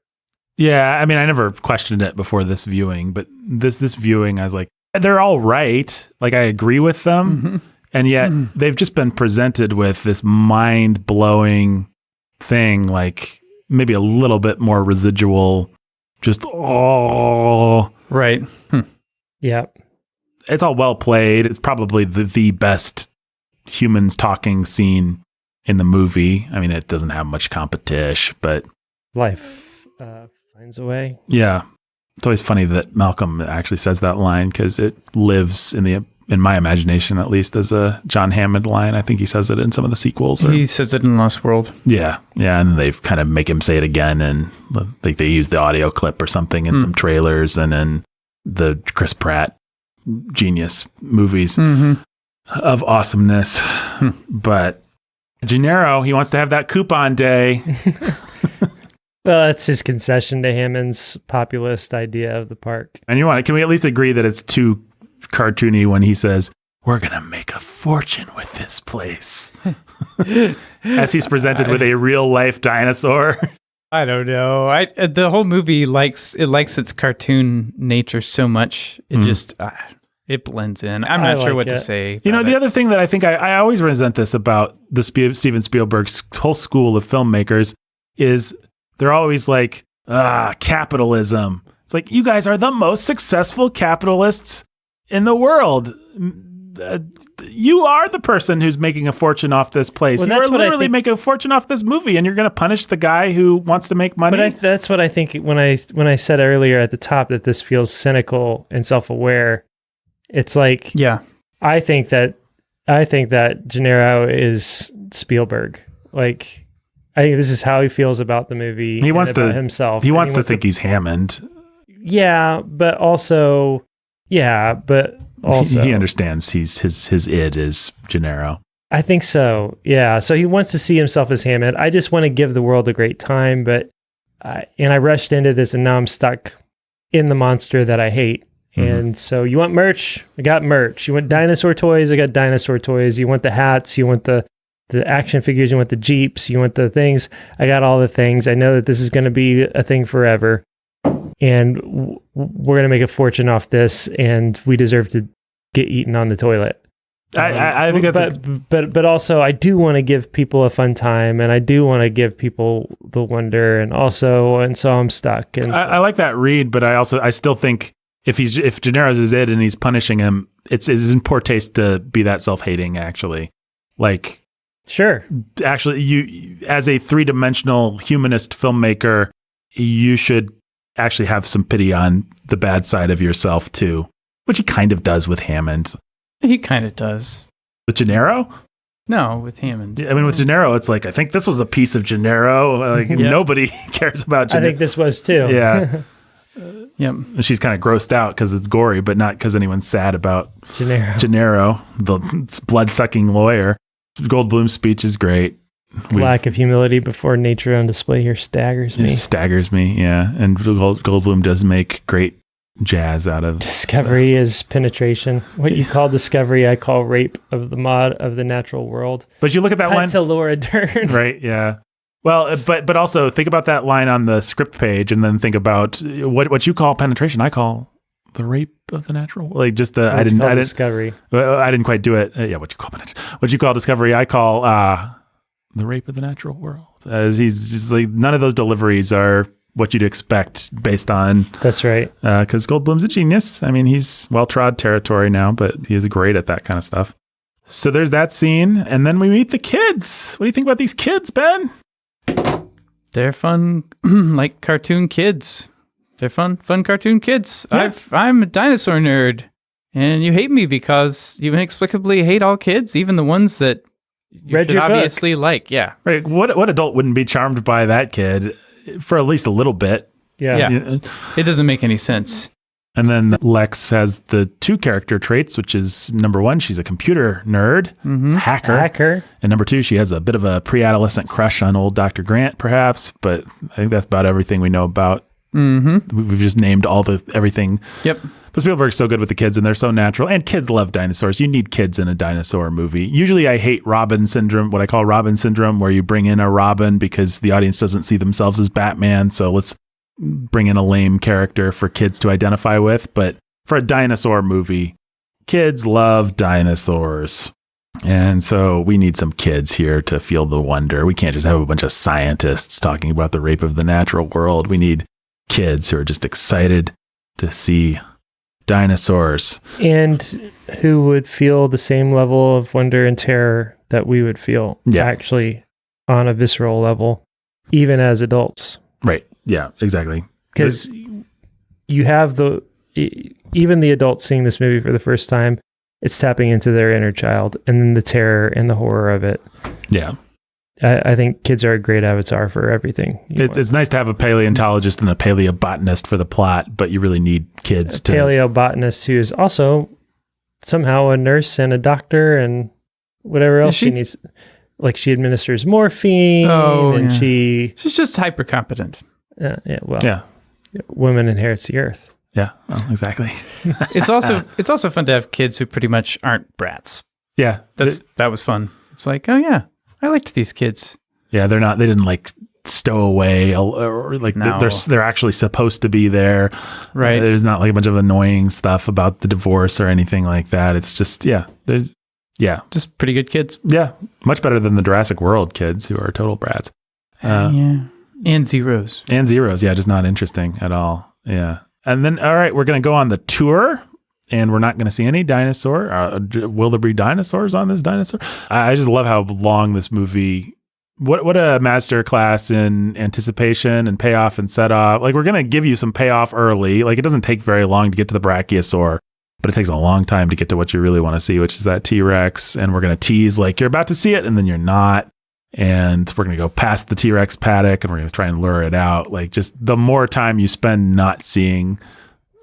Yeah, I mean, I never questioned it before this viewing, but this viewing, I was like, they're all right. Like, I agree with them, and yet they've just been presented with this mind-blowing thing, like maybe a little bit more residual, just, Right. Yeah. It's all well played. It's probably the best humans talking scene in the movie. I mean, it doesn't have much competition, but... Life finds a way. Yeah. It's always funny that Malcolm actually says that line because it lives in my imagination, at least, as a John Hammond line. I think he says it in some of the sequels. He says it in Lost World. Yeah. And then they kind of make him say it again, and like they use the audio clip or something in some trailers and in the Chris Pratt genius movies of awesomeness. But Gennaro, he wants to have that coupon day. Well, that's his concession to Hammond's populist idea of the park. And can we at least agree that it's too cartoony when he says, we're going to make a fortune with this place? As he's presented with a real life dinosaur. I don't know. The whole movie likes its cartoon nature so much. It just it blends in. I'm not sure what to say. You know, the other thing that I think I always resent this about the Steven Spielberg's whole school of filmmakers is they're always like, capitalism. It's like, you guys are the most successful capitalists in the world. You are the person who's making a fortune off this place. Well, you are literally making a fortune off this movie, and you're going to punish the guy who wants to make money. But that's what I think when I said earlier at the top that this feels cynical and self-aware. It's like, I think that Gennaro is Spielberg. Like, I think this is how he feels about the movie. He wants to himself. He wants to think he's Hammond. Yeah, but also. He understands his id is Gennaro. I think so. Yeah. So he wants to see himself as Hammond. I just want to give the world a great time, but I rushed into this and now I'm stuck in the monster that I hate. Mm-hmm. And so you want merch? I got merch. You want dinosaur toys? I got dinosaur toys. You want the hats? You want the action figures? You want the Jeeps? You want the things? I got all the things. I know that this is going to be a thing forever. And we're going to make a fortune off this, and we deserve to get eaten on the toilet. I think that's but also I do want to give people a fun time, and I do want to give people the wonder, and so I'm stuck. And I like that read, but I still think if Gennaro's is it and he's punishing him, it's in poor taste to be that self-hating. Actually, like sure, actually, you as a three-dimensional humanist filmmaker, you should actually have some pity on the bad side of yourself too, which he kind of does with Hammond. He kind of does. With Gennaro? No, with Hammond. I mean, with Gennaro, it's like, I think this was a piece of Gennaro. Like, nobody cares about Gennaro. I think this was too. Yeah. Yep. And she's kind of grossed out because it's gory, but not because anyone's sad about Gennaro, the blood-sucking lawyer. Goldblum's speech is great. Lack of humility before nature on display here staggers me. It staggers me, yeah. And Goldblum does make great jazz out of discovery is penetration. What you call discovery, I call rape of the mod of the natural world. But you look at that line to Laura Dern, right? Yeah. Well, but also think about that line on the script page, and then think about what you call penetration. I call the rape of the natural, like just the I didn't discovery. I didn't quite do it. What you call penetration? What you call discovery? I call the rape of the natural world. As he's just like, none of those deliveries are what you'd expect based on. That's right. Because Goldblum's a genius. I mean, he's well-trod territory now, but he is great at that kind of stuff. So there's that scene, and then we meet the kids. What do you think about these kids, Ben? They're fun, like cartoon kids. They're fun cartoon kids. Yeah. I'm a dinosaur nerd, and you hate me because you inexplicably hate all kids, even the ones that you read should your obviously book. Like. Yeah. Right. What adult wouldn't be charmed by that kid for at least a little bit? Yeah. It doesn't make any sense. And then Lex has the two character traits, which is number one, she's a computer nerd, hacker. And number two, she has a bit of a pre-adolescent crush on old Dr. Grant, perhaps. But I think that's about everything we know about. Mm-hmm. We've just named everything. Yep. But Spielberg's so good with the kids, and they're so natural. And kids love dinosaurs. You need kids in a dinosaur movie. Usually I hate Robin syndrome, what I call Robin syndrome, where you bring in a Robin because the audience doesn't see themselves as Batman. So let's bring in a lame character for kids to identify with. But for a dinosaur movie, kids love dinosaurs. And so we need some kids here to feel the wonder. We can't just have a bunch of scientists talking about the rape of the natural world. We need kids who are just excited to see dinosaurs. And who would feel the same level of wonder and terror that we would feel, actually, on a visceral level, even as adults. Right. Yeah, exactly. Because you have even the adults seeing this movie for the first time, it's tapping into their inner child and then the terror and the horror of it. Yeah. I think kids are a great avatar for everything. It's nice to have a paleontologist and a paleobotanist for the plot, but you really need kids to... Paleobotanist who is also somehow a nurse and a doctor and whatever else she needs. Like she administers morphine and she's just hyper competent. Women inherits the earth. Yeah, well, exactly. It's also fun to have kids who pretty much aren't brats. Yeah, that was fun. It's like, oh yeah, I liked these kids. Yeah, they didn't like stowaway, or like No. they're actually supposed to be there. Right. There's not like a bunch of annoying stuff about the divorce or anything like that. It's just, Just pretty good kids. yeah, much better than the Jurassic World kids who are total brats. Yeah. And zeros. And zeros, yeah, just not interesting at all. Yeah. And then, all right, we're going to go on the tour, and we're not going to see any dinosaur. Will there be dinosaurs on this dinosaur? I just love how long this movie. What a master class in anticipation and payoff and setup. Like, we're going to give you some payoff early. Like, it doesn't take very long to get to the brachiosaur, but it takes a long time to get to what you really want to see, which is that T-Rex. And we're going to tease like you're about to see it, and then you're not. And we're going to go past the T-Rex paddock, and we're going to try and lure it out. Like, just the more time you spend not seeing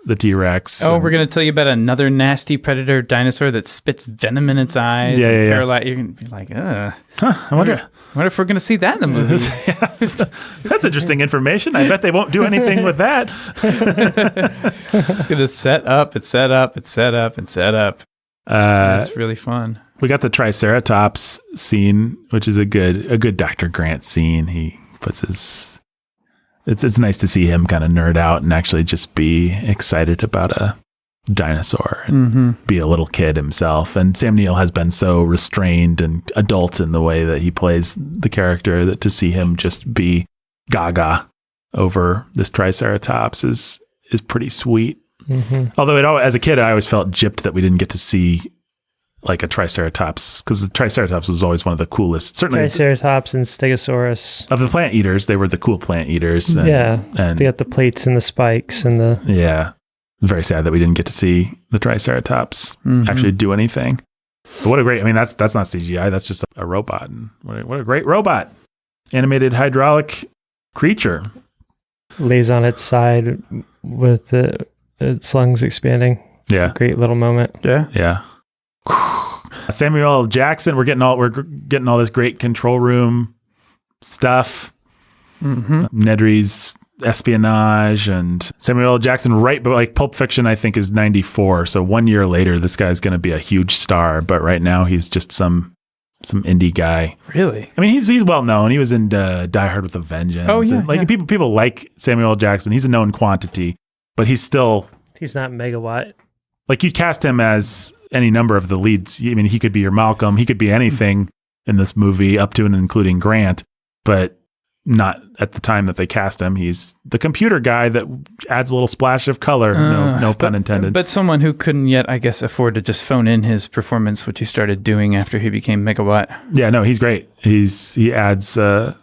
the T-Rex. Oh, we're going to tell you about another nasty predator dinosaur that spits venom in its eyes. Yeah, and yeah. paralyze. You're going to be like, I wonder if we're going to see that in the movie. That's interesting information. I bet they won't do anything with that. It's going to set up, and set up, and set up, and set up. It's really fun. We got the Triceratops scene, which is a good Dr. Grant scene. He puts his. It's nice to see him kind of nerd out and actually just be excited about a dinosaur and be a little kid himself. And Sam Neill has been so restrained and adult in the way that he plays the character that to see him just be gaga over this Triceratops is pretty sweet. Although as a kid, I always felt gypped that we didn't get to see like a Triceratops, because the Triceratops was always one of the coolest. Certainly, Triceratops and Stegosaurus. Of the plant eaters, they were the cool plant eaters. And, and they got the plates and the spikes and the. Yeah, very sad that we didn't get to see the Triceratops actually do anything. But what a great! I mean, that's not CGI. That's just a robot. And what a great robot! Animated hydraulic creature. Lays on its side with its lungs expanding. Yeah, great little moment. Yeah. Samuel L. Jackson, we're getting all this great control room stuff. Nedry's espionage and Samuel L. Jackson, right? But like Pulp Fiction, I think is 94. So 1 year later, this guy's going to be a huge star. But right now, he's just some indie guy. Really? I mean, he's well known. He was in Die Hard with a Vengeance. Oh yeah. And, people like Samuel L. Jackson. He's a known quantity, but he's not Megawatt. Like, you'd cast him as any number of the leads. I mean, he could be your Malcolm. He could be anything in this movie, up to and including Grant, but not at the time that they cast him. He's the computer guy that adds a little splash of color. No pun intended. But someone who couldn't yet, I guess, afford to just phone in his performance, which he started doing after he became Megawatt. Yeah, no, he's great. He adds. I'm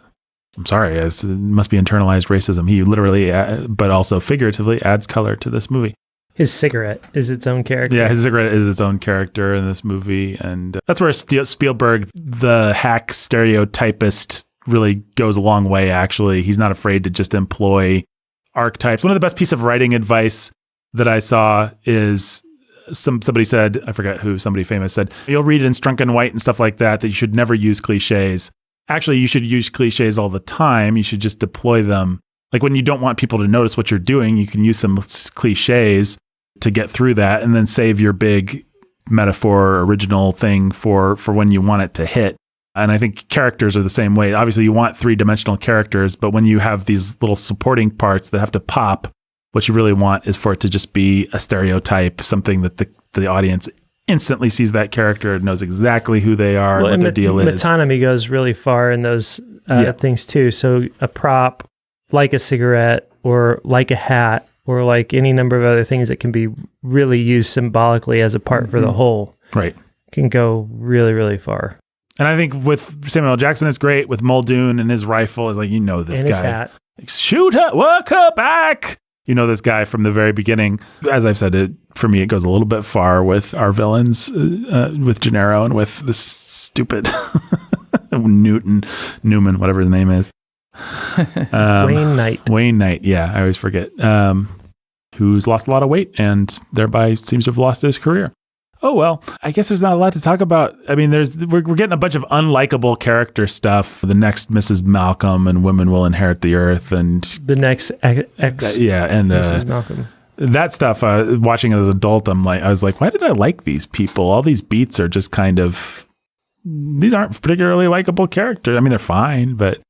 sorry, it must be internalized racism. He literally, but also figuratively, adds color to this movie. His cigarette is its own character. Yeah, his cigarette is its own character in this movie. And that's where Spielberg, the hack stereotypist, really goes a long way, actually. He's not afraid to just employ archetypes. One of the best piece of writing advice that I saw is somebody said, I forget who, somebody famous said, you'll read it in Strunk and White and stuff like that you should never use cliches. Actually, you should use cliches all the time. You should just deploy them. Like, when you don't want people to notice what you're doing, you can use some cliches to get through that and then save your big metaphor or original thing for when you want it to hit. And I think characters are the same way. Obviously, you want three-dimensional characters, but when you have these little supporting parts that have to pop, what you really want is for it to just be a stereotype, something that the audience instantly sees that character and knows exactly who they are and what their deal is. Metonymy goes really far in those things too. So a prop, like a cigarette or like a hat or like any number of other things that can be really used symbolically as a part for the whole, right, can go really, really far. And I think with Samuel L. Jackson, it's great. With Muldoon and his rifle, is like, this and guy. His hat. Shoot her, work her back. You know this guy from the very beginning. As I've said, for me, it goes a little bit far with our villains, with Gennaro and with this stupid Newman, whatever his name is. Wayne Knight, yeah, I always forget. Who's lost a lot of weight and thereby seems to have lost his career. Oh, well, I guess there's not a lot to talk about. I mean, we're getting a bunch of unlikable character stuff. The next Mrs. Malcolm and Women Will Inherit the Earth and the next X. Yeah, and Mrs. Malcolm. That stuff, watching it as an adult, I was like, why did I like these people? All these beats are just these aren't particularly likable characters. I mean, they're fine, but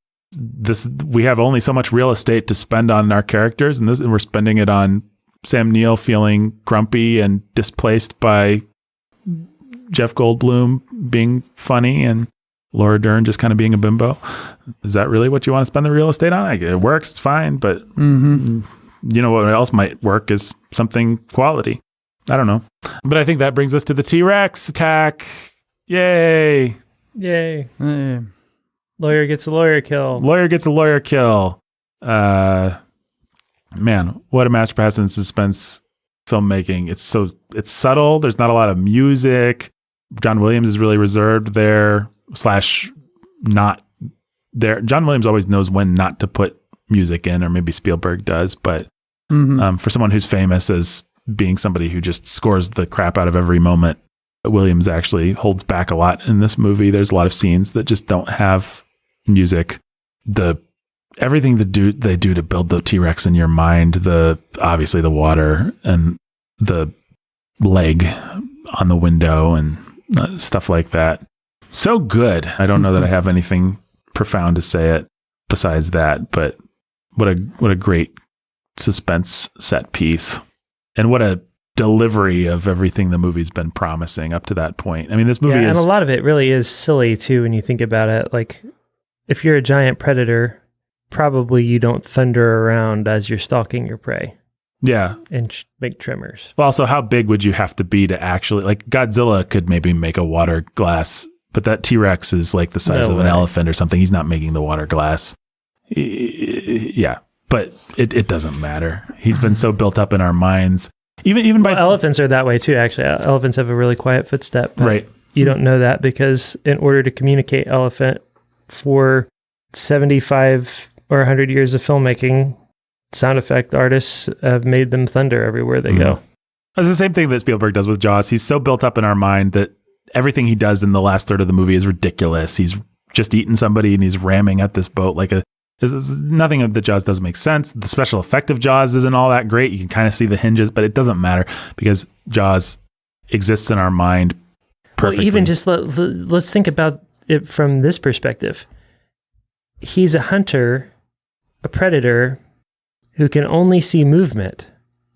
we have only so much real estate to spend on our characters, and we're spending it on Sam Neill feeling grumpy and displaced by Jeff Goldblum being funny and Laura Dern just kind of being a bimbo. Is that really what you want to spend the real estate on? It works, it's fine, but you know what else might work is something quality. I don't know. But I think that brings us to the T-Rex attack. Yay. Yay. Lawyer gets a lawyer kill. Lawyer gets a lawyer kill. Man, what a masterclass in suspense filmmaking. It's subtle. There's not a lot of music. John Williams is really reserved there / not there. John Williams always knows when not to put music in, or maybe Spielberg does. But for someone who's famous as being somebody who just scores the crap out of every moment, Williams actually holds back a lot in this movie. There's a lot of scenes that just don't have music. Everything they do to build the T-Rex in your mind, obviously the water and the leg on the window and stuff like that. So good. I don't know that I have anything profound to say it besides that, but what a great suspense set piece, and what a delivery of everything the movie's been promising up to that point. I mean, this movie is... and a lot of it really is silly too when you think about it. Like, if you're a giant predator, probably you don't thunder around as you're stalking your prey. Yeah. And make tremors. Well, also, how big would you have to be to actually... Like, Godzilla could maybe make a water glass, but that T-Rex is like the size of an elephant or something. He's not making the water glass. Yeah. But it doesn't matter. He's been so built up in our minds. Even by... elephants are that way too, actually. Elephants have a really quiet footstep. Right. You don't know that because in order to communicate elephant for 75 or 100 years of filmmaking, sound effect artists have made them thunder everywhere they go. It's the same thing that Spielberg does with Jaws. He's so built up in our mind that everything he does in the last third of the movie is ridiculous. He's just eaten somebody and he's ramming at this boat like nothing of the Jaws does make sense. The special effect of Jaws isn't all that great. You can kind of see the hinges, but it doesn't matter because Jaws exists in our mind perfectly. Well, even just let's think about it from this perspective. He's a hunter, a predator who can only see movement.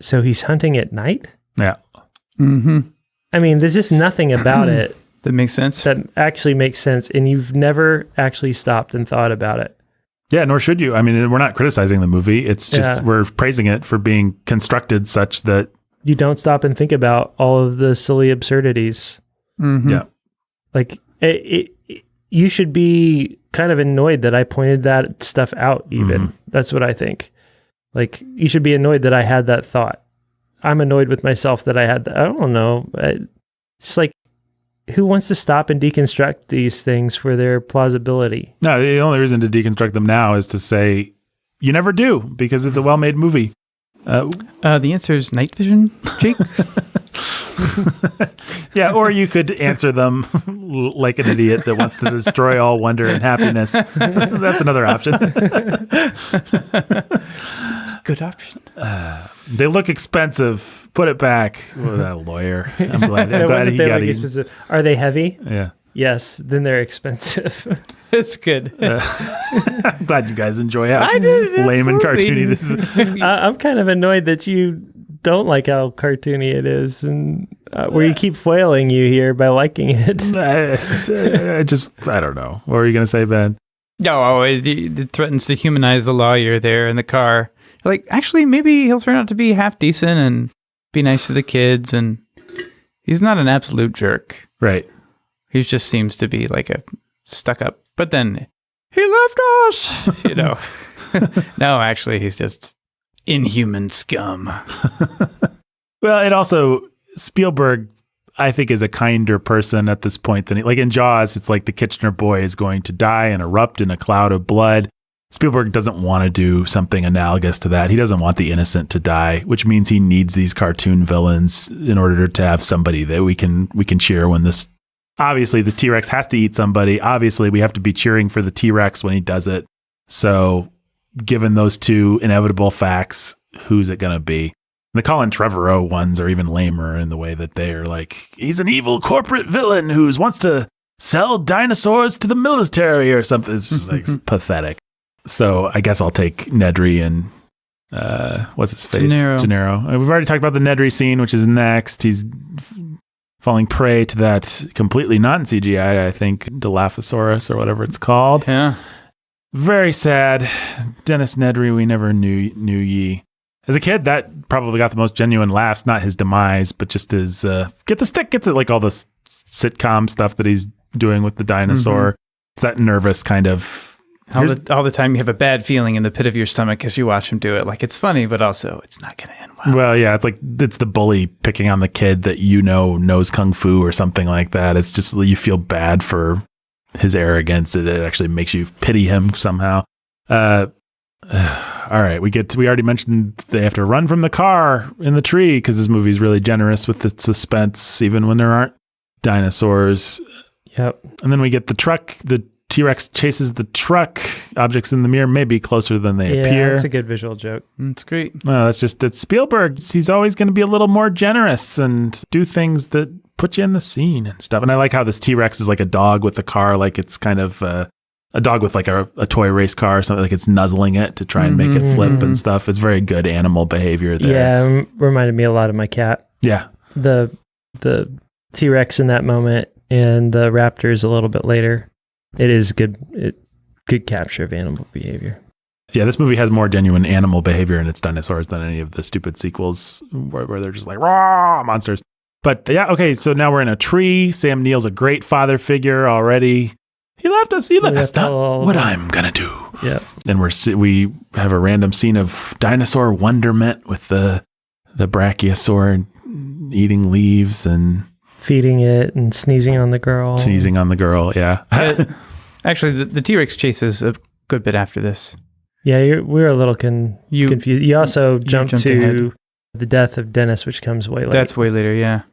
So he's hunting at night? Yeah. I mean, there's just nothing about it that makes sense. That actually makes sense. And you've never actually stopped and thought about it. Yeah, nor should you. I mean, we're not criticizing the movie. It's just we're praising it for being constructed such that you don't stop and think about all of the silly absurdities. Yeah. Like, you should be kind of annoyed that I pointed that stuff out even. That's what I think. Like, you should be annoyed that I had that thought. I'm annoyed with myself that I had that. I don't know. It's like, who wants to stop and deconstruct these things for their plausibility? No, the only reason to deconstruct them now is to say you never do because it's a well-made movie. The answer is night vision, Jake. Yeah, or you could answer them like an idiot that wants to destroy all wonder and happiness. That's another option. Good option. They look expensive. Put it back. Oh, that lawyer. I'm glad he got it. Are they heavy? Yeah. Yes, then they're expensive. That's good. I'm glad you guys enjoy how lame and cartoony this is. I'm kind of annoyed that you don't like how cartoony it is, and where you keep foiling you here by liking it. I don't know. What were you going to say, Ben? No, it threatens to humanize the lawyer there in the car. Like, actually, maybe he'll turn out to be half decent and be nice to the kids, and he's not an absolute jerk. Right. He just seems to be like a stuck up. But then he left us, you know. No, actually, he's just inhuman scum. Well, it also, Spielberg, I think, is a kinder person at this point than like in Jaws. It's like the Kitchener boy is going to die and erupt in a cloud of blood. Spielberg doesn't want to do something analogous to that. He doesn't want the innocent to die, which means he needs these cartoon villains in order to have somebody that we can cheer when this. Obviously, the T-Rex has to eat somebody. Obviously, we have to be cheering for the T-Rex when he does it. So, given those two inevitable facts, who's it going to be? The Colin Trevorrow ones are even lamer in the way that they're like, he's an evil corporate villain who wants to sell dinosaurs to the military or something. It's just like pathetic. So I guess I'll take Nedry and what's his face? Gennaro. We've already talked about the Nedry scene, which is next. He's falling prey to that completely not in CGI, I think, Dilophosaurus or whatever it's called. Yeah. Very sad. Dennis Nedry, we never knew ye. As a kid, that probably got the most genuine laughs, not his demise, but just his get the stick, get the like all this sitcom stuff that he's doing with the dinosaur. Mm-hmm. It's that nervous kind of all the time you have a bad feeling in the pit of your stomach as you watch him do it. Like, it's funny, but also it's not going to end well. Well, yeah, it's the bully picking on the kid that knows kung fu or something like that. It's just you feel bad for his arrogance. It actually makes you pity him somehow. All right, we already mentioned they have to run from the car in the tree because this movie is really generous with the suspense, even when there aren't dinosaurs. Yep. And then we get the truck. The T-Rex chases the truck. Objects in the mirror may be closer than they appear. That's a good visual joke. It's great. No, it's Spielberg. He's always going to be a little more generous and do things that put you in the scene and stuff. And I like how this T-Rex is like a dog with a car, like it's kind of a dog with like a toy race car or something, like it's nuzzling it to try and make it flip and stuff. It's very good animal behavior there. Yeah, reminded me a lot of my cat. Yeah. The T-Rex in that moment and the raptors a little bit later. It is good capture of animal behavior. Yeah, this movie has more genuine animal behavior in its dinosaurs than any of the stupid sequels where they're just like raw monsters. But yeah, okay, so now we're in a tree. Sam Neill's a great father figure already. He left us. That's not what I'm gonna do. Yeah. And we have a random scene of dinosaur wonderment with the brachiosaur eating leaves and feeding it and sneezing on the girl. Yeah. Actually, the T-Rex chases a good bit after this. Yeah, we were a little confused. You also jumped to ahead. The death of Dennis, which comes way later. That's way later, yeah.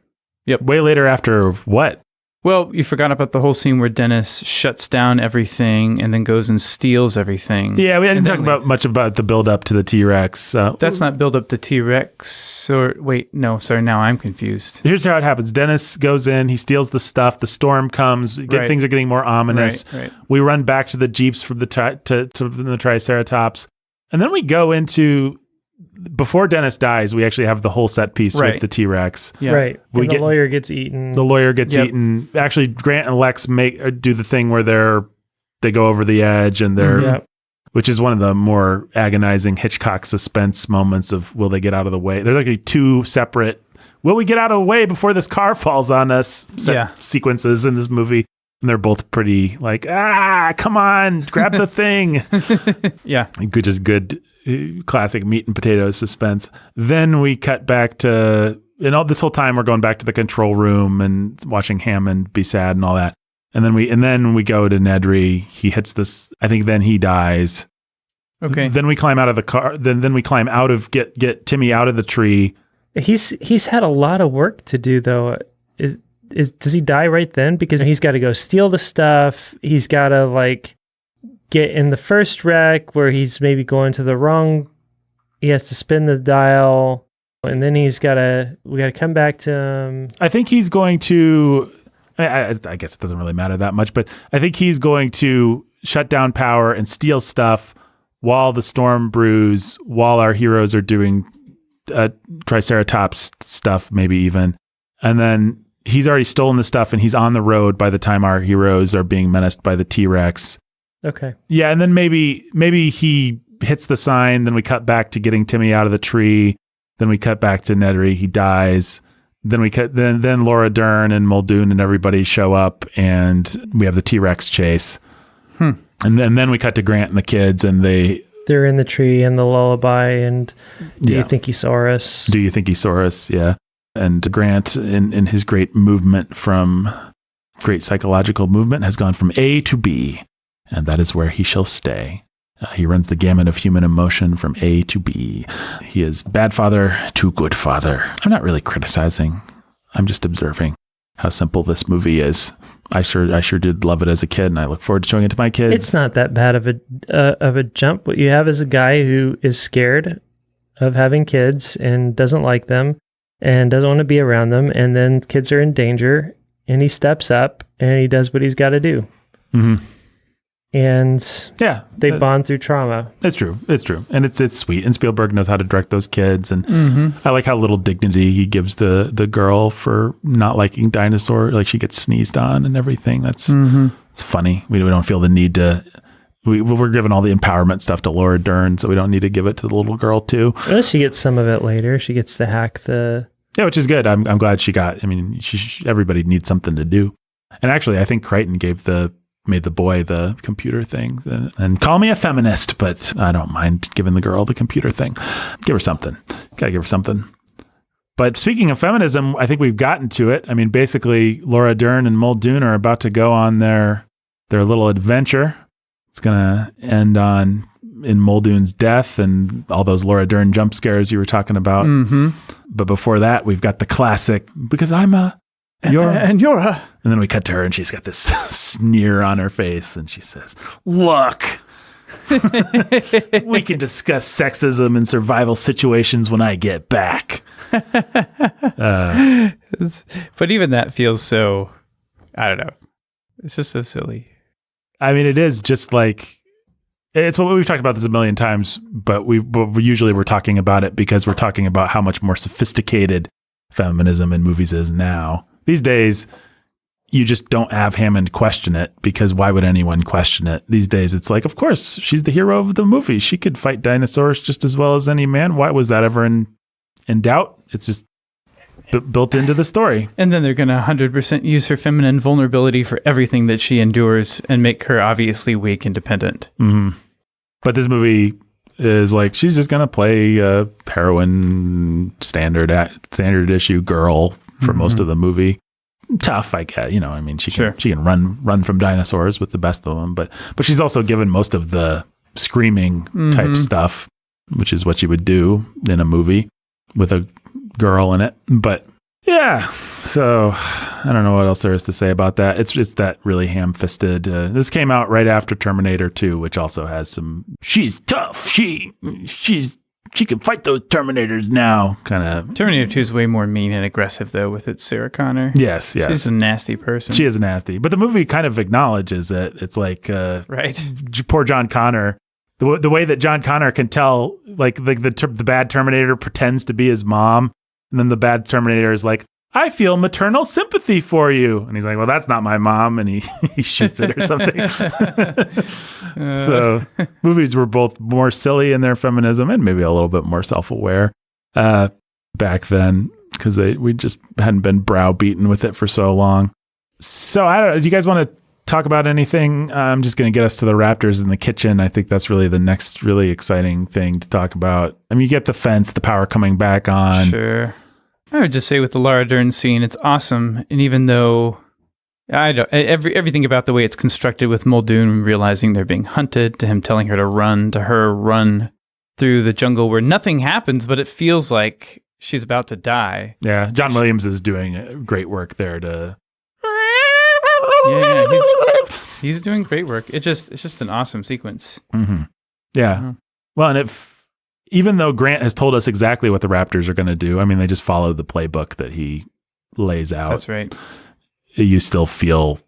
Yep. Way later after what? Well, you forgot about the whole scene where Dennis shuts down everything and then goes and steals everything. Yeah, we didn't talk much about the build up to the T-Rex. That's not build up to T-Rex. Or wait, no, sorry, now I'm confused. Here's how it happens. Dennis goes in, he steals the stuff, the storm comes, things are getting more ominous. Right. We run back to the Jeeps from the Triceratops. And then we go into... Before Dennis dies, we actually have the whole set piece with the T-Rex. Yeah. Right. The lawyer gets eaten. The lawyer gets eaten. Actually, Grant and Lex do the thing where they go over the edge and which is one of the more agonizing Hitchcock suspense moments of will they get out of the way? There's actually two separate will we get out of the way before this car falls on us sequences in this movie. And they're both pretty like, come on, grab the thing. Yeah. Good classic meat and potatoes suspense. Then we cut back to, this whole time we're going back to the control room and watching Hammond be sad and all that. And then we go to Nedry. He hits this. I think then he dies. Okay. Then we climb out of the car. Then we climb out of get Timmy out of the tree. He's had a lot of work to do though. Does he die right then? Because he's got to go steal the stuff. He's got to get in the first wreck where he's maybe going to the wrong. He has to spin the dial, and then we got to come back to him. I think he's going to. I guess it doesn't really matter that much, but I think he's going to shut down power and steal stuff while the storm brews, while our heroes are doing Triceratops stuff, maybe even, and then he's already stolen the stuff and he's on the road by the time our heroes are being menaced by the T-Rex. Okay. Yeah, and then maybe he hits the sign, then we cut back to getting Timmy out of the tree, then we cut back to Nedry, he dies, then Laura Dern and Muldoon and everybody show up and we have the T-Rex chase. And then we cut to Grant and the kids and they're in the tree and the lullaby and do you think he saw us? Do you think he saw us? Yeah. And Grant in his great psychological movement has gone from A to B. And that is where he shall stay. He runs the gamut of human emotion from A to B. He is bad father to good father. I'm not really criticizing. I'm just observing how simple this movie is. I sure did love it as a kid, and I look forward to showing it to my kids. It's not that bad of a jump. What you have is a guy who is scared of having kids and doesn't like them and doesn't want to be around them, and then kids are in danger, and he steps up and he does what he's got to do. Mm-hmm. and Yeah, they bond through trauma. It's true. And it's sweet. And Spielberg knows how to direct those kids. And I like how little dignity he gives the girl for not liking dinosaur. Like she gets sneezed on and everything. That's it's funny. We don't feel the need to. We're giving all the empowerment stuff to Laura Dern, so we don't need to give it to the little girl too. Well, she gets some of it later. She gets to hack the. Yeah, which is good. I'm glad she got. I mean, everybody needs something to do. And actually, I think Crichton made the boy the computer thing. And call me a feminist, but I don't mind giving the girl the computer thing. Give her something. Gotta give her something. But speaking of feminism, I think we've gotten to it. I mean, basically, Laura Dern and Muldoon are about to go on their little adventure. It's gonna end in Muldoon's death and all those Laura Dern jump scares you were talking about. But before that, we've got the classic, because I'm a... You're a... And then we cut to her and she's got this sneer on her face and she says, "Look, we can discuss sexism in survival situations when I get back." But even that feels so, I don't know. It's just so silly. I mean, it is just like, it's what we've talked about this a million times, but we usually we're talking about it because we're talking about how much more sophisticated feminism in movies is now. These days, you just don't have Hammond question it, because why would anyone question it? These days, it's like, of course, she's the hero of the movie. She could fight dinosaurs just as well as any man. Why was that ever in doubt? It's just built into the story. And then they're going to 100% use her feminine vulnerability for everything that she endures and make her obviously weak and dependent. But this movie is like, she's just going to play a heroine standard issue girl for most of the movie. Tough, I guess. I mean, she can run from dinosaurs with the best of them, but she's also given most of the screaming type stuff, which is what you would do in a movie with a girl in it. But yeah, so I don't know what else there is to say about that. It's just that really ham-fisted. This came out right after Terminator 2, which also has some. She's tough. She can fight those Terminators now, kind of. Terminator 2 is way more mean and aggressive, though, with its Sarah Connor. Yes. She's a nasty person. She is nasty. But the movie kind of acknowledges it. It's like, right. Poor John Connor. The way that John Connor can tell, like, the bad Terminator pretends to be his mom, and then the bad Terminator is like, "I feel maternal sympathy for you." And he's like, "Well, that's not my mom." And he shoots it or something. So movies were both more silly in their feminism and maybe a little bit more self-aware back then, because we just hadn't been browbeaten with it for so long. So I don't know. Do you guys want to talk about anything? I'm just going to get us to the raptors in the kitchen. I think that's really the next really exciting thing to talk about. I mean, you get the fence, the power coming back on. Sure. I would just say with the Laura Dern scene, it's awesome. And even though everything about the way it's constructed with Muldoon realizing they're being hunted, to him telling her to run through the jungle where nothing happens, but it feels like she's about to die. Yeah. John Williams is doing great work there to. Yeah, he's doing great work. It's just an awesome sequence. Yeah. Well, and even though Grant has told us exactly what the Raptors are going to do, I mean, they just follow the playbook that he lays out. That's right. You still feel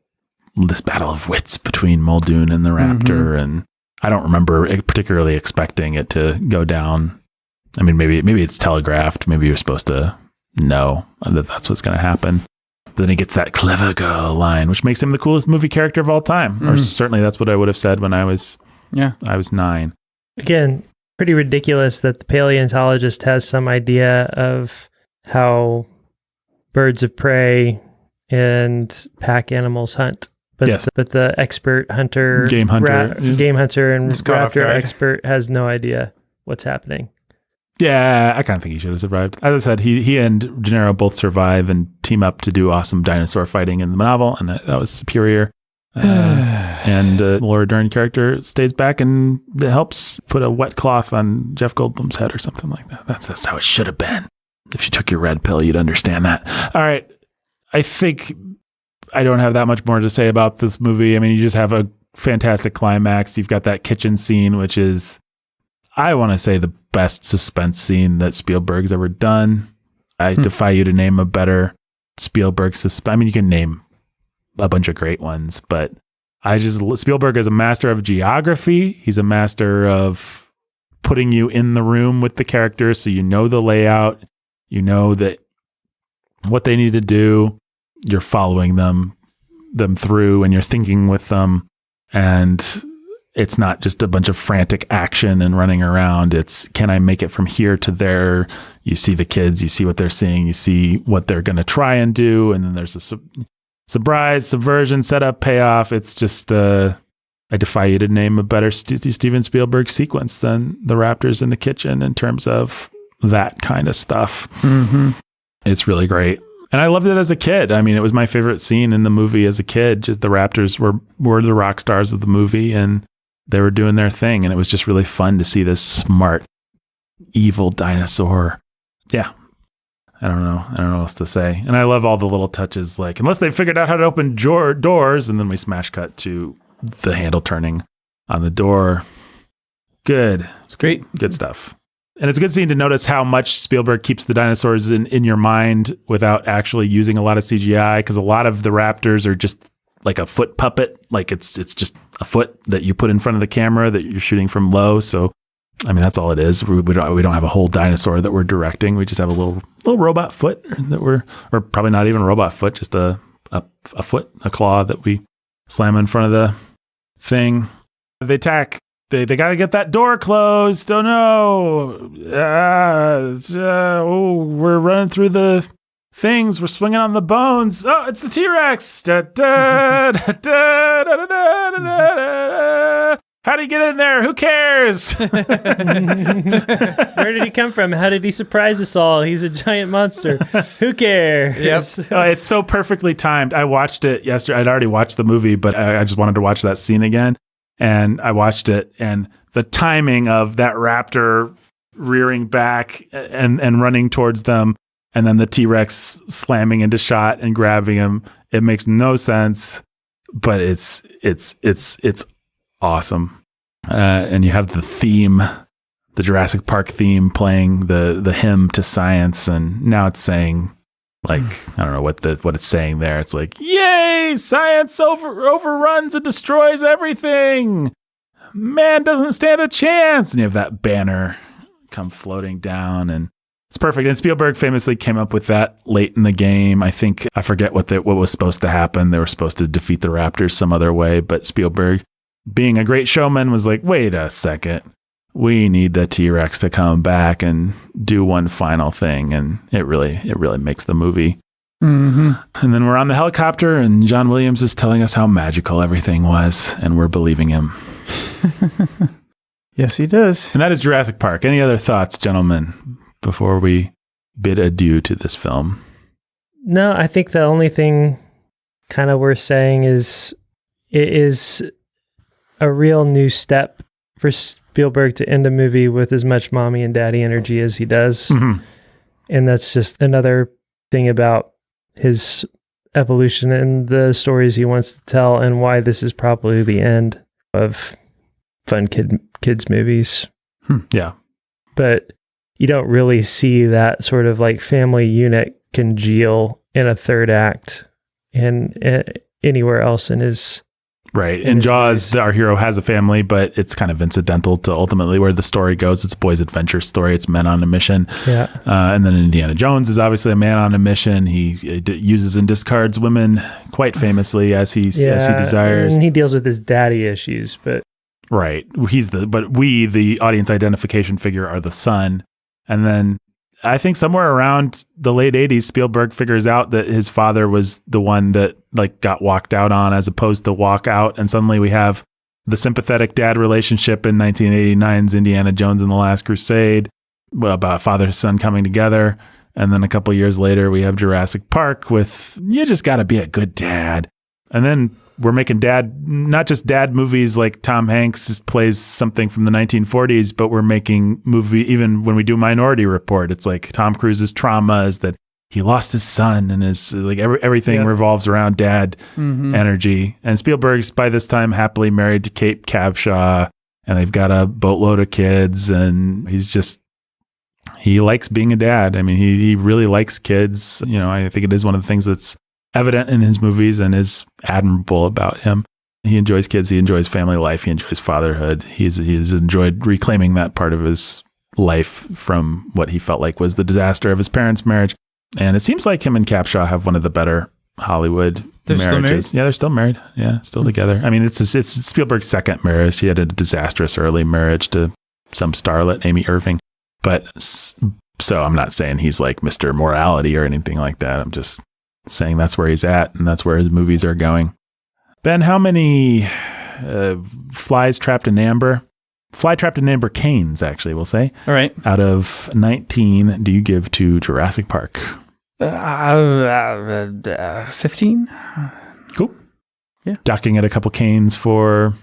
this battle of wits between Muldoon and the Raptor, and I don't remember particularly expecting it to go down. I mean, maybe it's telegraphed. Maybe you're supposed to know that that's what's going to happen. Then he gets that "clever girl" line, which makes him the coolest movie character of all time. Or certainly that's what I would have said when I was 9. Again, pretty ridiculous that the paleontologist has some idea of how birds of prey and pack animals hunt. But but the expert hunter, game hunter and raptor expert has no idea what's happening. Yeah, I kind of think he should have survived. As I said, he and Gennaro both survive and team up to do awesome dinosaur fighting in the novel, and that was superior. And Laura Dern character stays back and helps put a wet cloth on Jeff Goldblum's head or something like that. That's how it should have been. If you took your red pill, you'd understand that. All right. I think I don't have that much more to say about this movie. I mean, you just have a fantastic climax. You've got that kitchen scene, which is, I want to say, the best suspense scene that Spielberg's ever done. I defy you to name a better Spielberg suspense. I mean, you can name a bunch of great ones, but Spielberg is a master of geography. He's a master of putting you in the room with the characters, so you know the layout, you know that what they need to do, you're following them through, and you're thinking with them, and it's not just a bunch of frantic action and running around. It's, can I make it from here to there? You see the kids, you see what they're seeing, you see what they're going to try and do, and then there's a surprise, subversion, setup, payoff. It's just, I defy you to name a better Steven Spielberg sequence than the Raptors in the kitchen in terms of that kind of stuff. Mm-hmm. It's really great. And I loved it as a kid. I mean, it was my favorite scene in the movie as a kid. Just the Raptors were the rock stars of the movie, and they were doing their thing. And it was just really fun to see this smart, evil dinosaur. Yeah. I don't know what else to say. And I love all the little touches, like, unless they figured out how to open doors, and then we smash cut to the handle turning on the door. Good. It's great. Good stuff. And it's a good scene to notice how much Spielberg keeps the dinosaurs in your mind without actually using a lot of CGI, because a lot of the Raptors are just like a foot puppet. Like it's just a foot that you put in front of the camera that you're shooting from low. So, I mean, that's all it is. We don't have a whole dinosaur that we're directing. We just have a little robot foot that or probably not even a robot foot, just a foot, a claw that we slam in front of the thing. They attack. They got to get that door closed. Oh no. We're running through the things. We're swinging on the bones. Oh, it's the T-Rex. Da, da, da, da, da, da, da, da. How did he get in there? Who cares? Where did he come from? How did he surprise us all? He's a giant monster. Who cares? Yep. Oh, it's so perfectly timed. I watched it yesterday. I'd already watched the movie, but I just wanted to watch that scene again. And I watched it, and the timing of that raptor rearing back and running towards them, and then the T-Rex slamming into shot and grabbing him, it makes no sense, but it's awesome. And you have the theme, the Jurassic Park theme, playing the hymn to science, and now it's saying, like, I don't know what it's saying there. It's like, yay, science overruns and destroys everything. Man doesn't stand a chance. And you have that banner come floating down, and it's perfect. And Spielberg famously came up with that late in the game. I forget what was supposed to happen. They were supposed to defeat the Raptors some other way, but Spielberg, being a great showman, was like, wait a second. We need the T-Rex to come back and do one final thing. And it really makes the movie. Mm-hmm. And then we're on the helicopter, and John Williams is telling us how magical everything was, and we're believing him. Yes, he does. And that is Jurassic Park. Any other thoughts, gentlemen, before we bid adieu to this film? No, I think the only thing kind of worth saying is it is a real new step for Spielberg to end a movie with as much mommy and daddy energy as he does. Mm-hmm. And that's just another thing about his evolution and the stories he wants to tell, and why this is probably the end of fun kids movies. Yeah. But you don't really see that sort of like family unit congeal in a third act and anywhere else in his... Right. In Jaws, our hero has a family, but it's kind of incidental to ultimately where the story goes. It's a boy's adventure story. It's men on a mission. Yeah. And then Indiana Jones is obviously a man on a mission. He uses and discards women quite famously as he desires. And he deals with his daddy issues, but... Right. But we, the audience identification figure, are the son. And then I think somewhere around the late 80s, Spielberg figures out that his father was the one that like got walked out on as opposed to walk out. And suddenly we have the sympathetic dad relationship in 1989's Indiana Jones and the Last Crusade, about father and son coming together. And then a couple years later, we have Jurassic Park with, you just got to be a good dad. And then we're making not just dad movies like Tom Hanks plays something from the 1940s, but we're making even when we do Minority Report, it's like Tom Cruise's trauma is that he lost his son, and his like everything revolves around dad energy. And Spielberg's by this time happily married to Kate Capshaw, and they've got a boatload of kids, and he likes being a dad. I mean, he really likes kids. You know, I think it is one of the things that's evident in his movies and is admirable about him. He enjoys kids. He enjoys family life. He enjoys fatherhood. He's enjoyed reclaiming that part of his life from what he felt like was the disaster of his parents' marriage. And it seems like him and Capshaw have one of the better Hollywood They're marriages. still married? Yeah, they're still married. Yeah, still together. I mean, it's Spielberg's second marriage. He had a disastrous early marriage to some starlet, Amy Irving. But so I'm not saying he's like Mr. Morality or anything like that. I'm just saying that's where he's at and that's where his movies are going. Ben, how many flies trapped in amber? Fly trapped in amber canes, actually, we'll say. All right. Out of 19, do you give to Jurassic Park? 15? Cool. Yeah. Docking at a couple canes for...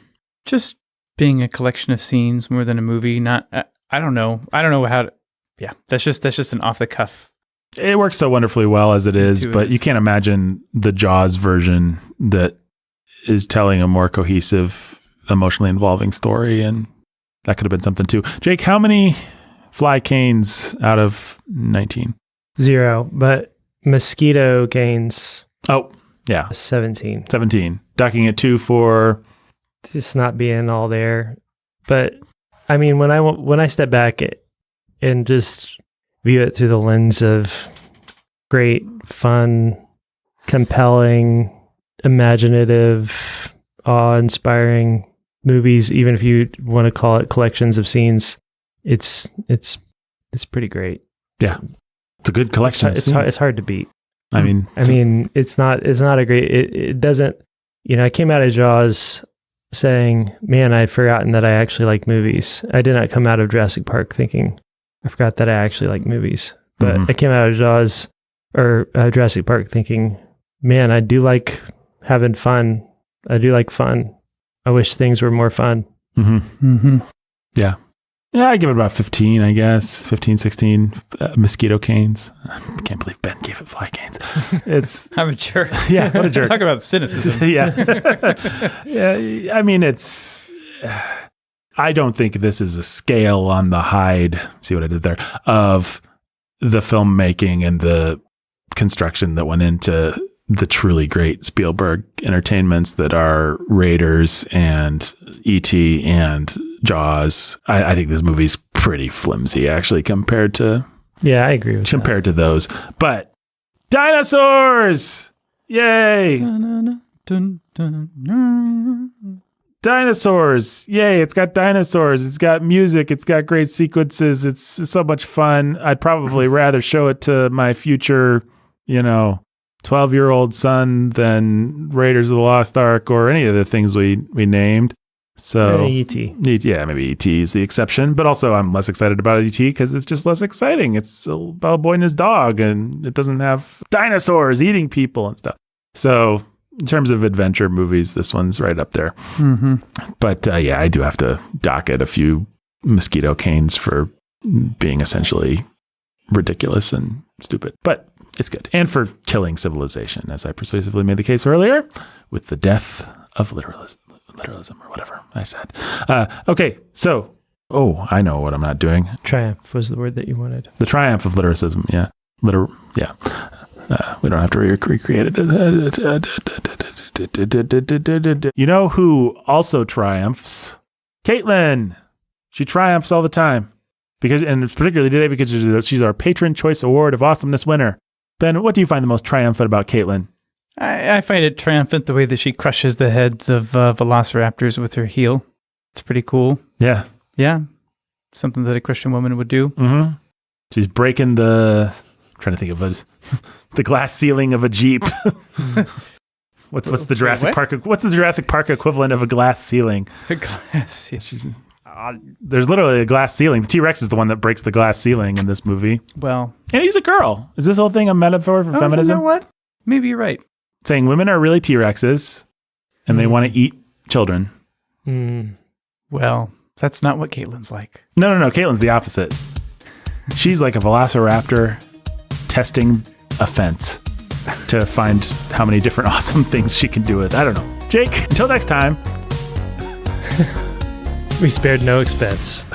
Just being a collection of scenes more than a movie. Not, I don't know. I don't know how to... Yeah, that's just an off-the-cuff. It works so wonderfully well as it is, but you can't imagine the Jaws version that is telling a more cohesive, emotionally involving story, and that could have been something too. Jake, how many fly canes out of 19? 0, but mosquito canes. Oh, yeah. 17. 17. Docking at 2 for... Just not being all there. But I mean, when I step back and just view it through the lens of great, fun, compelling, imaginative, awe-inspiring movies, even if you want to call it collections of scenes, it's pretty great. Yeah, it's a good collection. It's hard to beat. I mean, it's not a great. It doesn't. I came out of Jaws saying, "Man, I'd forgotten that I actually like movies." I did not come out of Jurassic Park thinking, "I forgot that I actually like movies." But I came out of Jaws or Jurassic Park thinking, "Man, I do like having fun. I do like fun. I wish things were more fun." Yeah. Yeah, I give it about 15, I guess. 15, 16 mosquito canes. I can't believe Ben gave it fly canes. I'm a jerk. Yeah, what a jerk. Talk about cynicism. Yeah. Yeah. I mean, I don't think this is a scale on the Hyde, see what I did there, of the filmmaking and the construction that went into the truly great Spielberg entertainments that are Raiders and E.T. and Jaws. I think this movie's pretty flimsy, actually, compared to... Yeah, I agree with compared to those. But dinosaurs! Yay! Dinosaurs! Yay, it's got dinosaurs. It's got music. It's got great sequences. It's so much fun. I'd probably rather show it to my future, 12-year-old son than Raiders of the Lost Ark or any of the things we named. So E.T. Yeah, maybe E.T. is the exception, but also I'm less excited about E.T. because it's just less exciting. It's about a boy and his dog, and it doesn't have dinosaurs eating people and stuff. So in terms of adventure movies, this one's right up there. But yeah, I do have to dock it a few mosquito canes for being essentially ridiculous and stupid, but it's good. And for killing civilization, as I persuasively made the case earlier, with the death of literalism or whatever I said. Okay, so, I know what I'm not doing. Triumph was the word that you wanted. The triumph of lyricism, yeah. We don't have to recreate it. You know who also triumphs? Caitlin. She triumphs all the time. And particularly today because she's our Patron Choice Award of Awesomeness winner. Ben, what do you find the most triumphant about Caitlin? I find it triumphant the way that she crushes the heads of velociraptors with her heel. It's pretty cool. Yeah. Yeah. Something that a Christian woman would do. Mm-hmm. She's breaking the glass ceiling of a Jeep. What's the Jurassic Park? What's the Jurassic Park equivalent of a glass ceiling? A glass ceiling. There's literally a glass ceiling. The T-Rex is the one that breaks the glass ceiling in this movie. Well, and he's a girl. Is this whole thing a metaphor for feminism? You know what? Maybe you're right. Saying women are really T-Rexes and they want to eat children. Well, that's not what Caitlin's like. No. Caitlin's the opposite. She's like a velociraptor testing a fence to find how many different awesome things she can do with. I don't know. Jake, until next time. We spared no expense.